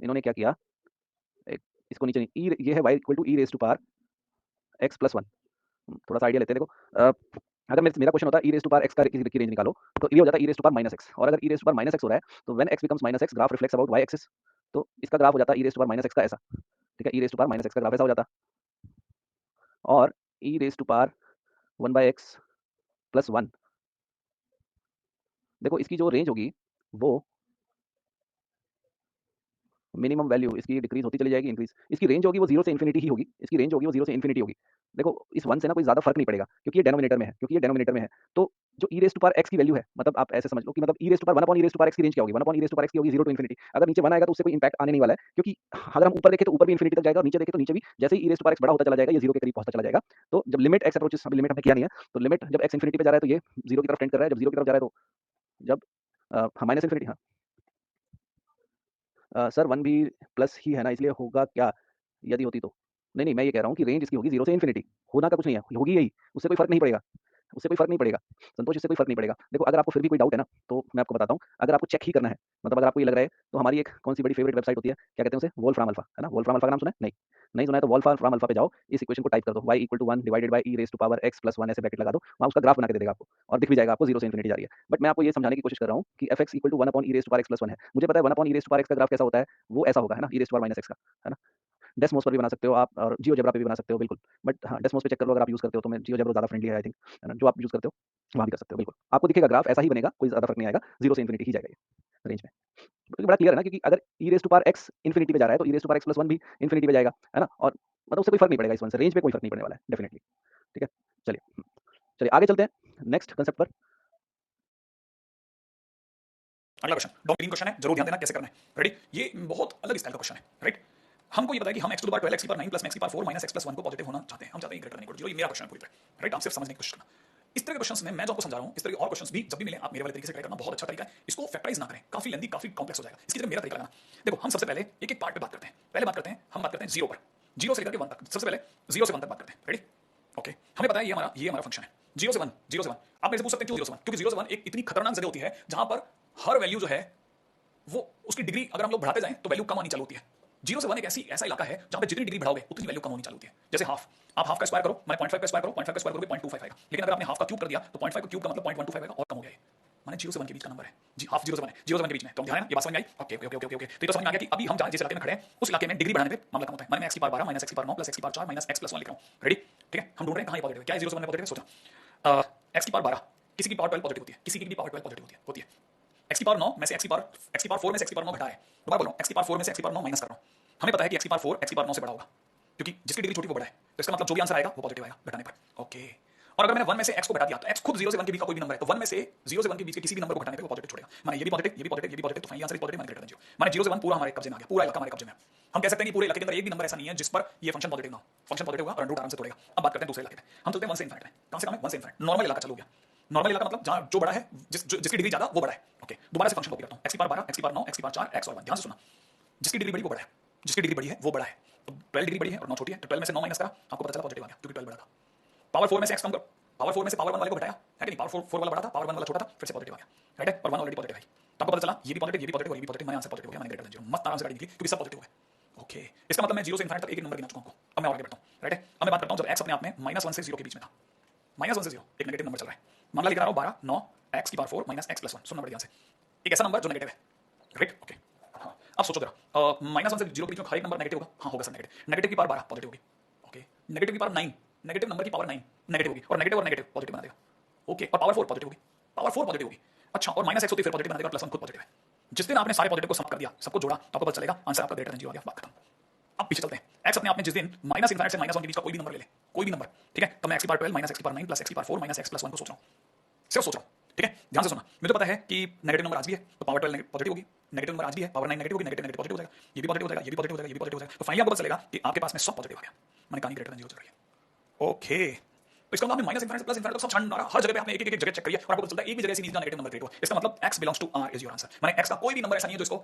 इन्होंने क्या किया? एक इसको नीचे नहीं, ई ये है y equal to E raise to power X plus 1। थोड़ा-सा आइडिया लेते हैं देखो। अगर मेरा क्वेश्चन होता है E raise to power X का की रेंज निकालो, तो ये हो जाता है E raise to power minus X, और अगर E raise to power minus X हो रहा है, तो when X becomes minus X graph reflects about Y axis. तो इसका ग्राफ हो जाता है E raise to power minus X का ऐसा, ठीक है? E raise to power minus X का ग्राफ ऐसा हो जाता। और E raise to power 1 by X plus 1, देखो इसकी जो रेंज होगी वो मिनिमम वैल्यू इसकी डिक्रीज़ होती चली जाएगी, इंक्रीज़ इसकी रेंज होगी वो 0 से इन्फिनिटी ही होगी। इसकी रेंज होगी वो 0 से इन्फिनिटी होगी। देखो इस 1 से ना कोई ज़्यादा फ़र्क नहीं पड़ेगा, क्योंकि ये डिनोमिनेटर में है, तो जो E raise to power X की वैल्यू है, मतलब आप ऐसे समझ लो कि मतलब E raise to power 1 upon E raise to power X की रेंज क्या होगी? 1 upon E raise to power X की होगी 0 टू इन्फिनिटी। अगर नीचे 1 आएगा तो उससे कोई इम्पैक्ट आने नहीं वाला है, क्योंकि अगर हम ऊपर देखें तो ऊपर भी इन्फिनिटी तक जाएगा और नीचे देखें तो नीचे भी। जैसे ही e raise to power X बड़ा होता चला जाएगा, ये 0 के करीब पहुँचता चला जाएगा। तो जब लिमिट एक्स अप्रोचेस, अभी लिमिट हमने किया नहीं है, तो लिमिट जब एक्स इन्फिनिटी पे जा रहा है तो ये 0 की तरफ टेंड कर रहा है, जब 0 की तरफ जा रहा है तो जब हाँ, माइनस इन्फिनिटी, हाँ। सर 1 भी प्लस ही है ना, इसलिए होगा क्या यदि होती तो? नहीं, नहीं, मैं ये कह रहा हूँ कि रेंज इसकी होगी 0 से इन्फिनिटी, होना का कुछ नहीं है, होगी यही, उससे कोई फ़र्क नहीं पड़ेगा, उससे कोई फ़र्क नहीं पड़ेगा। संतोष, इससे कोई फ़र्क नहीं पड़ेगा। देखो अगर आपको फिर भी कोई डाउट है ना, तो मैं आपको बताता हूँ, अगर आपको चेक ही करना है, मतलब अगर आपको ये लग रहा है, तो हमारी एक कौन-सी बड़ी फ़ेवरेट वेबसाइट होती है, क्या कहते हैं उसे? वोल्फ्राम अल्फ़ा, है ना? वोल्फ्राम अल्फ़ा का नाम सुना है? नहीं। नहीं सुना है तो वोल्फ्राम अल्फ़ा पे जाओ, इस इक्वेशन को टाइप कर दो, y equal to 1 divided by E raise to power X plus 1 ऐसे ब्रैकेट लगा दो, वहाँ उसका ग्राफ बना के दे देगा आपको, और दिख भी जाएगा आपको 0 से इन्फिनिटी जा रही है। बट मैं आपको ये समझाने की कोशिश कर रहा हूँ कि fx equal to 1 upon E raise to power X plus 1 है। मुझे पता है 1 upon E raise to power X का ग्राफ कैसा होता है, वो ऐसा होगा, है ना? E raise to power minus X का, है ना? डेस्मोस पर भी बना सकते हो आप, और जियोजेब्रा पे भी बना सकते हो, बिल्कुल। बट हाँ, डेस्मोस पे चेक कर लो अगर आप यूज़ करते हो, तो मैं जियोजेब्रा ज़्यादा फ्रेंडली है आई थिंक, है ना? जो आप यूज़ करते हो, वहाँ भी कर सकते हो, बिल्कुल। आपको दिखेगा ग्राफ ऐसा ही बनेगा, कोई ज़्यादा फ़र्क नहीं आएगा, 0 से इन्फिनिटी ही जाएगा ये रेंज में। क्योंकि बड़ा क्लियर है ना, क्योंकि अगर E raise to power X infinity पे जा रहा है, तो E raise to power X plus 1 भी इन्फिनिटी पे जाएगा, है ना? और मतलब उससे कोई फ़र्क नहीं पड़ेगा इस 1 से, रेंज पे कोई फ़र्क नहीं पड़ने वाला है, डेफिनिटली। ठीक है? चलिए, चलिए आगे चलते हैं नेक्स्ट कांसेप्ट पर। अगला क्वेश्चन डॉट ग्रीन क्वेश्चन है, जरूर ध्यान देना कैसे करना है। रेडी? ये बहुत अलग स्टाइल का क्वेश्चन है, राइट? हमको ये पता है कि हम x to the power 12 x की पावर 9 प्लस x की पावर 4 माइनस x प्लस 1 को पॉजिटिव होना चाहते हैं, हम चाहते हैं ग्रेटर देन इक्वल टू 0। ये मेरा क्वेश्चन है पूरी तरह, राइट? आप सिर्फ समझने की कोशिश करना। इस तरह के क्वेश्चंस में मैं जो आपको समझा रहा हूं, इस तरह के और क्वेश्चंस भी जब भी मिले आप मेरे वाले तरीके से ट्राई करना, बहुत अच्छा तरीका है। इसको फैक्टराइज ना करें, काफी लेंदी, काफी कॉम्प्लेक्स हो जाएगा। इसकी जगह मेरा तरीका लगाना। देखो हम सबसे पहले एक एक पार्ट पे बात करते हैं। पहले बात करते हैं, हम बात करते हैं 0 पर, 0 से लेकर के 1 तक। सबसे पहले 0 से 1 तक बात करते हैं, रेडी? ओके, हमें पता है ये हमारा फंक्शन है 0 से 1, 0 से 1। आप मेरे से पूछ सकते हैं क्यों 0 से 1? क्योंकि 0 से 1 एक इतनी खतरनाक जगह होती है जहां पर हर वैल्यू जो है वो उसकी डिग्री अगर हम लोग बढ़ाते जाएं तो वैल्यू कम आनी चालू होती है। 0 से 1 एक ऐसा इलाका है जहां पे जितनी डिग्री बढ़ाओगे उतनी वैल्यू कम होनी चालू होती है। जैसे हाफ, आप हाफ का स्क्वायर करो, माने 0.5 का स्क्वायर करो, 0.5 का स्क्वायर करोगे 0.25 आएगा। लेकिन अगर आपने हाफ का क्यूब कर दिया तो 0.5 का क्यूब का मतलब 0.125 आएगा, और कम हो गया ये। माने 0 से 1 के बीच का नंबर है जी, हाफ 0 से 1 है, 0 से 1 के बीच में। तो ध्यान है, ये बात समझ में आई? Okay okay okay okay okay. तो ये तो समझ में आ गया कि अभी हम जहां जिस इलाके में खड़े हैं उस इलाके में डिग्री बढ़ाने पे मामला कम होता है। माने मैं x की पावर 12 माइनस x की पावर 9 प्लस x की पावर 4 माइनस x प्लस 1 लिख रहा हूं, रेडी? ठीक है, हम ढूंढ रहे हैं कहां ये पॉजिटिव है। क्या 0 से 1 में पॉजिटिव है? सोचा x की पावर 12 किसी की पावर 12 पॉजिटिव होती है, किसी की भी पावर 12 पॉजिटिव होती है। x की पावर 9 में से x की पावर 4 में से x की पावर 9 घटा है। दोबारा बोल रहा हूं, x की पावर 4 में से x की पावर 9 माइनस कर रहा हूं। हमें पता है कि x की पावर 4 x की पावर 9 से बड़ा होगा, क्योंकि जिसकी डिग्री छोटी वो बड़ा है। तो इसका मतलब जो भी आंसर आएगा वो पॉजिटिव आएगा घटाने पर। ओके, और अगर मैंने 1 में से x को घटा दिया तो x खुद 0 से 1 के बीच का कोई भी नंबर है, तो 1 में से 0 से 1 के बीच के किसी भी नंबर को घटाने पे वो पॉजिटिव छोड़ेगा। माने ये भी पॉजिटिव, ये भी पॉजिटिव, ये भी पॉजिटिव, तो फाइनली आंसर इज पॉजिटिव, माने ग्रेटर देन 0। माने 0 से 1 पूरा हमारे कब्जे में आ गया, पूरा इलाका हमारे कब्जे में है। हम कह सकते हैं कि पूरे इलाके के अंदर एक भी नंबर ऐसा नहीं है जिस पर ये फंक्शन पॉजिटिव ना हो। फंक्शन पॉजिटिव होगा और रूट आराम से तोड़ेगा। अब बात करते हैं दूसरे इलाके पे। हम चलते हैं 1 से इनफिनिट में। कहां से कहां है? 1 से इनफिनिट। नॉर्मल इलाका चालू हो गया। नॉर्मल इलाका मतलब जहां जो बड़ा है, जिसकी डिग्री ज्यादा वो बड़ा है। ओके, दोबारा से फंक्शन कॉपी करता हूं। x की पावर 12, x की पावर 9, x की पावर 4, x और 1। ध्यान से सुनना, जिसकी डिग्री बड़ी वो बड़ा है, जिसकी डिग्री बड़ी है वो बड़ा है। तो 12 डिग्री बड़ी है और 9 छोटी है, तो 12 में से 9 माइनस करा, आपको पता चला पॉजिटिव आ गया, क्योंकि 12 बड़ा था। पावर 4 में से x कम करो, पावर 4 में से पावर 1 वाले को घटाया है कि नहीं, पावर 4 वाला बड़ा था, पावर 1 वाला छोटा था, फिर से पॉजिटिव आ गया, राइट है, और 1 ऑलरेडी पॉजिटिव है। तो आपको पता चला ये भी पॉजिटिव, ये भी पॉजिटिव और ये भी पॉजिटिव, मैंने आंसर पॉजिटिव हो गया, मैंने ग्रेटर देन 0 मस्त आराम से गाड़ी निकली क्योंकि सब पॉजिटिव है। ओके, इसका मतलब मैं 0 से इनफिनिट तक एक नंबर गिना चुका हूं। अब मैं और आगे बढ़ता हूं, राइट है। अब मैं बात करता हूं जब x अपने आप में -1 से 0 के बीच में था, -1 से 0 एक नेगेटिव नंबर चल रहा है, मामला लेकर आ रहा हूं 12 9 x की पावर 4 -x + 1, सुनना बड़ी ध्यान से, एक ऐसा नंबर जो नेगेटिव है, राइट, ओके। हाँ, अब सोचो जरा, -1 से 0 के बीच में हर एक नंबर नेगेटिव होगा, हाँ होगा सर नेगेटिव, नेगेटिव की पावर 12 पॉजिटिव होगी, ओके, नेगेटिव की पावर 9, नेगेटिव नंबर की पावर 9 नेगेटिव होगी, और नेगेटिव पॉजिटिव बना देगा, ओके, और पावर 4 पॉजिटिव होगी, पावर 4 पॉजिटिव होगी, अच्छा, और -x होती है फिर पॉजिटिव बना देगा, +1 खुद पॉजिटिव है। जिस दिन आपने सारे पॉजिटिव को सम कर दिया, सबको जोड़ा, तो आपको पता चलेगा आंसर आपका ग्रेटर देन 0 आ गया, बात खत्म। अब पीछे चलते हैं, x अपने आप में जिस दिन -∞ से -1 के बीच का कोई भी नंबर ले ले, कोई भी नंबर, ठीक है, तो मैं x की पावर 12 -x की पावर 9 + x की पावर 4 -x + 1 को सोच रहा हूं, सिर्फ सोच रहा हूं, ठीक है, ध्यान से सुनना। मुझे पता है कि नेगेटिव नंबर आज भी है, तो पावर 12 पॉजिटिव होगी, नेगेटिव नंबर आज भी है, पावर 9 नेगेटिव होगी, नेगेटिव पॉजिटिव हो जाएगा, ये भी पॉजिटिव हो जाएगा, ये भी पॉजिटिव हो जाएगा, ये भी पॉजिटिव हो जाएगा, तो फाइनली आपको पता चलेगा कि आपके पास में सब पॉजिटिव आ गया, मैंने कहानी ग्रेटर देन 0 चल रही है, ओके। तो इसका मतलब आपने -∞ से +∞ तक सब छान मारा, हर जगह पे आपने एक जगह चेक करी है और आपको पता चलता है एक भी जगह ऐसी नहीं जहां नेगेटिव नंबर क्रिएट हुआ। इसका मतलब x belongs to r is your answer, माने x का कोई भी नंबर ऐसा नहीं है जो इसको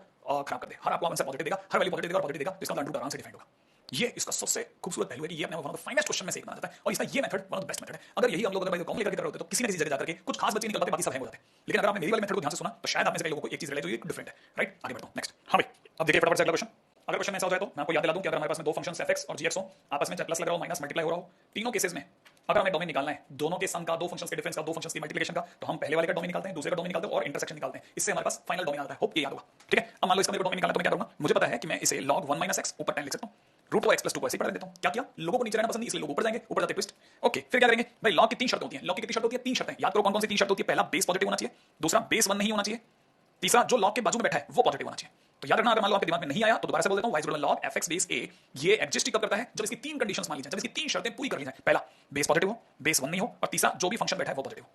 खराब कर दे, हर आपको आंसर पॉजिटिव देगा, हर वैल्यू पॉजिटिव देगा और पॉजिटिव देगा, तो इसका मतलब आंसर डिफाइंड होगा। ये इसका सबसे खूबसूरत पहलू है कि ये अपने one of the finest question में से एक माना जाता है, और इसका ये method one of the best method है। अगर यही हम लोग अगर कॉम लेकर कर रहे होते तो किसी न किसी जगह जाकर के कुछ खास बच्चे निकल पाते, बाकी सब हैंग हो जाते। लेकिन अगर आपने मेरी वाले मेथड को ध्यान से सुना तो शायद आप में से कई लोगों को एक चीज रियलाइज हुई डिफरेंट है, राइट। आगे बढ़ता हूं, नेक्स्ट, हाँ भाई, अब देखिए फटाफट से अगला क्वेश्चन। अगर क्वेश्चन ऐसा हो जाए तो मैं आपको याद दिला दूं कि अगर हमारे पास में दो फंक्शंस fx और gx हो, आपस में चाहे प्लस लग रहा हो माइनस मल्टीप्लाई हो रहा हो, तीनों केसेस में अगर हमें डोमेन निकालना है, दोनों के सम का, दो फंक्शंस के डिफरेंस का, दो फंक्शंस की मल्टीप्लिकेशन का, तो हम पहले वाले का डोमेन निकालते हैं, दूसरे का डोमेन निकालते हैं और इंटरसेक्शन निकालते हैं, इससे हमारे पास फाइनल डोमेन आता है। होप ये याद होगा, ठीक है। अब मान लो इसका मेरे को डोमेन निकालना, तो मैं क्या करूंगा, मुझे पता है कि मैं इसे log 1 - x ऊपर 10 लिख सकता हूं, √x + 2 को ऐसे ही पढ़ा देता हूं। क्या किया, लोगों को नीचे रहना पसंद नहीं, इसलिए लोग ऊपर जाएंगे, ऊपर जाते ट्विस्ट, ओके। फिर क्या करेंगे भाई, log की तीन शर्त होती है, log की कितनी शर्त होती है, तीन शर्तें याद करो, कौन कौन सी तीन शर्त होती है। पहला बेस पॉजिटिव होना चाहिए, दूसरा बेस 1 नहीं होना चाहिए, तीसरा जो log के बाजू में बैठा है वो पॉजिटिव होना चाहिए। तो याद रखना, अगर मान लो आपके दिमाग में नहीं आया तो दोबारा से बोल देता हूं, y = log fx base a, ये एग्जिस्ट कब करता है, जब इसकी तीन कंडीशंस मान ली जाए, जब इसकी तीन शर्तें पूरी कर ली जाए। पहला बेस पॉजिटिव हो, बेस 1 नहीं हो, और तीसरा जो भी फंक्शन बैठा है वो पॉजिटिव हो।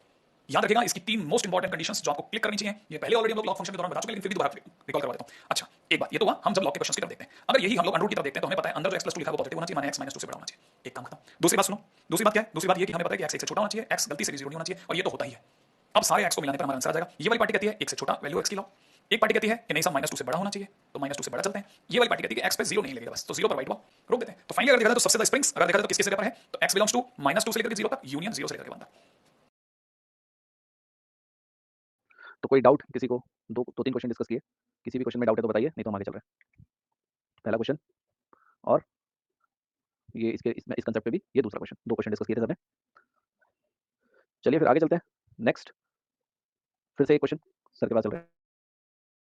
याद रखिएगा इसकी तीन मोस्ट इंपॉर्टेंट कंडीशंस जो आपको क्लिक करनी चाहिए। ये पहले ऑलरेडी हम लोग लॉग फंक्शन के दौरान बता चुके हैं, लेकिन फिर भी दोबारा रिकॉल करवा देता हूं। अच्छा, एक बात ये तो हुआ हम जब लॉग के क्वेश्चंस की तरफ देखते हैं। अगर यही हम लोग अंडर रूट की तरफ देखते हैं तो हमें पता है अंदर जो x + 2 लिखा है वो पॉजिटिव होना चाहिए, माने x - 2 से बड़ा होना चाहिए। एक काम खत्म। दूसरी बात सुनो, दूसरी बात क्या है, दूसरी बात ये कि हमें पता है कि x 1 से छोटा होना चाहिए, x गलती से भी 0 नहीं होना चाहिए, और ये तो होता ही है। अब सारे x को मिलाने पर हमारा आंसर आ जाएगा। ये वाली पार्टी कहती है 1 से छोटा, वैल्यू x की लो। एक पार्टी कहती है कि नहीं सब -2 से बड़ा होना चाहिए, तो -2 से बड़ा चलते हैं। ये वाली पार्टी कहती है कि x पे 0 नहीं लगेगा, बस तो 0 पर राइट हुआ, रोक देते हैं। तो फाइनली अगर देखा जाए तो सबसे ज्यादा स्प्रिंग्स अगर देखा जाए तो किसके जगह पर है, तो x बिलोंग्स टू -2 से लेकर के 0 तक, यूनियन 0 से लेकर के 1 तक। तो कोई डाउट किसी को, दो तीन क्वेश्चन डिस्कस किए, किसी भी क्वेश्चन में डाउट है तो बताइए, नहीं तो हम आगे चल रहे हैं। पहला क्वेश्चन और ये इसके इस कंसेप्ट पे भी ये दूसरा क्वेश्चन, दो क्वेश्चन डिस्कस किए थे सबने। चलिए फिर आगे चलते हैं, नेक्स्ट फिर से एक क्वेश्चन सर के पास चल रहा है।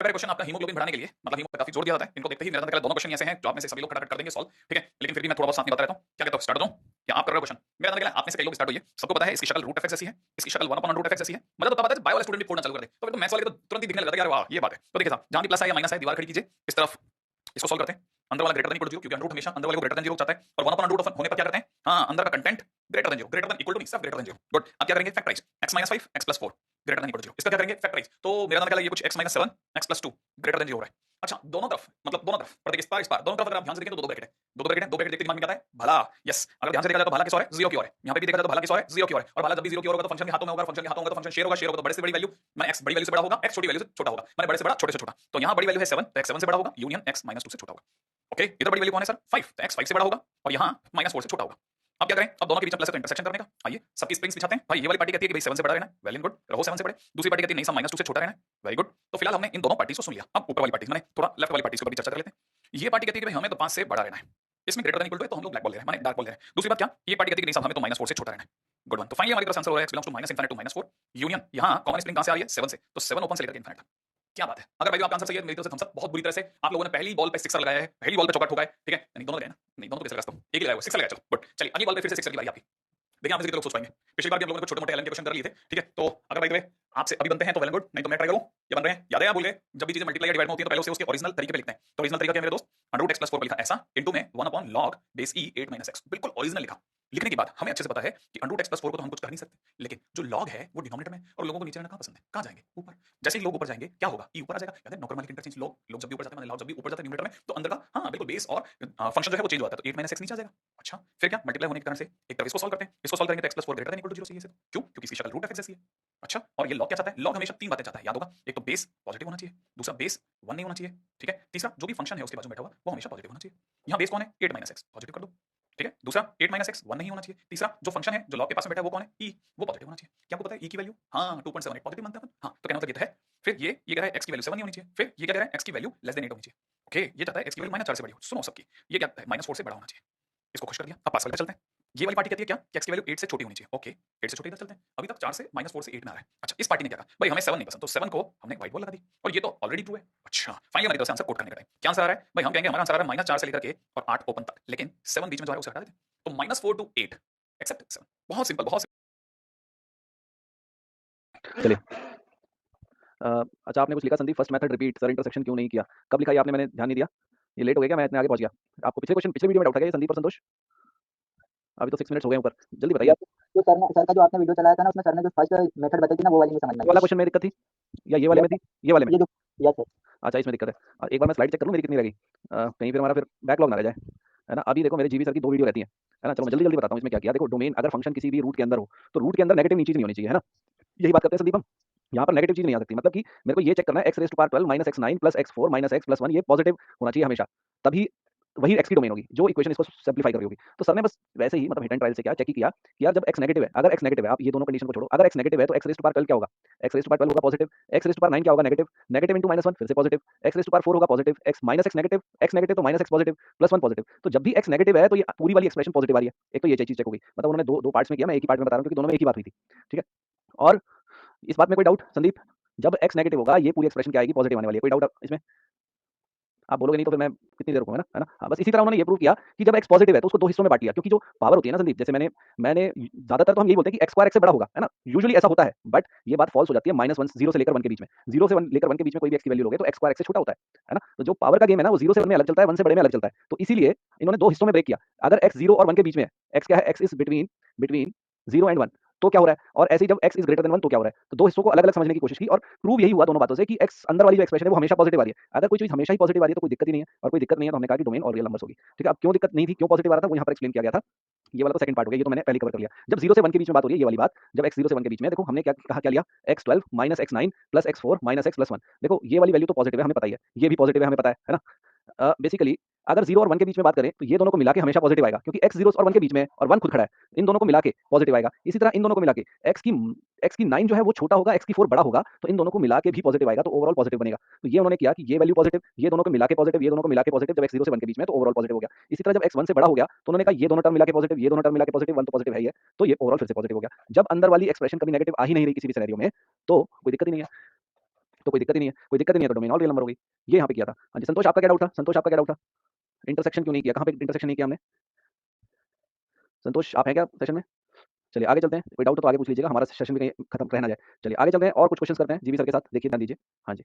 अगर क्वेश्चन आपका हीमोग्लोबिन बढ़ाने के लिए, मतलब हीमो पे काफी जोर दिया जाता है, इनको देखते ही मेरा दोनों क्वेश्चन ऐसे हैं जो आप में से सभी लोग खटाखट कर देंगे सॉल्व, ठीक है। लेकिन फिर भी मैं थोड़ा बहुत साथ में बता देता हूं। क्या कहते हो, स्टार्ट हो जाऊं या आप कर रहे हो क्वेश्चन? मेरा मतलब आप में से कई लोग स्टार्ट होइए। सबको पता है इसकी शक्ल √f(x) जैसी है, इसकी शक्ल 1/√f(x) जैसी है। मजा तो तब आता है बायो वाले स्टूडेंट भी फोड़ना चालू कर दे, तो फिर तो मैथ्स वाले को तुरंत ही दिखने लगता है कि यार वाह ये बात है। तो देखिए साहब, जहां भी प्लस है या माइनस है दीवार खड़ी कीजिए, इस तरफ इसको सॉल्व करते हैं। अंदर वाला ग्रेटर देन इक्वल टू 0, क्योंकि अंडर रूट हमेशा अंदर वाले को ग्रेटर देन 0 चाहता है, और 1/√of होने पर क्या करते हैं, हां अंदर का content greater than 0, greater than equal to नहीं, सिर्फ ग्रेटर देन 0। गुड। अब क्या करेंगे, factorise x - 5 x + 4 greater than equal to 0। इसका क्या करेंगे, फैक्टराइज। तो मेरा नाम क्या है, ये कुछ x - 7 x + 2 ग्रेटर देन 0 हो रहा है। अच्छा, दोनों तरफ मतलब दोनों तरफ, और देखिए इस पार दोनों तरफ अगर आप ध्यान से देखें तो दो ब्रैकेट है, दो ब्रैकेट है, दो ब्रैकेट देखते दिमाग में क्या आता है, भला। यस, अगर ध्यान से देखा जाए तो भला किस और है, 0 की ओर है। यहां पे भी देखा जाए तो भला किस और है, 0 की ओर है। और भला जब भी 0 की ओर होगा तो फंक्शन के हाथों में होगा, फंक्शन के हाथों होगा तो फंक्शन शेयर होगा, शेयर होगा तो बड़े से बड़ी वैल्यू, माने x बड़ी वैल्यू से बड़ा होगा, x छोटी वैल्यू से छोटा होगा, माने बड़े से बड़ा छोटे से छोटा। तो यहां बड़ी वैल्यू है 7, तो x 7 से बड़ा होगा, यूनियन x - 2 से छोटा होगा। ओके, इधर बड़ी वैल्यू कौन है सर, 5, तो x 5 से बड़ा होगा, और यहां -4 से छोटा होगा। अब क्या करें, अब दोनों के बीच में प्लस है तो इंटरसेक्शन करने का। आइए सबकी स्प्रिंग्स बिछाते हैं। भाई ये वाली पार्टी कहती है कि भाई 7 से बड़ा रहना है, वेल एंड गुड, रहो 7 से बड़े। दूसरी पार्टी कहती है नहीं सब -2 से छोटा रहना है, वेरी गुड। तो फिलहाल हमने इन दोनों पार्टीज को सुन लिया। अब ऊपर वाली पार्टी, माने थोड़ा लेफ्ट वाली पार्टी के ऊपर भी चर्चा कर लेते हैं। ये पार्टी कहती है कि भाई हमें तो 5 से बड़ा रहना है, इसमें ग्रेटर देन इक्वल टू है तो हम लोग ब्लैक बॉल ले रहे हैं, माने डार्क बॉल ले रहे हैं। दूसरी बात क्या, ये पार्टी कहती है कि नहीं साहब हमें तो -4 से छोटा रहना है, गुड वन। तो फाइनली हमारी तरफ से आंसर हो रहा है x belongs to -∞ to -4, union यहां कॉमन स्प्रिंग कहां से आ रही है, 7 से, तो 7 ओपन से लेकर इनफिनिट तक। क्या बात है, अगर भाई आपका आंसर सही है मेरी तरफ से थम्स अप। बहुत बुरी तरह से आप लोगों ने पहली बॉल पे सिक्सर लगाया है, पहली बॉल पे चौका ठोका है, ठीक है। नहीं दोनों लगाए ना, नहीं दोनों पे सिक्सर लगाता हूं, एक ही लगाया हुआ सिक्सर लगाया, चलो गुड। चलिए अगली बॉल पे फिर से सिक्सर की बारी आपकी। देखिए आप में से कितने लोग सोच पाएंगे, पिछली बार भी हम लोगों ने छोटे मोटे एलन के क्वेश्चन कर लिए थे, ठीक है। तो अगर भाई आपसे अभी बनते हैं तो वेल एंड गुड, नहीं तो मैं ट्राई करूं, ये बन रहे हैं, याद है आप भूल गए, जब भी चीजें मल्टीप्लाई या डिवाइड में होती है तो पहले उसे उसके ओरिजिनल तरीके पे लिखते हैं। तो ओरिजिनल तरीका क्या है मेरे दोस्त, √x + 4 को लिखा ऐसा, इनटू में 1/log बेस e 8 - x, बिल्कुल ओरिजिनल लिखा। लिखने के बाद हमें अच्छे से पता है कि √x + 4 को तो हम कुछ कर नहीं सकते, लेकिन जो log है वो डिनोमिनेटर में, और लोगों को नीचे रहना कहां पसंद है, कहां जाएंगे, ऊपर। जैसे ही लोग ऊपर जाएंगे क्या होगा, e ऊपर आ जाएगा। याद है नौकर मालिक इंटरचेंज, लोग जब भी ऊपर जाते हैं, log जब भी ऊपर जाता है न्यूमरेटर में, तो अंदर का हां बिल्कुल बेस और फंक्शन जो है वो चेंज हो जाता है, तो 8 - x नीचे आ जाएगा। अच्छा फिर क्या, मल्टीप्लाई होने के कारण से एक तरफ इसको सॉल्व करते हैं, इसको सॉल्व करेंगे तो x + 4 greater than equal to 0 चाहिए से, क्यों, क्योंकि इसकी शक्ल √f(x) जैसी है। अच्छा, और ये log क्या चाहता है, log हमेशा तीन बातें चाहता है, याद होगा, एक तो बेस पॉजिटिव होना चाहिए, दूसरा बेस 1 नहीं होना चाहिए, ठीक है, तीसरा जो भी फंक्शन है उसके बाजू में बैठा हुआ वो हमेशा पॉजिटिव होना चाहिए। यहां बेस कौन है, 8 - x, पॉजिटिव कर दो। ठीक है। दूसरा 8 माइनस एक्स 1 नहीं होना चाहिए। तीसरा जो फंक्शन है जो लॉग के पास में बैठा है वो कौन है, ई, वो पॉजिटिव होना चाहिए। क्या आपको पता है ई की वैल्यू, हाँ 2.78 पॉजिटिव मानते हैं अपन। हाँ तो कहना मतलब ये तो है। फिर ये कह रहा है एक्स की वैल्यू 7 नहीं होनी चाहिए। फिर ये क्या कह रहा है एक्स की वैल्यू लेस देन 8 होनी चाहिए। ओके, ये चाहता है एक्स की वैल्यू -4 से बड़ी हो। सुनो सबकी, ये क्या है -4 से बड़ा होना चाहिए। इसको खुश कर दिया। अब पास वाले पे चलते हैं। ये वाली पार्टी कहती है क्या कि एक्स की वैल्यू 8 से छोटी होनी चाहिए। ओके, 8 से छोटी इधर चलते हैं। अभी तक 4 से -4 से 8 में आ रहा है। अच्छा, इस पार्टी ने क्या कहा, भाई हमें 7 नहीं पसंद, तो 7 को हमने व्हाइट बॉल लगा दी और ये तो ऑलरेडी ट्रू है। अच्छा, फाइनली हमारी तरफ से आंसर कोट करने का टाइम। क्या आंसर आ रहा है भाई, हम कहेंगे हमारा आंसर आ रहा है -4 से लेकर के और 8 ओपन तक, लेकिन 7 बीच में जो है उसे हटा देते हैं। तो -4 टू 8 एक्सेप्ट 7। बहुत सिंपल, बहुत चलिए अच्छा आपने कुछ लिखा Sandeep, first method repeat sir, intersection क्यों नहीं किया? कब लिखा ये आपने? मैंने ध्यान नहीं दिया। ये लेट हो गया क्या? मैं इतने आगे पहुंच गया। आपको पिछले क्वेश्चन पिछले वीडियो में डाउट था क्या ये संदीप और संतोष? अभी तो 6 मिनट्स हो गए ऊपर, जल्दी बताइए। या जो सर का जो आपने वीडियो चलाया था ना, उसमें सर ने जो फर्स्ट मेथड बताई थी ना, वो वाली नहीं समझ में ये आई। वाला क्वेश्चन में दिक्कत थी या ये वाले में थी? ये वाले में? ये जो यस सर। अच्छा इसमें दिक्कत है। एक बार मैं स्लाइड चेक कर लूँ मेरी कितनी रह गई, कहीं फिर हमारा फिर बैकलॉग ना रह जाए, है ना? अभी देखो मेरे जीबी सर की 2 वीडियो रहती हैं, है ना? चलो मैं जल्दी जल्दी बताता हूँ इसमें क्या किया। देखो डोमेन अगर फंक्शन किसी भी रूट के अंदर हो तो रूट के अंदर नेगेटिव चीज़ नहीं होनी चाहिए, है ना? यही बात करते हैं संदीप हम। यहाँ पर नेगेटिव चीज़ नहीं आ सकती, मतलब कि मेरे को ये चेक करना है X raise to power 12 minus X 9 plus X 4 minus X plus 1 ये पॉजिटिव होना चाहिए हमेशा, तभी वही एक्स की डोमेन होगी जो इक्वेशन इसको सिंप्लीफाई कर रही होगी। तो सर ने बस वैसे ही मतलब हिट एंड ट्रायल से क्या चेक ही किया कि यार जब एक्स नेगेटिव है, अगर एक्स नेगेटिव है, आप ये दोनों कंडीशन को छोड़ो, अगर एक्स नेगेटिव है तो एक्स रेज़ टू पावर 12 क्या होगा? एक्स रेज़ टू पावर 12 होगा positive, X raise to power 9 क्या होगा? नेगेटिव, नेगेटिव इनटू -1 फिर से positive, X raise to power 4 होगा positive, X minus X negative तो minus X positive plus 1 positive. तो जब भी एक्स नेगेटिव है तो ये पूरी वाली एक्सप्रेशन पॉजिटिव आ रही है। एक तो ये चीज़ चेक होगी, मतलब उन्होंने दो पार्ट्स में किया, मैं एक ही पार्ट में बता रहा हूँ क्योंकि दोनों में एक ही बात हुई थी, ठीक है? और इस बात में कोई डाउट संदीप? जब एक्स नेगेटिव होगा ये पूरी एक्सप्रेशन क्या आएगी? पॉजिटिव आने वाली है। कोई डाउट इसमें? आप बोलोगे नहीं तो फिर मैं कितनी देर रुकूँ, है ना? हाँ, बस इसी तरह उन्होंने ये प्रूव किया कि जब एक्स पॉजिटिव है तो उसको 2 हिस्सों में बाँट लिया, क्योंकि जो पावर होती है ना संदीप, जैसे मैंने मैंने ज़्यादातर तो हम यही बोलते हैं कि एक्स स्क्वायर एक्स से बड़ा होगा, है ना? यूजुअली ऐसा होता है, बट ये बात फॉल्स हो जाती है -1 0 से लेकर 1 के बीच में। 0 से 1 लेकर 1 के बीच में कोई भी एक्स की वैल्यू लोगे तो एक्स स्क्वायर एक्स से छोटा होता है ना? तो जो पावर का गेम है ना वो 0 से 1 में अलग चलता है, 1 से बड़े में अलग चलता है। तो इसीलिए इन्होंने 2 हिस्सों में ब्रेक किया। अगर एक्स 0 और 1 के बीच में है, एक्स क्या है? X is between between 0 and 1, तो क्या हो रहा है? और ऐसे ही जब x इज़ ग्रेटर देन 1 तो क्या हो रहा है? तो 2 हिस्सों को अलग-अलग समझने की कोशिश की और प्रूव यही हुआ दोनों बातों से कि x अंदर वाली जो एक्सप्रेशन है वो हमेशा पॉजिटिव आ रही है। अगर कोई चीज़ हमेशा ही पॉजिटिव आ रही है तो कोई दिक्कत ही नहीं है, और कोई दिक्कत नहीं है तो हमने कहा कि डोमेन और रियल नंबर्स होगी। ठीक है? अब क्यों दिक्कत नहीं थी, क्यों पॉजिटिव आ रहा था, वो यहाँ पर एक्सप्लेन किया गया था। ये वाला तो सेकंड पार्ट हो गया, ये तो मैंने पहले कवर कर लिया। जब 0 से 1 के बीच में बात हो रही है, ये वाली बात, जब x 0 से 1 के बीच में, देखो हमने क्या कहा, क्या लिया? x 12 minus x 9 plus x 4 minus x plus 1। देखो ये वाली वैल्यू तो पॉजिटिव है, हमें पता ही है। ये भी पॉजिटिव है, हमें पता है ना? बेसिकली अगर 0 और 1 के बीच में बात करें तो ये दोनों को मिला के हमेशा पॉजिटिव आएगा, क्योंकि x 0 और 1 के बीच में है और 1 खुद खड़ा है। इन दोनों को मिला के पॉजिटिव आएगा। इसी तरह इन दोनों को मिला के x की 9 जो है वो छोटा होगा, x की 4 बड़ा होगा, तो इन दोनों को मिला के भी पॉजिटिव आएगा, तो ओवरऑल पॉजिटिव बनेगा। तो ये उन्होंने किया कि ये वैल्यू पॉजिटिव, ये दोनों को मिला के पॉजिटिव, ये दोनों को मिला के पॉजिटिव, जब x 0 से 1 के बीच में है तो ओवरऑल पॉजिटिव हो गया। इसी तरह जब x 1 से बड़ा हो गया तो उन्होंने कहा ये दोनों टर्म मिला के पॉजिटिव, ये दोनों टर्म मिला के पॉजिटिव, 1 तो पॉजिटिव है ही है, तो ये ओवरऑल फिर से पॉजिटिव हो गया। जब अंदर वाली एक्सप्रेशन कभी नेगेटिव आ ही नहीं रही किसी भी सिनेरियो में, तो कोई दिक्कत ही नहीं है। तो कोई दिक्कत ही नहीं है, कोई दिक्कत ही नहीं है, तो डोमेन ऑल रियल नंबर हो गई। ये यहाँ पे किया था। हाँ जी, संतोष आपका क्या डाउट था? संतोष आपका क्या डाउट था? इंटरसेक्शन क्यों नहीं किया? कहाँ पे इंटरसेक्शन नहीं किया हमने? संतोष आप हैं क्या सेशन में? चलिए आगे चलते हैं। कोई डाउट हो तो आगे पूछ लीजिएगा, हमारा सेशन भी कहीं खत्म रह ना जाए। चलिए आगे चलते हैं और कुछ क्वेश्चंस करते हैं जीवी सर के साथ। देखिए ध्यान दीजिए। हाँ जी।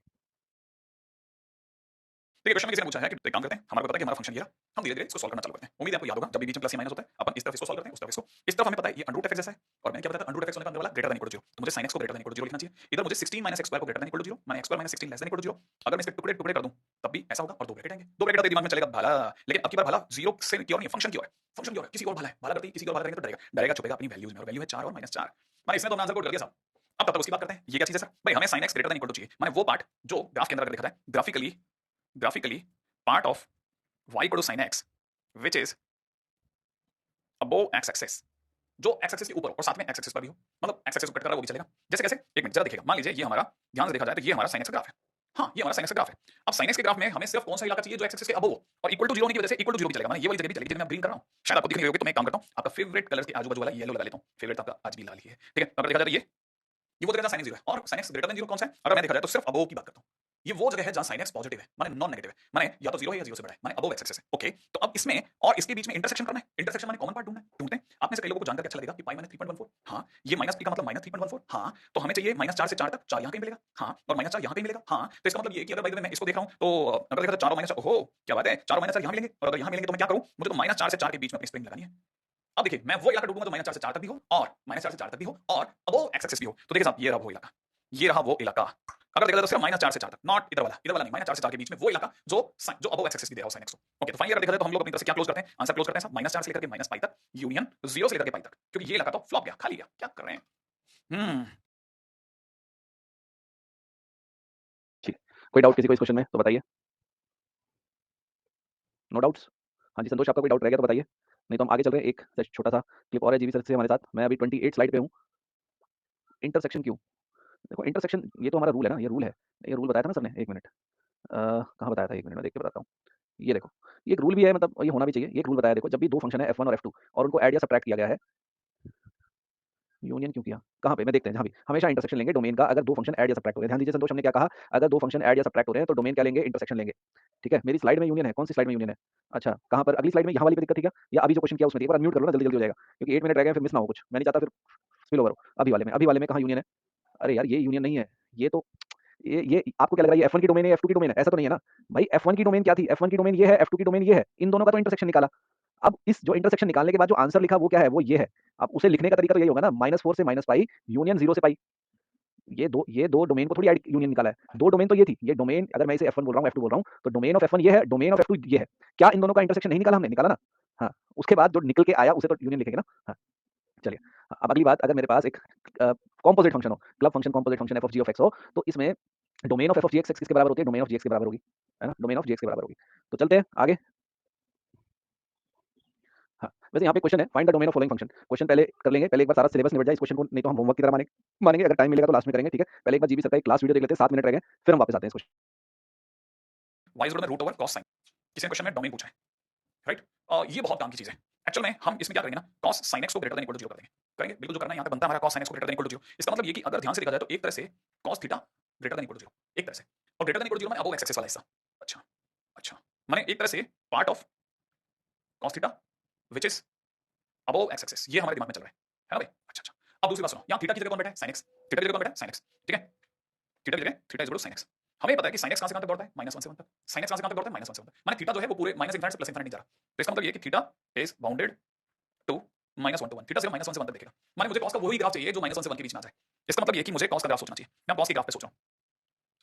देखिए क्वेश्चन में किसी ने पूछा है कि एक काम करते हैं, हमारे को पता है कि हमारा फंक्शन ये रहा, हम धीरे धीरे इसको सॉल्व करना चालू करते हैं। उम्मीद है आपको याद होगा जब भी बीच में प्लस या माइनस होता है अपन इस तरफ इसको सॉल्व करते हैं, उस तरफ इसको। इस तरफ हमें पता है ये अंडर रूट f(x) जैसा है, और मैंने क्या बताया था, अंडर रूट f(x) होने का अंदर वाला ग्रेटर देन इक्वल टू 0, तो मुझे sin x को ग्रेटर देन इक्वल टू 0 लिखना चाहिए। इधर मुझे 16 माइनस x स्क्वायर को ग्रेटर देन इक्वल टू 0, माने x square minus 16 less than equal to 0। अगर मैं इसके टुकड़े टुकड़े कर दूं तब भी ऐसा होगा, और दो ब्रैकेट आएंगे। दो ब्रैकेट तो दिमाग में चलेगा भाला, लेकिन अब की बार भाला 0 से की और नहीं, फंक्शन की ओर है, फंक्शन की ओर है, किसी और भाला है, भाला करते ही किसी और भाला करेंगे तो डरेगा, डरेगा छुपेगा अपनी वैल्यूज में, और वैल्यू है 4 और -4। माने इसने तो हमने आंसर कोड कर दिया साहब। अब तब तक उसकी बात करते हैं, ये क्या चीज है सर? भाई हमें sin x greater than equal to चाहिए, माने वो पार्ट जो ग्राफ के अंदर अगर देखा जाए graphically part of y equal to sin x which is above x axis, जो x axis के ऊपर और साथ में x axis पर भी हो, मतलब x axis को कट कर रहा है वो भी चलेगा। जैसे कैसे? एक मिनट जरा देखिएगा, मान लीजिए ये हमारा, ध्यान से देखा जाए तो ये हमारा sin x का ग्राफ है। हाँ ये हमारा sin x का ग्राफ है। अब sin x के ग्राफ में हमें सिर्फ कौन सा इलाका चाहिए जो x axis के अबव हो, और इक्वल टू 0 होने की वजह से इक्वल टू 0 भी चलेगा, माने ये वाली जगह भी चलेगी जिन्हें मैं ग्रीन कर रहा हूं। शायद आपको दिख नहीं होगी, तो मैं एक काम करता हूं, आपका फेवरेट कलर के आजू बाजू वाला येलो लगा लेता हूं। फेवरेट आपका आज भी लाल ही है, ठीक है? अगर देखा जाए तो ये वो जगह जहां sin x 0 है, और sin x ग्रेटर देन 0 कौन सा है? अगर मैं देखा जाए तो सिर्फ अबव की बात करता हूं। ये वो जगह है जहां sin x पॉजिटिव है, माने नॉन नेगेटिव है, माने या तो 0 है या 0 से बड़ा है, माने अबव x एक्सिस है। ओके, तो अब इसमें और इसके बीच में इंटरसेक्शन करना है। इंटरसेक्शन माने कॉमन पार्ट ढूंढना है, ढूंढते हैं। आप में से कई लोगों को जानकर अच्छा लगेगा कि पाई माइनस 3.14, हां ये माइनस p का मतलब -3.14, हां तो हमें चाहिए -4 से 4 तक, 4 यहां कहीं मिलेगा, हां और -4 यहां कहीं मिलेगा, हां तो इसका मतलब ये कि अगर भाई मैं इसको देख रहा हूं तो अगर देखा तो 4 और -4, ओहो क्या बात है, 4 और -4 यहां मिलेंगे, और अगर यहां मिलेंगे तो मैं क्या करूं, मुझे तो -4 से 4 के बीच में अपनी स्प्रिंग लगानी है। अब देखिए मैं वो इलाका ढूंढूंगा जो -4 से 4 तक भी हो, और -4 से 4 तक भी हो, और अबव x एक्सिस भी हो। तो देखिए साहब ये रहा वो इलाका, ये रहा वो इलाका। अगर देखा जाए तो सिर्फ -4 से 4 तक, नॉट इधर वाला नहीं, -4 से 4 के बीच में वो इलाका जो अबव x एक्सिस की दे रहा हो sin x को। ओके, तो फाइनली अगर देखा जाए तो हम लोग अपनी तरफ से क्या क्लोज करते हैं, आंसर क्लोज करते हैं साहब, -4 से लेकर के -π तक, यूनियन 0 से लेकर के π तक, क्योंकि ये इलाका तो फ्लॉप गया, खाली गया, क्या कर रहे हैं? ठीक। कोई डाउट किसी को इस क्वेश्चन में तो बताइए। No doubts? हाँ जी संतोष आपका कोई डाउट रह गया तो बताइए। नहीं तो हम आगे चल रहे हैं, एक छोटा सा क्लिप और है जीवी सर से हमारे साथ। मैं अभी 28 स्लाइड पे हूँ। इंटरसेक्शन क्यों? देखो इंटरसेक्शन ये तो हमारा रूल है ना, ये रूल है, ये रूल बताया था ना सर ने, 1 मिनट कहाँ बताया था, 1 मिनट में देख के बताता हूँ। ये देखो, ये एक रूल भी है, मतलब ये होना भी चाहिए, ये एक रूल बताया, देखो जब भी दो फंक्शन है f1 और f2 और उनको ऐड या सब्ट्रैक्ट किया गया है, यूनियन क्यों किया, कहाँ पे मैं देखते हैं, जहाँ भी हमेशा इंटरसेक्शन लेंगे डोमेन का, अगर दो फंक्शन ऐड या सब्ट्रैक्ट हो रहे हैं। ध्यान दीजिए संतोष, हमने क्या कहा, अगर दो फंक्शन ऐड या सब्ट्रैक्ट हो रहे हैं तो डोमेन क्या लेंगे, इंटरसेक्शन लेंगे। ठीक है, मेरी स्लाइड में यूनियन है, कौन सी स्लाइड में यूनियन है? अच्छा कहाँ पर, अगली स्लाइड में यहाँ वाली पे दिक्कत थी क्या, या अभी जो क्वेश्चन किया उसमें थी? एक बार म्यूट कर लो ना, जल्दी जल्दी हो जाएगा, क्योंकि 8 मिनट रह गए फिर मिस ना हो कुछ, मैं नहीं चाहता फिर स्पिल ओवर हो। अभी वाले में कहाँ यूनियन है? अरे यार ये यूनियन नहीं है, ये तो ये आपको क्या लग रहा है, ये f1 की डोमेन है, f2 की डोमेन है? ऐसा तो नहीं है ना भाई। f1 की डोमेन क्या थी, f1 की डोमेन ये है, f2 की डोमेन ये है, इन दोनों का तो इंटरसेक्शन निकाला। अब इस जो इंटरसेक्शन निकालने के बाद जो आंसर लिखा वो क्या है, वो ये है। अब उसे लिखने का तरीका तो यही होगा ना, -4 से -पाई यूनियन 0 से पाई। ये दो डोमेन को थोड़ी ऐड यूनियन निकाला है, दो डोमेन तो ये थी, ये डोमेन अगर मैं इसे f1 बोल रहा हूँ, f2 बोल रहा हूँ, तो डोमेन ऑफ f1 ये है, डोमेन ऑफ f2 ये है। क्या इन दोनों का इंटरसेक्शन नहीं निकाला हमने? निकाला ना। हाँ, उसके बाद जो निकल के आया उसे तो यूनियन लिखेंगे ना। हाँ, चलिए। अब अगली बात, अगर मेरे पास एक कॉम्पोजिट फंक्शन हो, club function composite function f of g of x हो, तो इसमें domain of f of gx किसके बराबर होती है? डोमेन ऑफ gx के बराबर होगी, है ना, डोमेन ऑफ gx के बराबर होगी। तो चलते हैं आगे। हाँ, वैसे यहाँ पे क्वेश्चन है, find the domain of following function. Question पहले कर लेंगे, पहले एक बार सारा सिलेबस निपट जाए इस क्वेश्चन को, नहीं तो हम होमवर्क की तरह मानेंगे, अगर टाइम मिलेगा तो लास्ट में करेंगे। ठीक है, पहले एक बार जीबी सर का एक क्लास वीडियो देख लेते हैं, 7 मिनट रह गए, फिर हम वापस आते हैं इस क्वेश्चन। y इज में रूट ओवर cos sin, किसी ने क्वेश्चन में डोमेन पूछा है, राइट। ये बहुत काम की चीज है एक्चुअल में। हम इसमें क्या करेंगे ना, cos sin x को ग्रेटर देन इक्वल टू 0 कर देंगे, करेंगे बिल्कुल जो करना है। यहाँ पे बनता है हमारा cos sin x को ग्रेटर देन इक्वल टू 0। इसका मतलब ये कि अगर ध्यान से देखा जाए तो एक तरह से cos theta greater than equal to 0, एक तरह से, और ग्रेटर देन इक्वल टू 0 में अबव x एक्सिस वाला हिस्सा। अच्छा अच्छा, माने एक तरह से part of cos theta which is above x axis, ये हमारे दिमाग में चल रहा है ना भाई। अच्छा अच्छा, अब दूसरी बात सुनो, यहाँ थीटा की जगह कौन बैठा है? sin x। थीटा की जगह कौन बैठा है? sin x। ठीक है, थीटा की जगह theta is equal to sin x। हमें पता है कि sin x कहां से कहां तक बढ़ता है? -1 से 1 तक। sin x कहां से कहां तक बढ़ता है? -1 से 1 तक। माने थीटा जो है वो पूरे -∞ से +∞ नहीं जा रहा। तो इसका मतलब ये है कि theta is bounded to -1 to 1। Theta सिर्फ -1 से 1 तक देखेगा। माने मुझे cos का वही ग्राफ चाहिए जो -1 से 1 के बीच में आ जाए। इसका मतलब ये है कि मुझे cos का ग्राफ सोचना चाहिए। मैं cos के ग्राफ पे सोच रहा हूं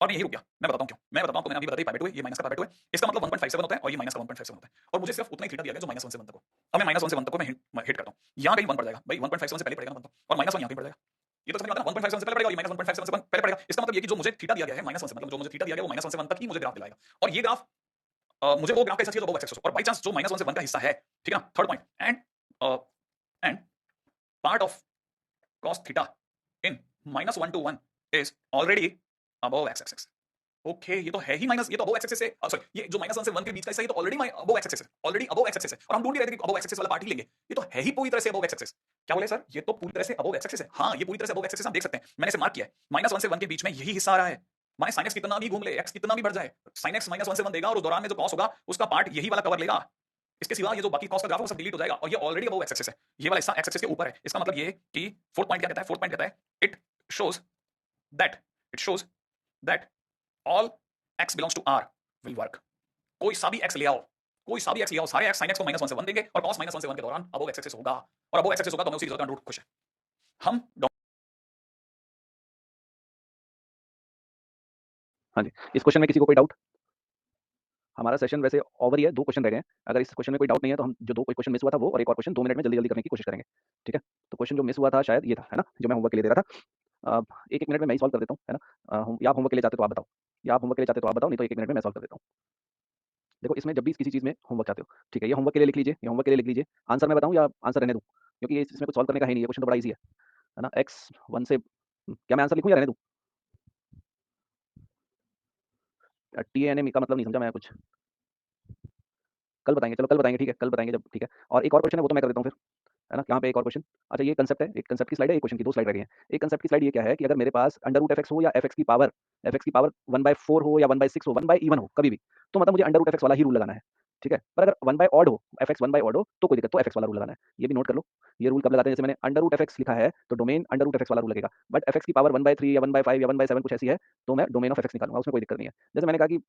और मैं यही रुक गया। मैं बताता हूं क्यों। मैं बताता हूं, तो मैंने अभी बताई पाई2 है, ये माइनस का पाई2 है। इसका मतलब 1.57 होता है और ये माइनस का 1.57 होता है, और मुझे सिर्फ उतना ही थीटा दिया गया जो -1 से 1 तक हो। अब मैं -1 से 1 तक को मैं हिट करता हूं, यहां कहीं 1 पड़ जाएगा भाई, 1.57 से पहले पड़ेगा ना 1 तो, और -1 यहां कहीं पड़ जाएगा। ये तो समझ में आता है ना, 1.57 से पहले पड़ेगा और ये -1.57 से पहले पड़ेगा। इसका मतलब ये कि जो मुझे थीटा दिया गया है -1 से, मतलब जो मुझे थीटा दिया गया वो -1 से 1 तक ही मुझे ग्राफ दिलाएगा, और ये ग्राफ मुझे वो ग्राफ कैसा चाहिए जो अबव एक्सिस हो। और बाय चांस जो -1 से 1 का हिस्सा है, ठीक है ना, third point, and part of cos theta in -1 to 1 is already above x axis. Okay, ये तो है ही माइनस, ये तो अबव x एक्सिस है, सॉरी ये जो -1 से 1 के बीच का हिस्सा, ये तो ऑलरेडी अबव x एक्सिस है, ऑलरेडी अबव x एक्सिस है, और हम ढूंढ ही रहे थे कि अबव x एक्सिस वाला पार्ट ही लेंगे। ये तो है ही पूरी तरह से अबव x एक्सिस। क्या बोले सर? ये तो पूरी तरह से अबव x एक्सिस है। हाँ, ये पूरी तरह से अबव x एक्सिस, हम देख सकते हैं, मैंने इसे मार्क किया है। -1 से 1 के बीच में यही हिस्सा आ रहा है। माने sin x कितना भी घूम ले, x कितना भी बढ़ जाए, sin x -1 से 1 देगा, और उस दौरान में जो cos होगा उसका पार्ट यही वाला कवर लेगा। इसके सिवा ये जो बाकी cos का ग्राफ है वो सब डिलीट हो जाएगा, और ये ऑलरेडी अबव x एक्सिस है। ये वाला हिस्सा x एक्सिस के ऊपर है। इसका मतलब ये है कि फोर्थ पॉइंट क्या कहता है? फोर्थ पॉइंट कहता है it shows that all x belongs to r will work. कोई सा भी x ले आओ, कोई सा भी x ले आओ, सारे x sin x को -1 से 1 देंगे, और cos -1 से 1 के दौरान अबव x एक्सिस होगा, और अबव x एक्सिस होगा तो हमें उसी रिजल्ट का ढूंढ खुश है। हम हाँ जी, इस क्वेश्चन में किसी को कोई डाउट? हमारा सेशन वैसे ओवर ही है, 2 क्वेश्चन रह गए हैं। अगर इस क्वेश्चन में कोई डाउट नहीं है तो हम जो 2 कोई क्वेश्चन मिस हुआ था वो, और एक और क्वेश्चन 2 मिनट में जल्दी-जल्दी करने की कोशिश करेंगे। ठीक है? तो क्वेश्चन जो मिस हुआ था शायद ये था, है ना? जो मैं होमवर्क के लिए दे रहा था। 1-1 मिनट में मैं ही सॉल्व कर देता हूँ, है ना? या आप होमवर्क के लिए चाहते हो तो आप बताओ, या आप होमवर्क के लिए चाहते हो तो आप बताओ, नहीं तो 1-1 मिनट में मैं सॉल्व कर देता हूँ। देखो इसमें जब भी किसी चीज़ में होमवर्क चाहते हो, ठीक है? ये होमवर्क के लिए लिख लीजिए, ये होमवर्क के लिए लिख लीजिए। आंसर मैं बताऊँ या आंसर रहने दूँ? क्योंकि ये इसमें कुछ सॉल्व करने का है नहीं, ये क्वेश्चन तो बड़ा ईज़ी है ना? x 1 से क्या मैं आंसर लिखूँ या रहने दूँ? TANM का मतलब नहीं समझा मैं कुछ। कल बताएँगे, चलो कल बताएँगे, ठीक है? कल बताएँगे जब, ठीक है? और एक और क्वेश्चन है वो तो मैं कर देता हूँ फिर, है ना? यहाँ पे एक और क्वेश्चन। अच्छा ये कंसेप्ट है, एक कंसेप्ट की स्लाइड है, एक क्वेश्चन की, 2 स्लाइड रह गई हैं। एक कंसेप्ट की स्लाइड ये क्या है कि अगर मेरे पास √fx हो या fx की पावर 1/4 हो या 1/6 हो, 1 बाय इवन हो, कभी भी, तो मतलब मुझे √fx वाला ही रूल लगाना है, ठीक है? पर अगर 1 बाय ऑड हो, fx 1 बाय ऑड हो, तो कोई दिक्कत, तो fx वाला रूल लगाना है। ये भी नोट कर लो। ये रूल कब लगाते हैं? जैसे मैंने √fx लिखा है, तो डोमेन √fx वाला रूल लगेगा। बट fx की पावर 1/3 या 1/5 या 1/7 कुछ ऐसी है, तो मैं डोमेन ऑफ fx निकालूँगा, उसमें कोई दिक्कत नहीं है। जैसे मैंने कहा कि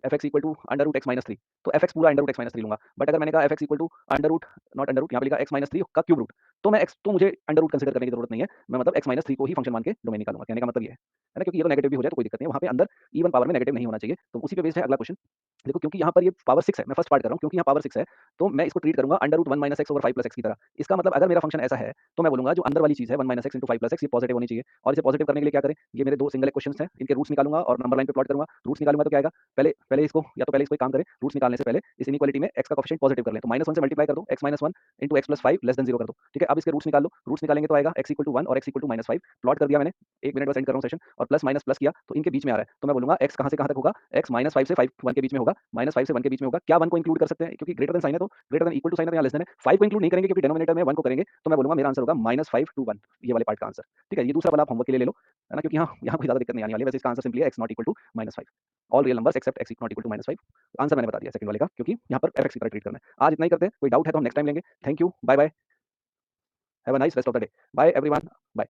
fx इक्वल टू √x-3, तो fx पूरा √x-3 लूँगा। बट अगर मैंने कहा fx equal to not under root, यहाँ पे लिखा x-3 का क्यूब रूट, तो मैं x, तो मुझे अंडर रूट कंसीडर करने की जरूरत नहीं है। मैं मतलब x-3 को ही फंक्शन मान के डोमेन निकालूंगा। कहने का मतलब ये है ना, क्योंकि ये तो नेगेटिव भी हो जाए तो कोई दिक्कत नहीं है, वहाँ पे अंदर इवन पावर में नेगेटिव नहीं होना चाहिए। तो उसी पे बेस्ड है अगला क्वेश्चन। देखो क्योंकि यहाँ पर ये पावर 6 है, मैं फर्स्ट पार्ट कर रहा हूँ, क्योंकि यहाँ पावर 6 है तो मैं इसको ट्रीट करूंगा √1 - x ओवर 5 + x की तरह। इसका मतलब अगर मेरा फंक्शन ऐसा है तो मैं बोलूंगा जो अंदर वाली चीज है 1 - x × 5 + x, ये पॉजिटिव होनी चाहिए। और इसे पॉजिटिव करने के लिए क्या करें, ये मेरे 2 सिंगल क्वेश्चंस हैं, इनके रूट्स निकालूंगा और नंबर लाइन पे प्लॉट करूंगा। रूट्स निकालूंगा तो क्या आएगा, पहले पहले इसको या तो पहले इसको एक काम करें, रूट्स निकालने से पहले इस इनइक्वालिटी में x का कोएफिशिएंट पॉजिटिव कर लें। तो -1 से मल्टीप्लाई कर दो, x - 1 into x + 5 less than 0 कर दो। ठीक है, अब इसके रूट्स निकाल लो। रूट्स निकालेंगे तो आएगा x = 1 और x = -5। प्लॉट कर दिया मैंने, 1 मिनट बस एंड कर रहा हूँ सेशन, और प्लस माइनस प्लस किया तो इनके बीच में आ रहा है। तो मैं बोलूंगा x कहाँ से कहाँ तक होगा, x -5 से 5 1 के बीच में होगा, -5 से 1 के बीच में होगा। क्या 1 को इंक्लूड कर सकते हैं, क्योंकि ग्रेटर देन साइन है तो greater than equal to sine है तो यहाँ लेस देन है। 5 को इंक्लूड नहीं करेंगे क्योंकि डिनोमिनेटर में 1 को करेंगे, तो मैं बोलूंगा मेरा आंसर होगा -5 to 1, ये वाले पार्ट का आंसर। ठीक है, ये दूसरा वाला आप होमवर्क के लिए ले लो, है ना, क्योंकि यहाँ कोई ज़्यादा दिक्कत नहीं आने वाली है। वैसे इसका आंसर सिंपली है x ≠ equal to -5, all real numbers except x ≠ equal to -5। Answer मैंने बता दिया सेकंड वाले का, क्योंकि यहाँ पर fx की तरह ट्रीट करना है। आज इतना ही करते हैं, कोई डाउट है तो हम नेक्स्ट टाइम लेंगे। Thank you, bye bye, have a nice rest of the day, bye everyone, bye.